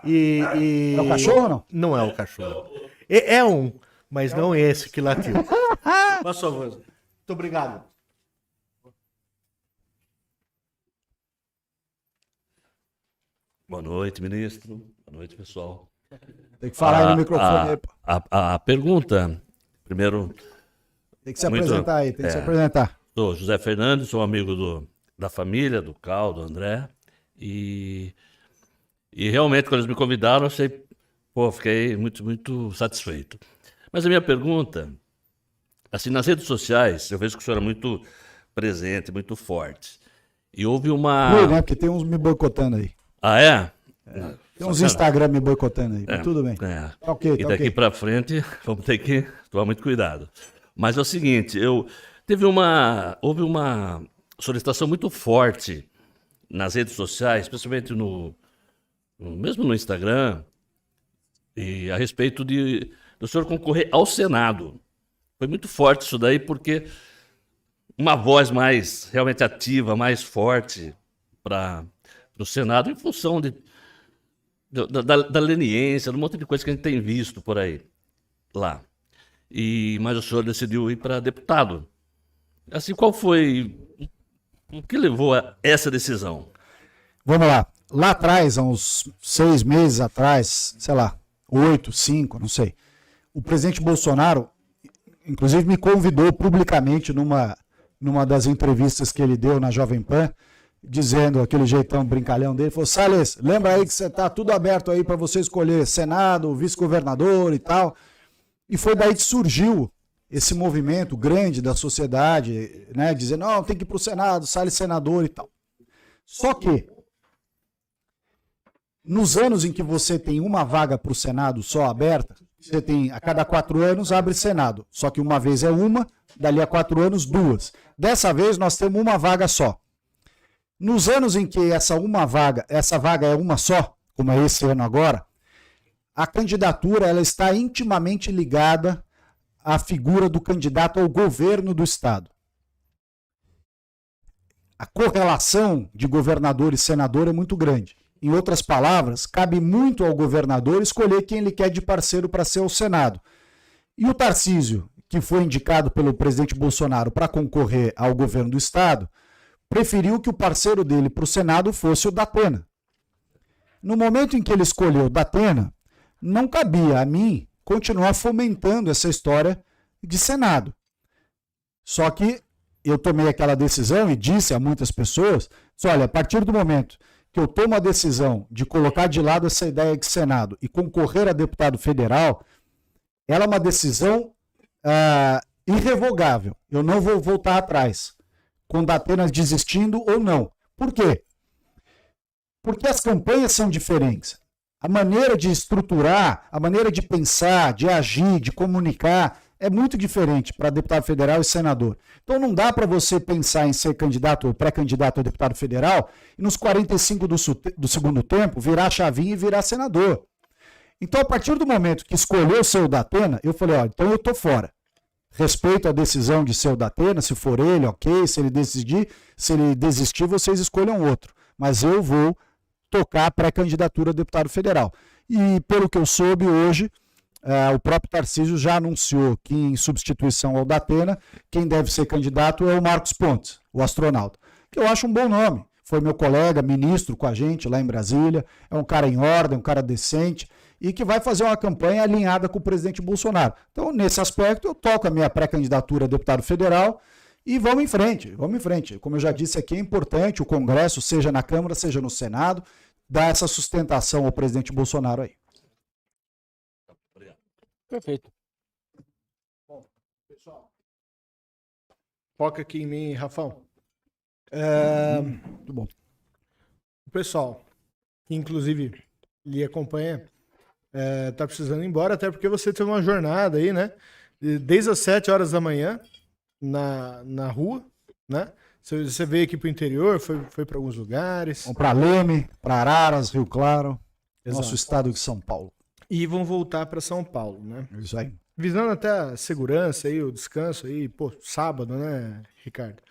Speaker 6: É
Speaker 3: o cachorro ou não?
Speaker 6: Não é o cachorro. É um, mas não esse que latiu. Por favor. Muito obrigado.
Speaker 7: Boa noite, ministro. Boa noite, pessoal.
Speaker 3: Tem que falar aí no microfone. Aí, pô.
Speaker 7: A pergunta, primeiro,
Speaker 3: Tem que se
Speaker 7: muito-
Speaker 3: apresentar aí, tem que se
Speaker 7: é.
Speaker 3: apresentar.
Speaker 7: sou José Fernandes, sou amigo da família, do Cal, do André. E realmente, quando eles me convidaram, fiquei muito satisfeito. Mas a minha pergunta, assim, nas redes sociais, eu vejo que o senhor é muito presente, muito forte. E houve uma...
Speaker 3: Rui, né? Porque tem uns me boicotando aí.
Speaker 7: Ah, é?
Speaker 3: Tem uns Instagram me boicotando aí, mas tudo bem.
Speaker 7: É.
Speaker 3: Tá ok,
Speaker 7: E
Speaker 3: tá
Speaker 7: daqui
Speaker 3: ok.
Speaker 7: pra frente, vamos ter que tomar muito cuidado. Mas é o seguinte, houve uma solicitação muito forte nas redes sociais, especialmente mesmo no Instagram, e a respeito do senhor concorrer ao Senado. Foi muito forte isso daí, porque uma voz mais realmente ativa, mais forte para o Senado, em função da leniência, de um monte de coisa que a gente tem visto por aí, lá. Mas o senhor decidiu ir para deputado. Assim, qual foi o que levou a essa decisão?
Speaker 3: Vamos lá. Lá atrás, há uns 6 meses atrás, sei lá, 8, 5, não sei. O presidente Bolsonaro, inclusive, me convidou publicamente numa das entrevistas que ele deu na Jovem Pan, dizendo, aquele jeitão brincalhão dele, falou: Salles, lembra aí que você tá tudo aberto aí para você escolher Senado, vice-governador e tal. E foi daí que surgiu esse movimento grande da sociedade, né, dizendo, não, tem que ir pro Senado, Salles senador e tal. Só que, nos anos em que você tem uma vaga para o Senado só aberta, você tem, a cada 4 anos, abre Senado. Só que uma vez é uma, dali a 4 anos, 2. Dessa vez, nós temos uma vaga só. Nos anos em que essa vaga é uma só, como é esse ano agora, a candidatura ela está intimamente ligada à figura do candidato ao governo do Estado. A correlação de governador e senador é muito grande. Em outras palavras, cabe muito ao governador escolher quem ele quer de parceiro para ser o Senado. E o Tarcísio, que foi indicado pelo presidente Bolsonaro para concorrer ao governo do Estado, preferiu que o parceiro dele para o Senado fosse o Datena. No momento em que ele escolheu o Datena, não cabia a mim continuar fomentando essa história de Senado. Só que eu tomei aquela decisão e disse a muitas pessoas, olha, a partir do momento que eu tomo a decisão de colocar de lado essa ideia de Senado e concorrer a deputado federal, ela é uma decisão irrevogável. Eu não vou voltar atrás, com o Datena desistindo ou não. Por quê? Porque as campanhas são diferentes. A maneira de estruturar, a maneira de pensar, de agir, de comunicar, é muito diferente para deputado federal e senador. Então não dá para você pensar em ser candidato ou pré-candidato a deputado federal e nos 45 do segundo tempo virar chavinha e virar senador. Então a partir do momento que escolheu ser o Datena, eu falei, ó, então eu tô fora. Respeito a decisão de ser o Datena, se for ele, ok, se ele desistir, vocês escolham outro. Mas eu vou tocar a pré-candidatura a deputado federal. E pelo que eu soube hoje, o próprio Tarcísio já anunciou que, em substituição ao Datena, quem deve ser candidato é o Marcos Pontes, o astronauta, que eu acho um bom nome. Foi meu colega, ministro com a gente lá em Brasília, é um cara em ordem, um cara decente, e que vai fazer uma campanha alinhada com o presidente Bolsonaro. Então, nesse aspecto, eu toco a minha pré-candidatura a deputado federal e vamos em frente, vamos em frente. Como eu já disse aqui, é importante o Congresso, seja na Câmara, seja no Senado, dar essa sustentação ao presidente Bolsonaro aí.
Speaker 1: Perfeito.
Speaker 2: Bom, pessoal, foca aqui em mim, Rafão.
Speaker 3: Muito bom.
Speaker 2: O pessoal, que inclusive lhe acompanha, tá precisando ir embora, até porque você teve uma jornada aí, né? Desde as 7 horas da manhã, na rua, né? Você veio aqui pro interior, foi para alguns lugares.
Speaker 3: Vamos para Leme, para Araras, Rio Claro,
Speaker 2: Exato.
Speaker 3: nosso estado de São Paulo.
Speaker 2: E vão voltar para São Paulo, né?
Speaker 3: Isso aí.
Speaker 2: Visando até a segurança aí, o descanso aí, pô, sábado, né, Ricardo?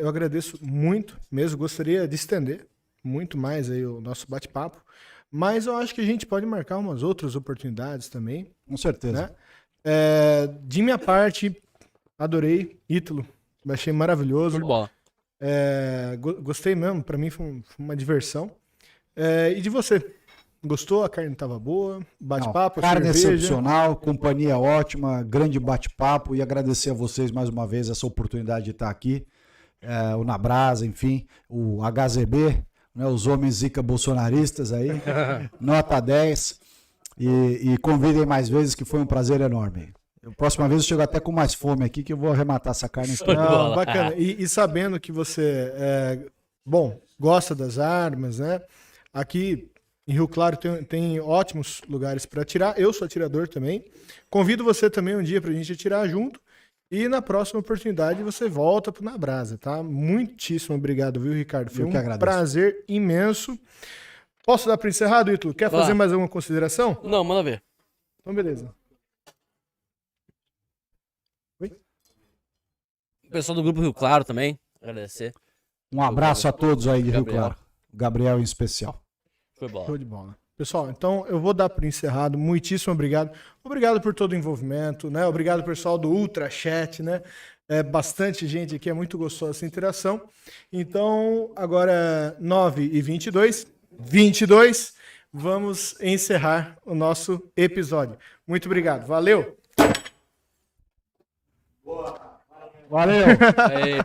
Speaker 2: Eu agradeço muito mesmo, gostaria de estender muito mais aí o nosso bate-papo, mas eu acho que a gente pode marcar umas outras oportunidades também,
Speaker 3: Com certeza.
Speaker 2: né? De minha parte, adorei, Ítalo, achei maravilhoso.
Speaker 1: Show de bola.
Speaker 2: Gostei mesmo, para mim foi uma diversão. E de você? Gostou? A carne estava boa? Bate-papo?
Speaker 3: Carne
Speaker 2: cerveja?
Speaker 3: excepcional, companhia ótima, grande bate-papo e agradecer a vocês mais uma vez essa oportunidade de estar aqui. O Na Brasa, enfim, o HZB, né, os homens zica bolsonaristas aí, nota 10. E convidem mais vezes, que foi um prazer enorme. Próxima vez eu chego até com mais fome aqui, que eu vou arrematar essa carne toda.
Speaker 2: Não, bacana. E sabendo que você, gosta das armas, né? Aqui em Rio Claro tem ótimos lugares para atirar. Eu sou atirador também. Convido você também um dia para a gente atirar junto. E na próxima oportunidade você volta pro Na Brasa, tá? Muitíssimo obrigado, viu, Ricardo? Foi um prazer imenso. Posso dar para encerrar, Ítalo? Quer fazer mais alguma consideração?
Speaker 1: Não, manda ver.
Speaker 2: Então, beleza.
Speaker 1: O pessoal do Grupo Rio Claro também, agradecer.
Speaker 3: Um abraço a todos aí de Rio
Speaker 1: Gabriel.
Speaker 3: Claro. Gabriel em especial.
Speaker 1: Foi bom.
Speaker 2: Show de bola. Pessoal, então eu vou dar por encerrado. Muitíssimo obrigado. Obrigado por todo o envolvimento, né? Obrigado, pessoal do Ultra Chat, né? Bastante gente aqui, é muito gostosa essa interação. Então, agora 9h22, vamos encerrar o nosso episódio. Muito obrigado. Valeu!
Speaker 3: Valeu!
Speaker 1: Aí.